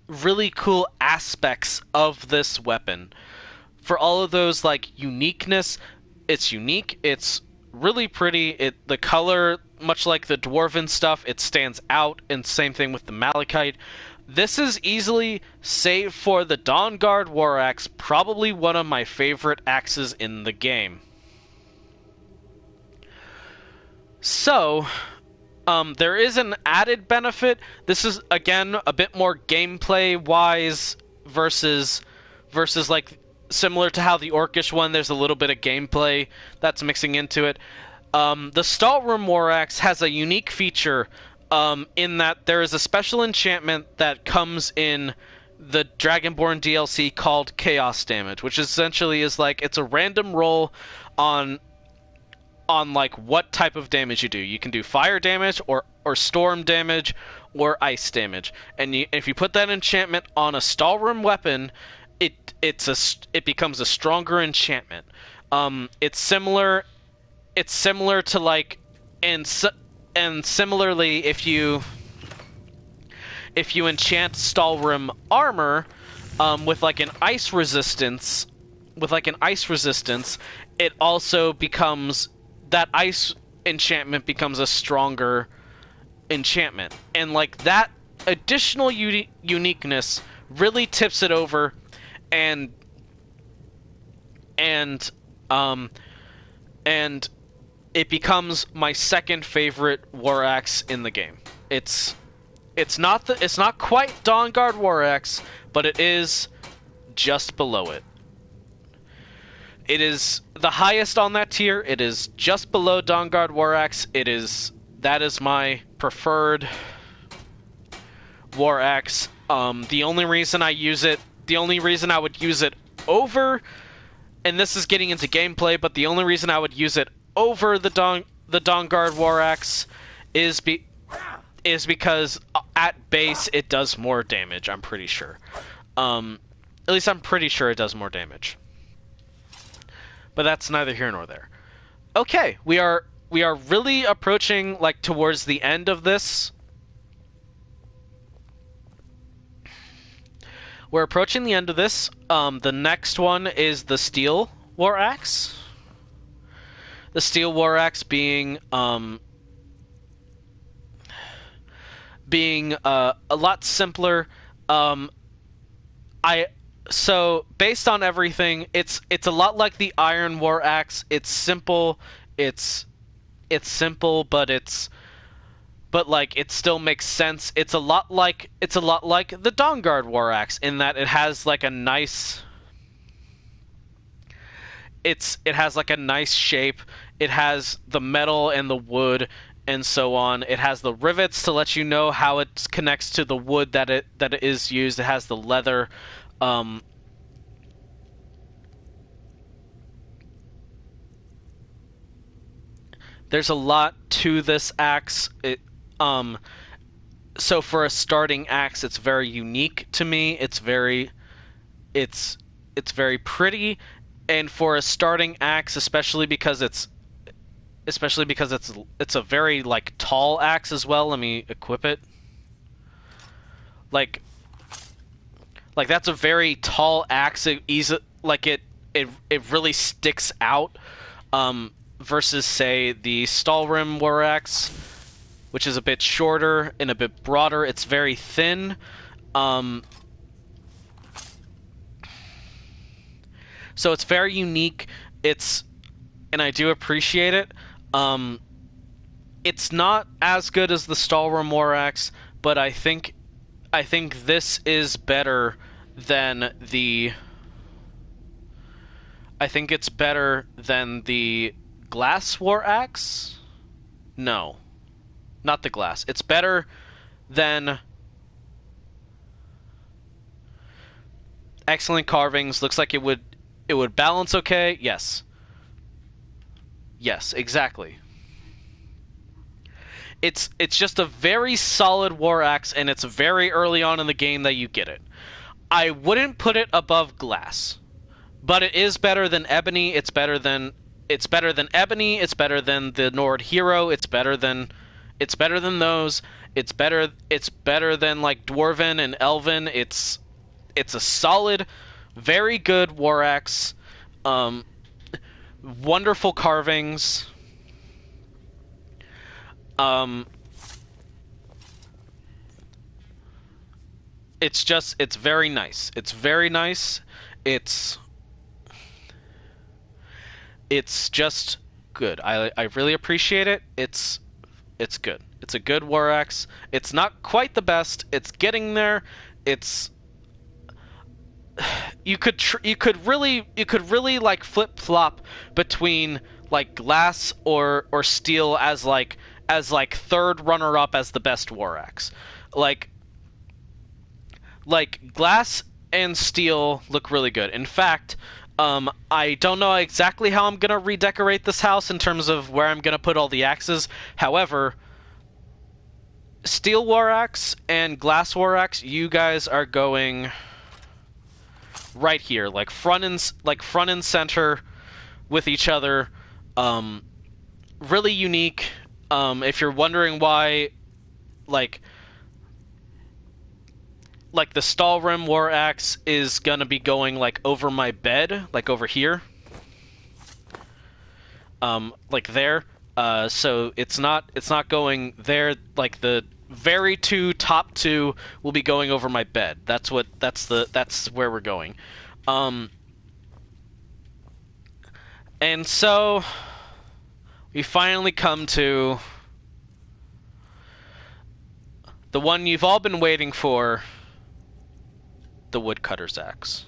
really cool aspects of this weapon, for all of those like uniqueness, it's unique, it's really pretty, the color, much like the dwarven stuff, it stands out, and same thing with the malachite. This is easily, save for the Dawnguard War Axe, probably one of my favorite axes in the game. So, there is an added benefit. This is, again, a bit more gameplay-wise versus like, similar to how the Orcish one, there's a little bit of gameplay that's mixing into it. The Stalrim War Axe has a unique feature, in that there is a special enchantment that comes in the Dragonborn DLC called Chaos Damage, which essentially is like, it's a random roll on like what type of damage you do. You can do fire damage or storm damage or ice damage, and if you put that enchantment on a Stalrim weapon, it becomes a stronger enchantment. It's similar to like, and similarly, if you enchant Stalrim armor with an ice resistance, it also becomes, that ice enchantment becomes a stronger enchantment, and like that additional uniqueness really tips it over, and it becomes my second favorite war axe in the game. It's not quite Dawnguard War Axe, but it is just below it. It is the highest on that tier. It is just below Dawnguard War Axe. That is my preferred war axe. The only reason I would use it over, and this is getting into gameplay, but the only reason I would use it over the Dawnguard War Axe is because at base it does more damage, I'm pretty sure. At least I'm pretty sure it does more damage. But that's neither here nor there. Okay, we are really approaching like towards the end of this. We're approaching the end of this. The next one is the Steel War Axe. The Steel War Axe being a lot simpler. So based on everything, it's a lot like the Iron War Axe. It's simple. It's simple, but like it still makes sense. It's a lot like the Dawnguard War Axe in that it has like a nice. It has like a nice shape. It has the metal and the wood and so on. It has the rivets to let you know how it connects to the wood that it is used. It has the leather. There's a lot to this axe. So for a starting axe, it's very unique to me. It's very pretty. And for a starting axe, especially because it's a very like tall axe as well. Let me equip it. Like that's a very tall axe. It really sticks out. Versus say the Stalrim War Axe, which is a bit shorter and a bit broader. It's very thin. So it's very unique. And I do appreciate it. It's not as good as the Stalrim War Axe, but I think this is better than the I think it's better than the glass war axe. No, not the glass. It's better than excellent carvings. Looks like it would balance okay. Yes. Yes, exactly. It's just a very solid war axe, and it's very early on in the game that you get it. I wouldn't put it above glass, but it is better than ebony. It's better than ebony. It's better than the Nord Hero. It's better than those. It's better than like Dwarven and Elven. It's a solid, very good war axe. Wonderful carvings. It's very nice. It's very nice. It's just good. I really appreciate it. It's good. It's a good war axe. It's not quite the best. It's getting there. You could really like flip flop between like glass or steel as third runner up as the best war axe. Like glass and steel look really good. In fact, I don't know exactly how I'm gonna redecorate this house in terms of where I'm gonna put all the axes. However, steel war axe and glass war axe, you guys are going right here, like front and center with each other. Really unique. If you're wondering why, like the Stalrim war axe is gonna be going like over my bed, like over here, like there. So it's not going there. Like the very top two will be going over my bed. That's where we're going. And so we finally come to the one you've all been waiting for, the woodcutter's axe.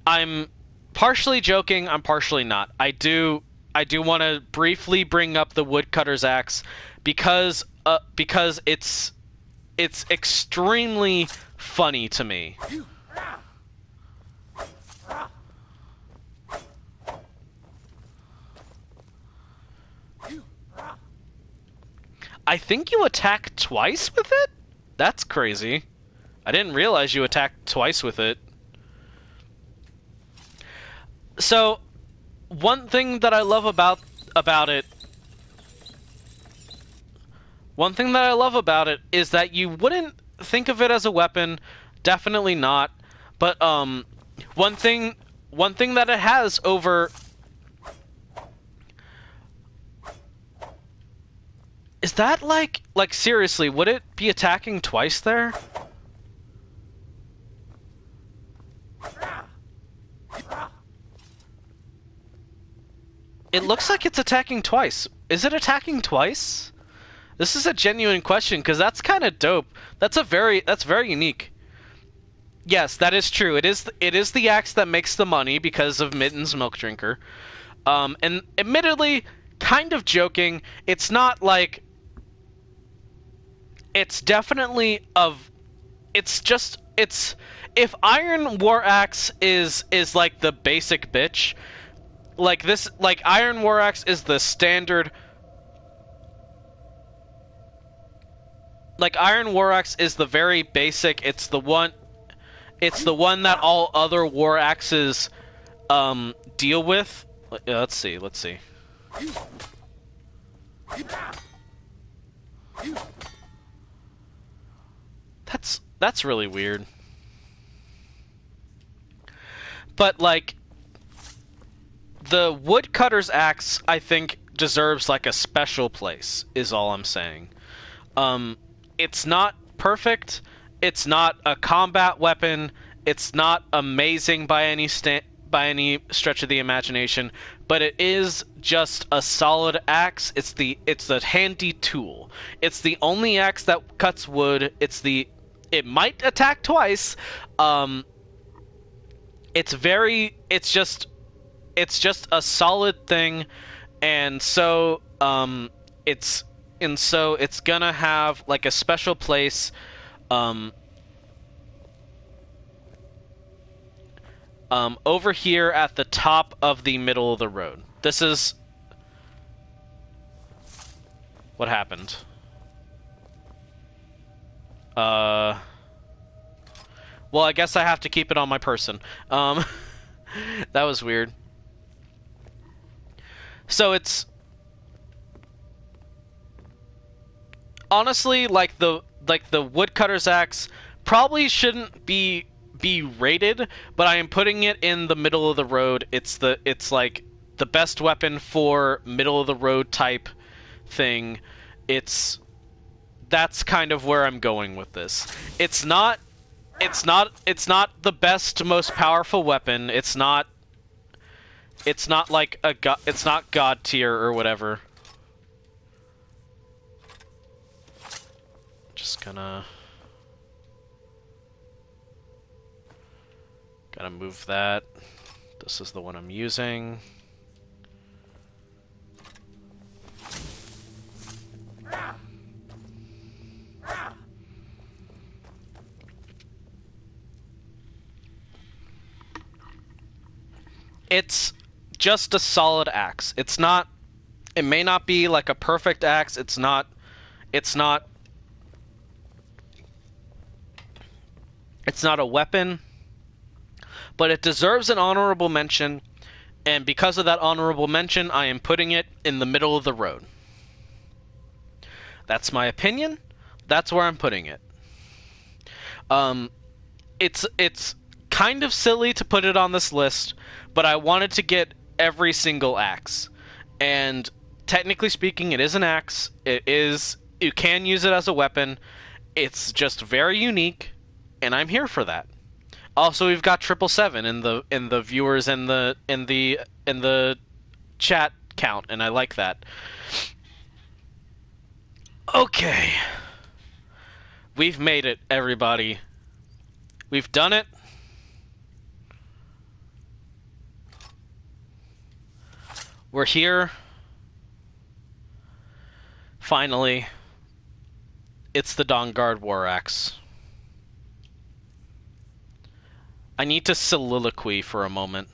I'm partially joking, I'm partially not. I do want to briefly bring up the woodcutter's axe because it's extremely funny to me. I think you attack twice with it? That's crazy. I didn't realize you attacked twice with it. So, one thing that I love about it is that you wouldn't think of it as a weapon, definitely not. But one thing that it has over is that like seriously, would it be attacking twice there? It looks like it's attacking twice. Is it attacking twice? This is a genuine question, because that's kind of dope. That's very unique. Yes, that is true. It is the axe that makes the money because of Mitten's Milk Drinker. And admittedly, kind of joking, it's not like... It's definitely of... It's just... It's... If Iron War Axe is like the basic bitch... Like this, like Iron War Axe is the standard. Like Iron War Axe is the very basic. It's the one that all other War Axes deal with. Let's see. That's really weird. But like, the woodcutter's axe, I think, deserves like a special place, is all I'm saying. It's not perfect. It's not a combat weapon. It's not amazing by any stretch of the imagination, but it is just a solid axe. It's a handy tool. It's the only axe that cuts wood. It might attack twice, it's just a solid thing, and so it's gonna have like a special place over here at the top of the middle of the road. This is what happened. Well, I guess I have to keep it on my person. That was weird. So it's honestly like the woodcutter's axe probably shouldn't be rated, but I am putting it in the middle of the road. It's like the best weapon for middle of the road type thing. That's kind of where I'm going with this. It's not the best, most powerful weapon. It's not like it's not god tier or whatever. Just gotta move that. This is the one I'm using. It's just a solid axe. It may not be like a perfect axe. It's not a weapon, but it deserves an honorable mention, and because of that honorable mention, I am putting it in the middle of the road. That's my opinion. That's where I'm putting it. It's kind of silly to put it on this list, but I wanted to get every single axe. And technically speaking, it is an axe. You can use it as a weapon. It's just very unique, and I'm here for that. Also, we've got 777 in the viewers and in the chat count, and I like that. Okay. We've made it, everybody. We've done it. We're here. Finally. It's the Dawnguard War Axe. I need to soliloquy for a moment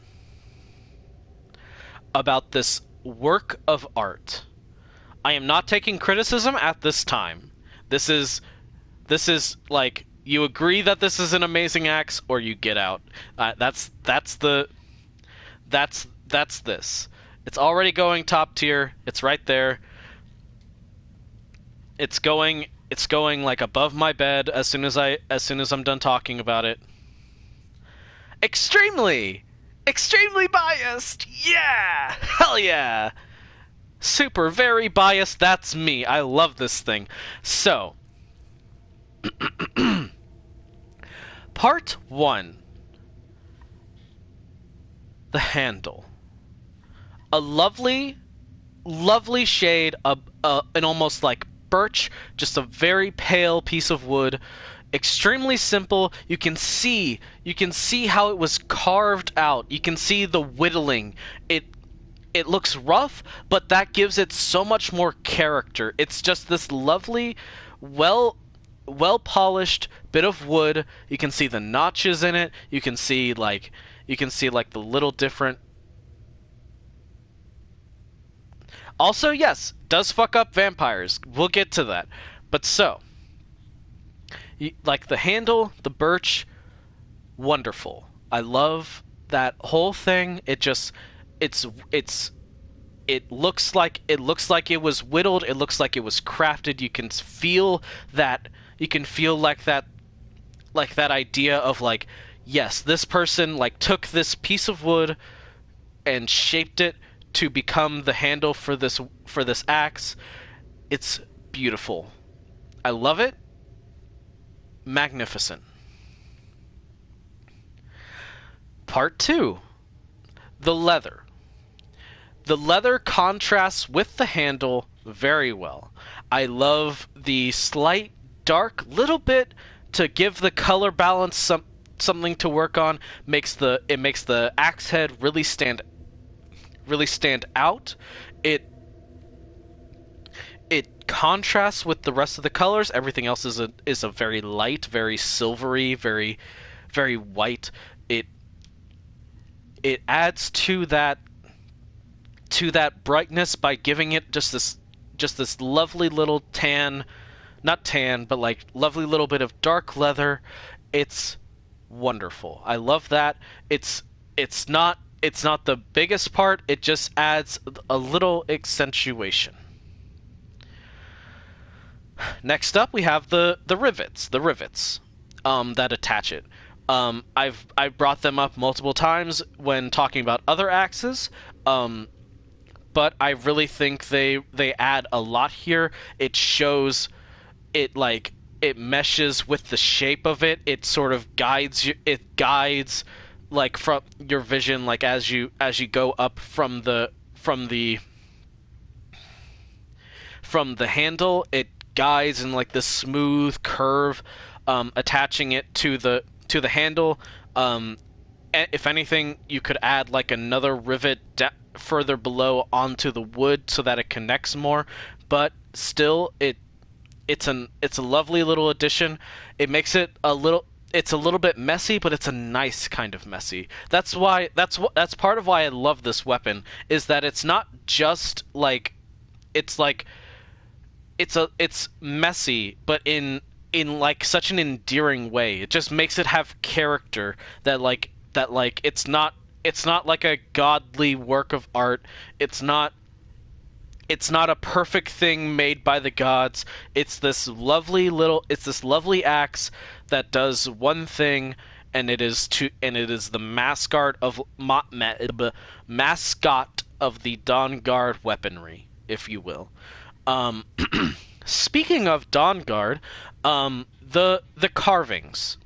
about this work of art. I am not taking criticism at this time. This is like, you agree that this is an amazing axe, or you get out. That's this. It's already going top tier. It's right there. It's going like above my bed as soon as I'm done talking about it. Extremely biased. Yeah. Hell yeah. Super very biased. That's me. I love this thing. So, part 1. The handle. A lovely shade of an almost like birch, just a very pale piece of wood. Extremely simple. You can see how it was carved out. You can see the whittling. It looks rough, but that gives it so much more character. It's just this lovely, well polished bit of wood. You can see the notches in it. You can see like the little different. Also, yes, does fuck up vampires. We'll get to that. But so, like the handle, the birch, wonderful. I love that whole thing. It looks like it was whittled. It looks like it was crafted. You can feel that. You can feel like that idea of like, yes, this person like took this piece of wood and shaped it to become the handle for this axe. It's beautiful. I love it. Magnificent. Part 2. The leather. The leather contrasts with the handle very well. I love the slight dark little bit to give the color balance something to work on. Makes the axe head really stand out. It contrasts with the rest of the colors. Everything else is a very light, very silvery, very very white. It adds to that brightness by giving it just this lovely little not tan, but like lovely little bit of dark leather. It's wonderful. I love that. It's not the biggest part. It just adds a little accentuation. Next up, we have the rivets. The rivets that attach it. I've brought them up multiple times when talking about other axes, but I really think they add a lot here. It shows it like it meshes with the shape of it. It sort of guides you. It guides like from your vision, like as you go up from the handle. It guides in like the smooth curve, attaching it to the handle. If anything, you could add like another rivet further below onto the wood so that it connects more. But still, it's a lovely little addition. It makes it it's a little bit messy, but it's a nice kind of messy. That's part of why I love this weapon, is that it's not just like it's messy, but in like such an endearing way. It just makes it have character that it's not like a godly work of art. It's not a perfect thing made by the gods. It's this lovely axe that does one thing, and it is the mascot of the Dawnguard weaponry, if you will. Speaking of Dawnguard, the carvings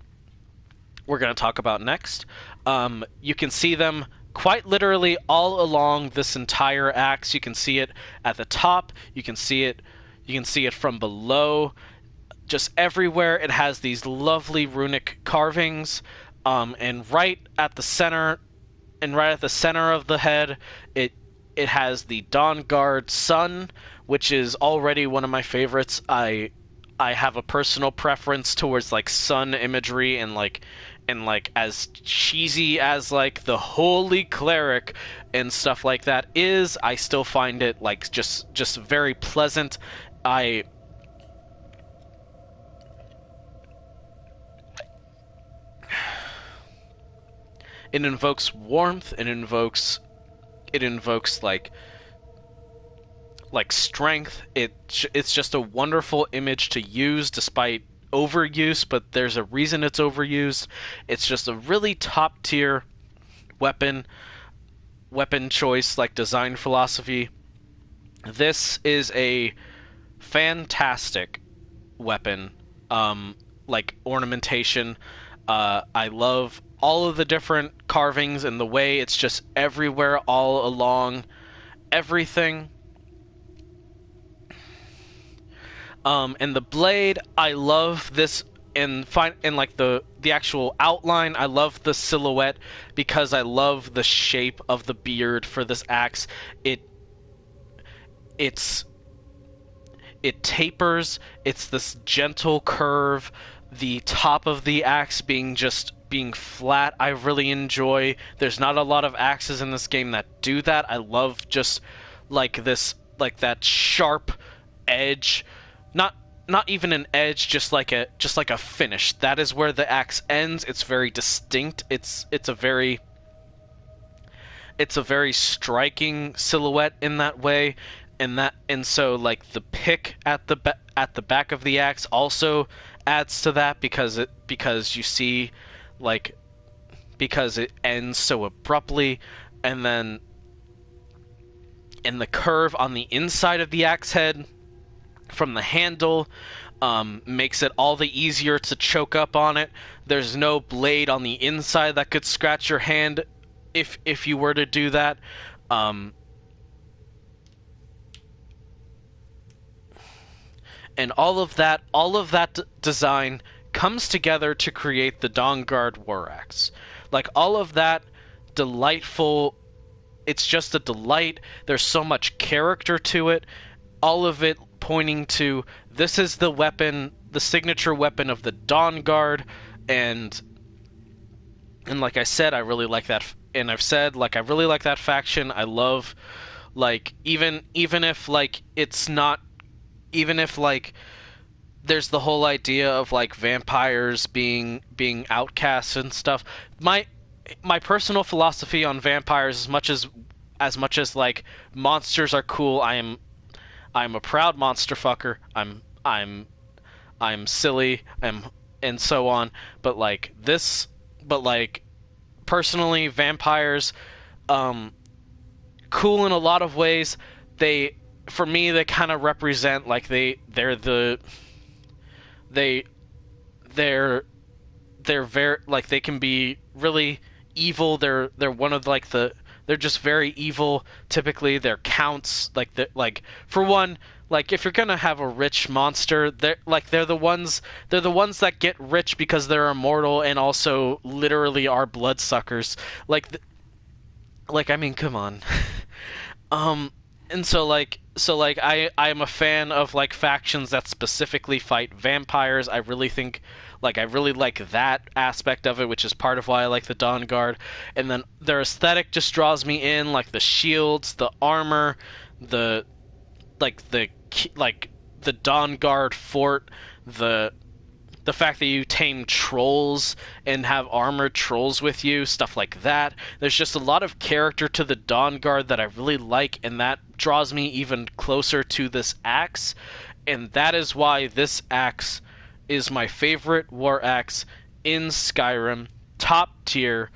we're going to talk about next. You can see them quite literally all along this entire axe. You can see it at the top. You can see it from below. Just everywhere, it has these lovely runic carvings. And right at the center of the head, it has the Dawnguard sun, which is already one of my favorites. I have a personal preference towards like sun imagery, and as cheesy as like the holy cleric and stuff like that is, I still find it like just very pleasant. It invokes warmth. It invokes like strength. It's just a wonderful image to use despite overuse, but there's a reason it's overused. It's just a really top tier weapon choice, like design philosophy. This is a fantastic weapon, like ornamentation. I love all of the different carvings and the way it's just everywhere all along everything. And the blade, I love this, and like the actual outline. I love the silhouette because I love the shape of the beard for this axe. It tapers. It's this gentle curve. The top of the axe being flat, I really enjoy. There's not a lot of axes in this game that do that. I love just like that sharp edge. Not even an edge, just like a finish. That is where the axe ends. It's very distinct. It's a very striking silhouette in that way, and so like the pick at the back of the axe also adds to that because you see because it ends so abruptly, and then in the curve on the inside of the axe head from the handle makes it all the easier to choke up on it. There's no blade on the inside that could scratch your hand if you were to do that. And all of that design comes together to create the Dawnguard War Axe. Like, all of that delightful... It's just a delight. There's so much character to it. All of it pointing to, this is the weapon, the signature weapon of the Dawnguard, and like I said, I really like that, and I've said, like, I really like that faction. I love, like, even if, like, it's not, even if, like, there's the whole idea of, like, vampires being outcasts and stuff. My personal philosophy on vampires, as much as like monsters are cool, I'm a proud monster fucker. I'm silly. And so on. But like personally, vampires, cool in a lot of ways. For me, they kind of represent, like, they're very, like, they can be really evil. They're one of, like, they're just very evil. Typically, they're counts. Like, for one, like, if you're gonna have a rich monster, they're the ones that get rich because they're immortal and also literally are bloodsuckers. Like, I mean, come on. And so I am a fan of, like, factions that specifically fight vampires. I really like that aspect of it, which is part of why I like the Dawnguard. And then their aesthetic just draws me in, like the shields, the armor, the Dawnguard fort, the fact that you tame trolls and have armored trolls with you, stuff like that. There's just a lot of character to the Dawnguard that I really like, and that draws me even closer to this axe. And that is why this axe is my favorite war axe in Skyrim. Top tier,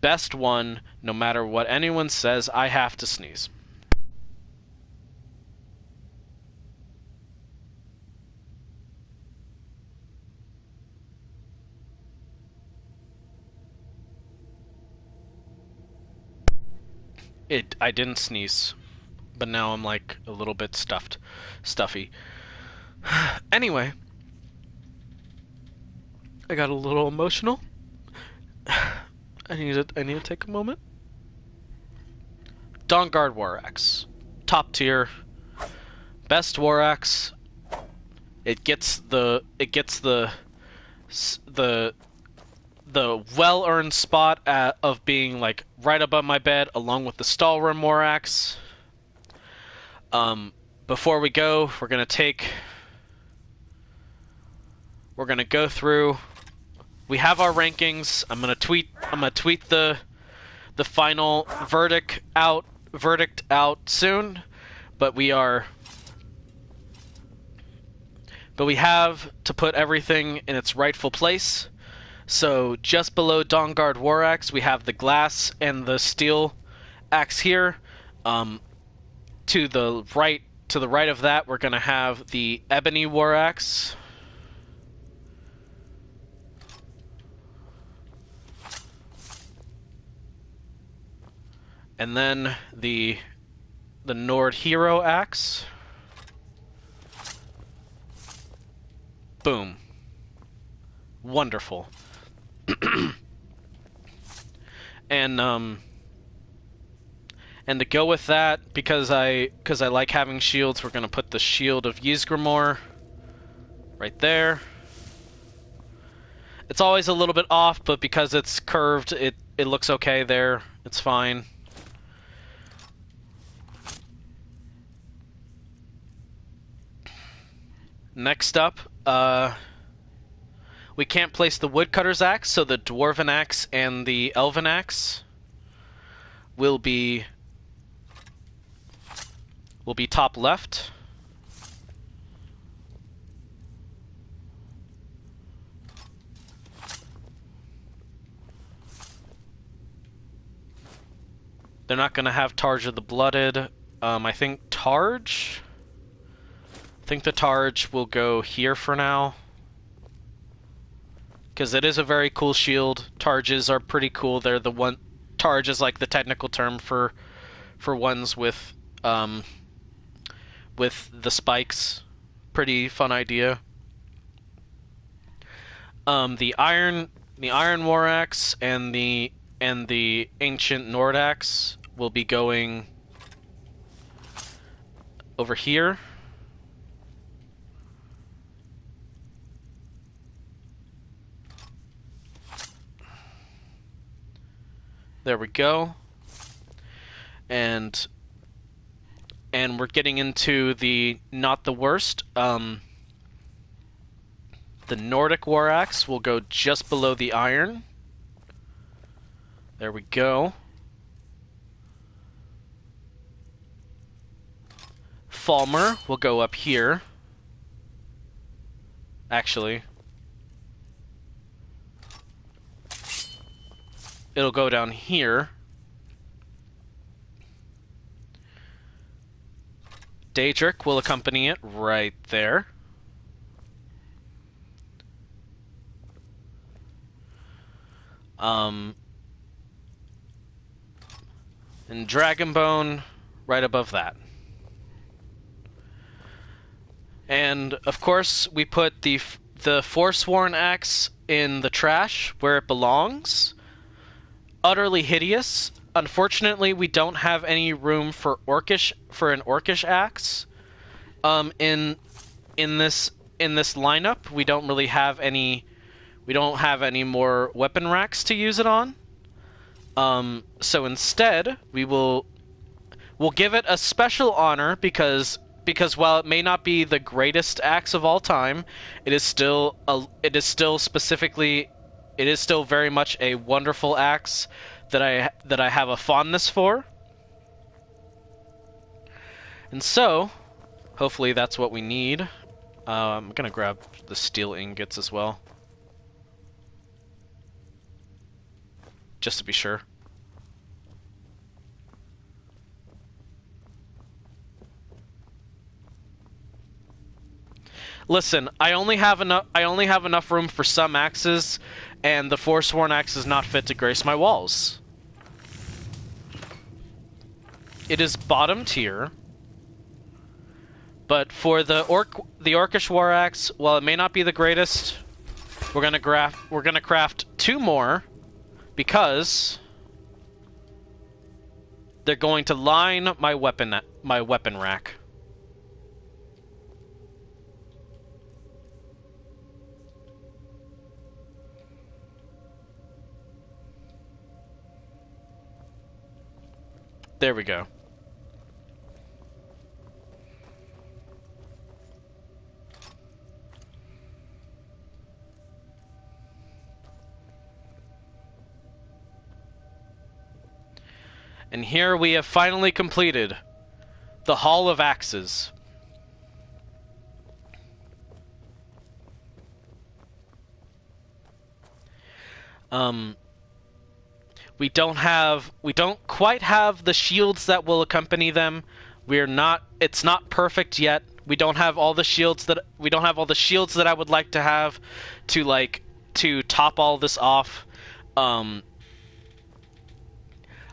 best one, no matter what anyone says. I have to sneeze. I didn't sneeze, but now I'm, like, a little bit stuffy. Anyway, I got a little emotional. I need to take a moment. Dawnguard War Axe, top tier, best war axe. It gets the well-earned spot of being, like, right above my bed, along with the Stalrim War Axe. Before we go, we're gonna go through. We have our rankings. I'm gonna tweet the final verdict out soon, but we have to put everything in its rightful place. So just below Dawnguard War Axe, we have the glass and the steel axe here. To the right of that, we're gonna have the ebony War Axe. And then the Nord Hero Axe. Boom. Wonderful. And to go with that, because I like having shields, we're gonna put the Shield of Ysgramor right there. It's always a little bit off, but because it's curved, it looks okay there. It's fine. Next up, we can't place the Woodcutter's Axe, so the Dwarven Axe and the Elven Axe will be top left. They're not going to have Targe of the Blooded. I think the Targe will go here for now, because it is a very cool shield. Targes are pretty cool. They're the one. Targe is like the technical term for ones with the spikes. Pretty fun idea. The Iron War Axe and the Ancient Nord Axe will be going over here. There we go. And we're getting into the not the worst. The Nordic War Axe will go just below the iron. There we go. Falmer will go up here. Actually, it'll go down here. Daedric will accompany it right there. And Dragonbone right above that. And of course, we put the Forsworn Axe in the trash where it belongs. Utterly hideous. Unfortunately, we don't have any room for an Orcish axe. In this lineup, we don't really have any. We don't have any more weapon racks to use it on. So instead, we'll give it a special honor because while it may not be the greatest axe of all time, it is still very much a wonderful axe that I have a fondness for. And so, hopefully that's what we need. I'm gonna grab the steel ingots as well, just to be sure. Listen, I only have enough room for some axes, and the Forsworn Axe is not fit to grace my walls. It is bottom tier, but for the Orcish War Axe, while it may not be the greatest, we're gonna craft 2 more because they're going to line my weapon rack. There we go. And here we have finally completed the Hall of Axes. We don't quite have the shields that will accompany them. It's not perfect yet. We don't have all the shields that I would like to have to top all this off.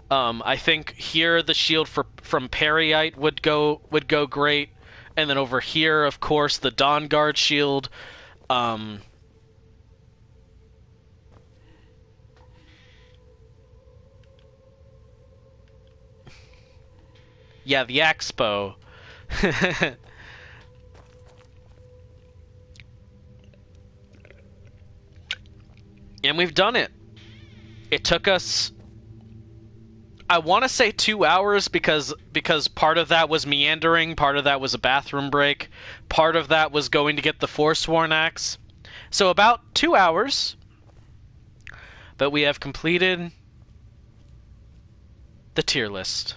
I think here the shield from Periite would go great, and then over here, of course, the Dawnguard shield. Yeah, the axe bow. And we've done it. It took us, I want to say 2 hours because part of that was meandering, part of that was a bathroom break, part of that was going to get the Forsworn Axe. So about 2 hours. But we have completed the tier list.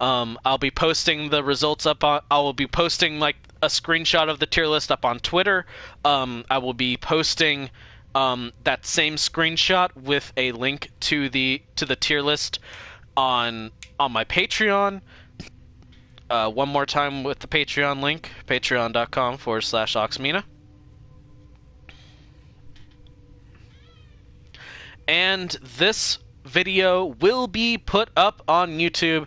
I'll be posting the results up on. I will be posting like a screenshot of the tier list up on Twitter. I will be posting that same screenshot with a link to the tier list on my Patreon. One more time with the Patreon link: patreon.com/Oxmina. And this video will be put up on YouTube,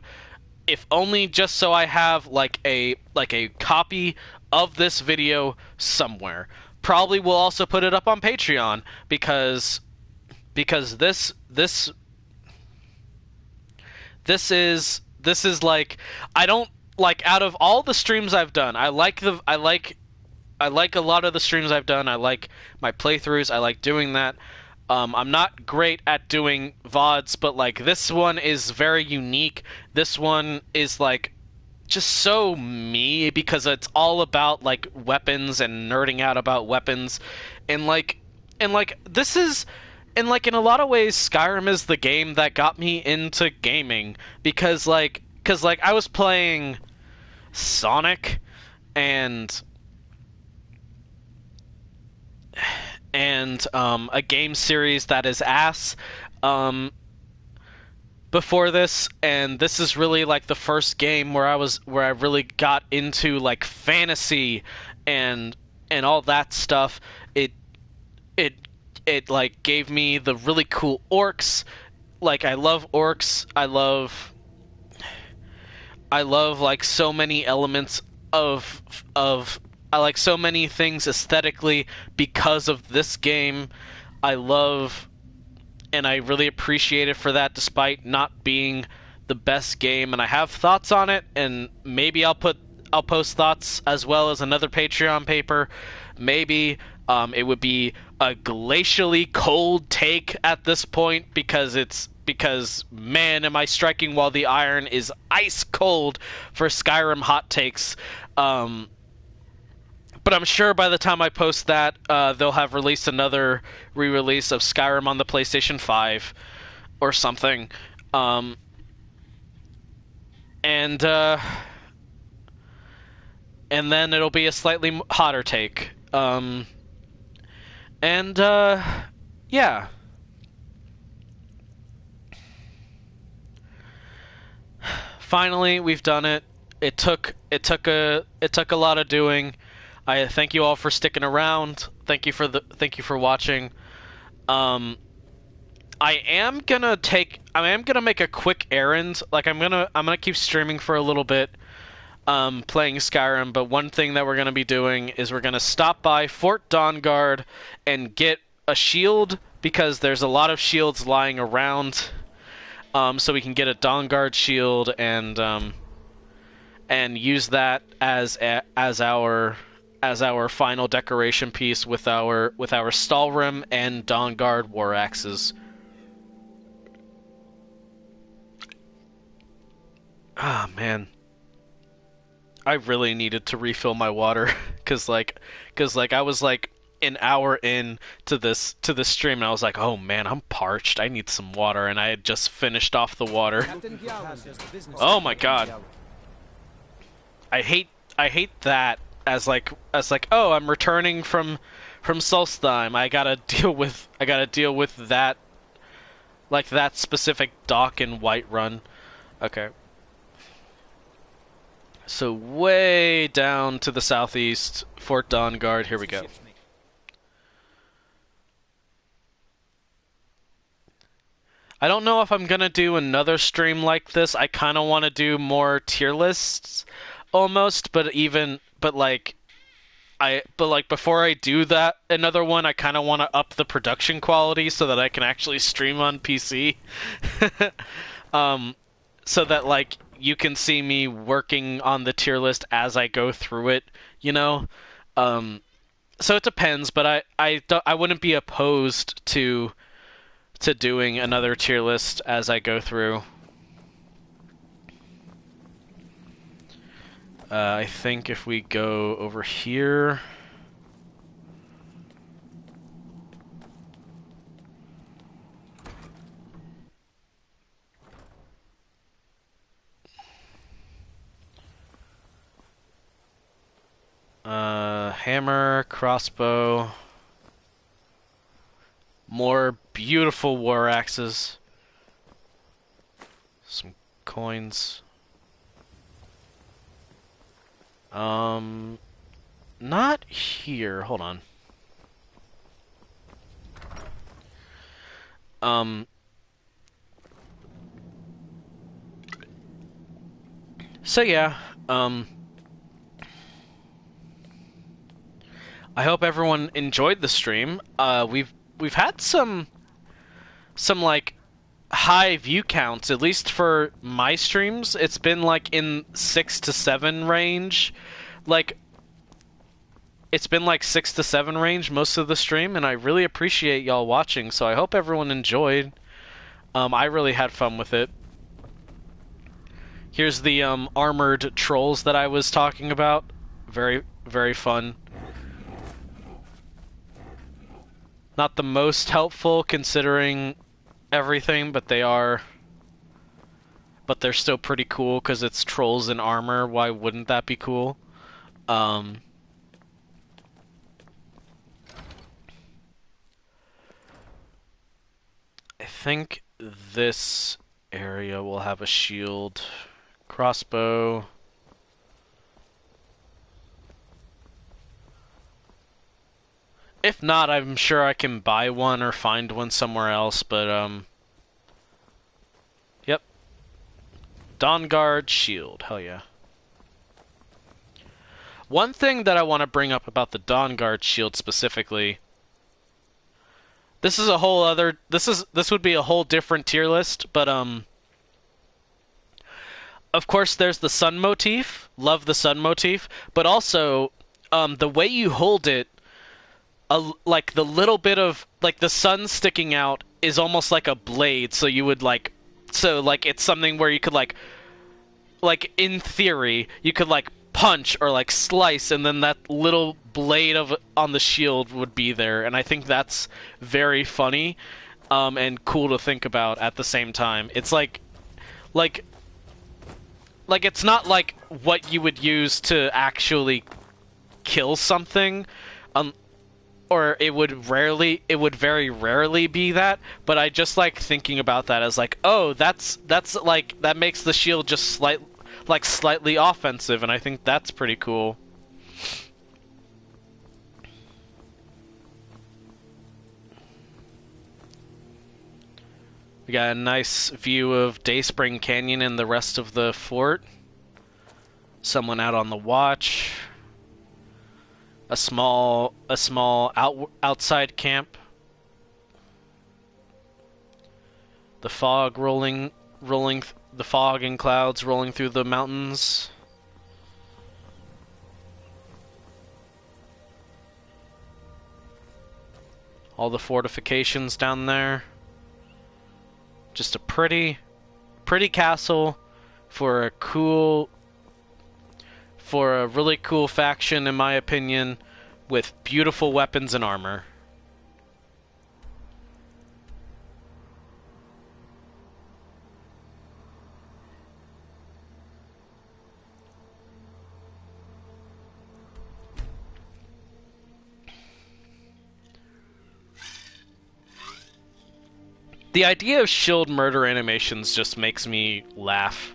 if only just so I have like a copy of this video somewhere. probably will also put it up on Patreon because this is like, I don't like, out of all the streams I've done, I like a lot of the streams I've done. I like my playthroughs. I like doing that. I'm not great at doing VODs, but like this one is very unique. This one is like just so me because it's all about like weapons and nerding out about weapons, and this is, and like in a lot of ways Skyrim is the game that got me into gaming because I was playing Sonic and a game series that is ass before this, and this is really like the first game where I really got into like fantasy and all that stuff. It like gave me the really cool orcs. Like I love orcs. I love like so many elements of I like so many things aesthetically because of this game. I love, and I really appreciate it for that, despite not being the best game. And I have thoughts on it, and maybe I'll post thoughts as well as another Patreon paper. Maybe it would be a glacially cold take at this point because man, am I striking while the iron is ice cold for Skyrim hot takes. But I'm sure by the time I post that, they'll have released another re-release of Skyrim on the PlayStation 5 or something. And then it'll be a slightly hotter take. Yeah. Finally, we've done it. It took a lot of doing. I thank you all for sticking around. Thank you for watching. I am gonna make a quick errand. Like I'm gonna keep streaming for a little bit, playing Skyrim. But one thing that we're gonna be doing is we're gonna stop by Fort Dawnguard and get a shield because there's a lot of shields lying around. So we can get a Dawnguard shield and use that as our final decoration piece with our Stalrim and Dawnguard war axes. Ah, man. I really needed to refill my water cuz I was like an hour in to this stream and I was like, "Oh man, I'm parched. I need some water." And I had just finished off the water. Oh my god. I hate that as like, oh, I'm returning from Solstheim. I gotta deal with that, like that specific dock in Whiterun. Okay. So way down to the southeast, Fort Dawnguard. Here we go. I don't know if I'm gonna do another stream like this. I kind of want to do more tier lists, almost. But before I do that, another one, I kind of want to up the production quality so that I can actually stream on PC. So that like you can see me working on the tier list as I go through it, you know. So it depends, but I wouldn't be opposed to doing another tier list as I go through. I think if we go over here... hammer, crossbow, more beautiful war axes, some coins. Not here. Hold on. So yeah, I hope everyone enjoyed the stream. We've had some like high view counts, at least for my streams. It's been like in 6 to 7 range. Like it's been like 6 to 7 range most of the stream, and I really appreciate y'all watching, so I hope everyone enjoyed. I really had fun with it. Here's the armored trolls that I was talking about. Very, very fun. Not the most helpful considering everything, but they are. But they're still pretty cool because it's trolls in armor. Why wouldn't that be cool? I think this area will have a shield. Crossbow. If not, I'm sure I can buy one or find one somewhere else, but, yep. Dawnguard shield, hell yeah. One thing that I want to bring up about the Dawnguard shield specifically, this is a whole other, this would be a whole different tier list, but, of course there's the sun motif, love the sun motif, but also, the way you hold it, like the little bit of like the sun sticking out is almost like a blade, so you would like it's something where you could like in theory you could like punch or like slice, and then that little blade on the shield would be there, and I think that's very funny and cool to think about at the same time. It's like it's not like what you would use to actually kill something, or it would very rarely be that, but I just like thinking about that as like, oh, that's like, that makes the shield just slightly offensive, and I think that's pretty cool. We got a nice view of Dayspring Canyon and the rest of the fort. Someone out on the watch. A small outside camp. The fog the fog and clouds rolling through the mountains. All the fortifications down there. Just a pretty castle for a really cool faction, in my opinion, with beautiful weapons and armor. The idea of shield murder animations just makes me laugh.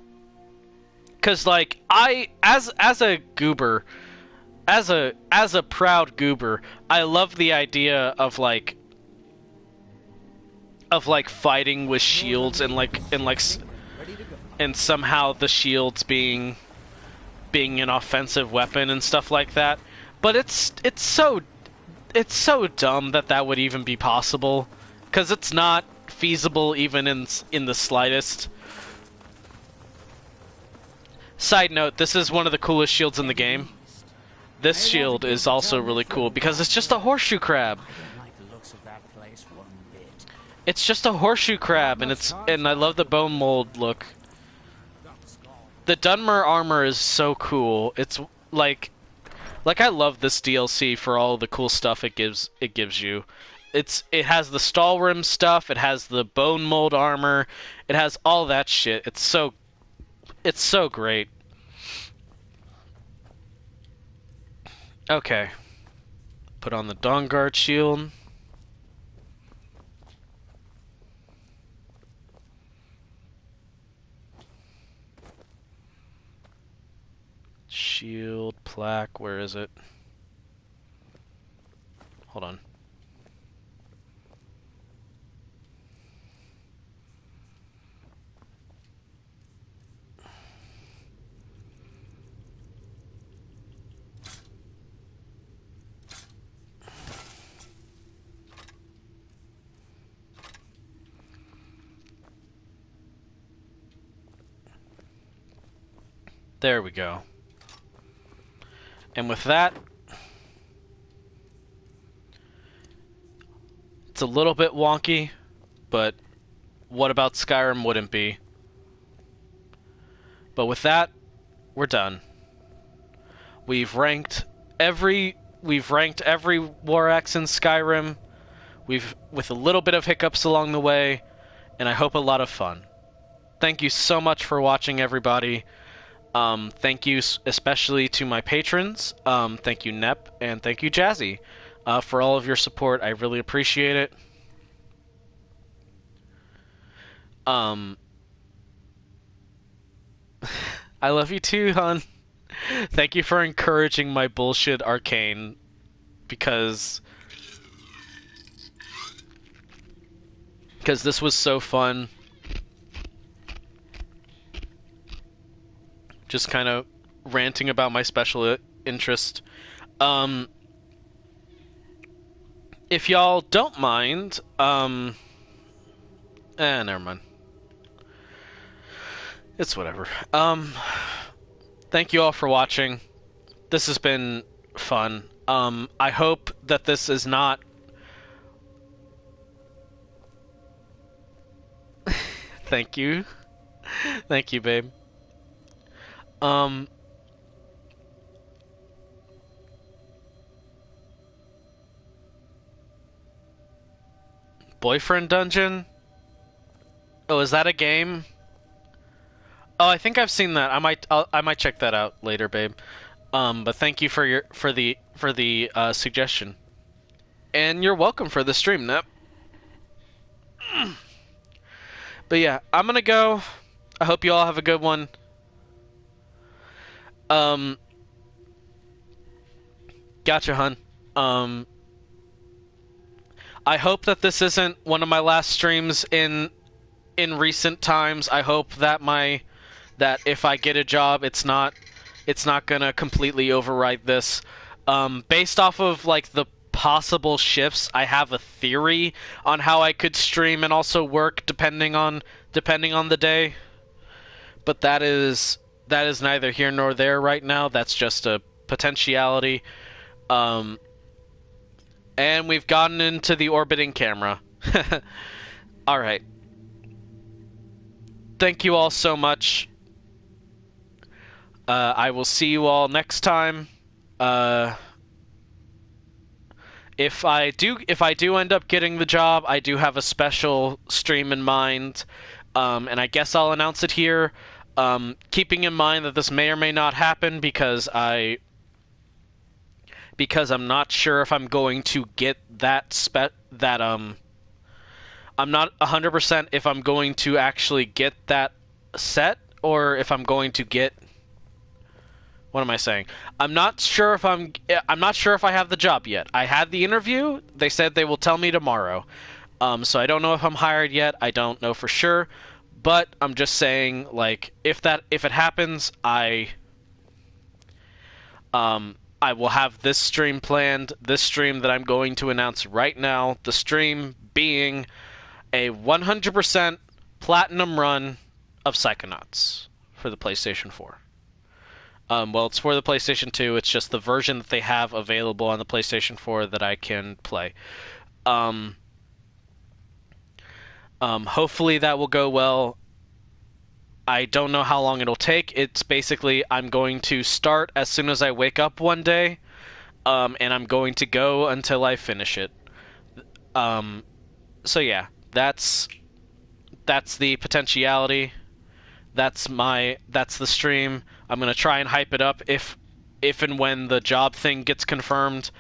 Cause like as a goober, as a proud goober, I love the idea of like fighting with shields and somehow the shields being an offensive weapon and stuff like that. But it's so dumb that would even be possible, cause it's not feasible even in the slightest. Side note, this is one of the coolest shields in the game. This shield is also really cool because it's just a horseshoe crab. It's just a horseshoe crab, and I love the bone mold look. The Dunmer armor is so cool. It's like I love this DLC for all the cool stuff it gives you. It has the Stalrim stuff, it has the bone mold armor, it has all that shit. It's so great. Okay. Put on the Dawnguard shield. Shield plaque, where is it? Hold on. There we go. And with that, it's a little bit wonky, but what about Skyrim wouldn't be? But with that, we're done. We've ranked every war axe in Skyrim. With a little bit of hiccups along the way, and I hope a lot of fun. Thank you so much for watching, everybody. Thank you especially to my patrons. Thank you, Nep, and thank you, Jazzy, for all of your support. I really appreciate it. I love you too, hon. Thank you for encouraging my bullshit arcane, because this was so fun. Just kind of ranting about my special interest. If y'all don't mind, never mind. It's whatever. Thank you all for watching. This has been fun. I hope that this is not... Thank you. Thank you, babe. Boyfriend Dungeon? Oh, is that a game? Oh, I think I've seen that. I might check that out later, babe. But thank you for the suggestion. And you're welcome for the stream, Nep. But yeah, I'm gonna go. I hope you all have a good one. Gotcha, hun. I hope that this isn't one of my last streams in recent times. I hope that that if I get a job, it's not gonna completely override this. Based off of like the possible shifts, I have a theory on how I could stream and also work depending on the day. But that is neither here nor there right now. That's just a potentiality. And we've gotten into the orbiting camera. Alright. Thank you all so much. I will see you all next time. If I do end up getting the job, I do have a special stream in mind. And I guess I'll announce it here. Keeping in mind that this may or may not happen because I'm not sure if I'm going to get I'm not 100% if I'm going to actually get that set or if I'm going to get... What am I saying? I'm not sure if I have the job yet. I had the interview. They said they will tell me tomorrow. So I don't know if I'm hired yet. I don't know for sure. But I'm just saying, like, if it happens, I will have this stream planned, this stream that I'm going to announce right now, the stream being a 100% platinum run of Psychonauts for the PlayStation 4. Well, it's for the PlayStation 2, it's just the version that they have available on the PlayStation 4 that I can play. Hopefully that will go well. I don't know how long it'll take. It's basically, I'm going to start as soon as I wake up one day, and I'm going to go until I finish it. So yeah, that's the potentiality. That's the stream. I'm gonna try and hype it up if and when the job thing gets confirmed.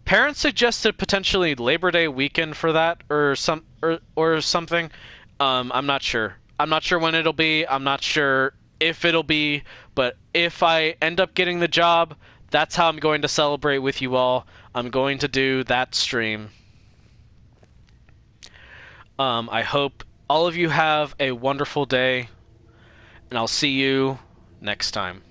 Parents suggested potentially Labor Day weekend for that, or something. I'm not sure. I'm not sure when it'll be. I'm not sure if it'll be. But if I end up getting the job, that's how I'm going to celebrate with you all. I'm going to do that stream. I hope all of you have a wonderful day, and I'll see you next time.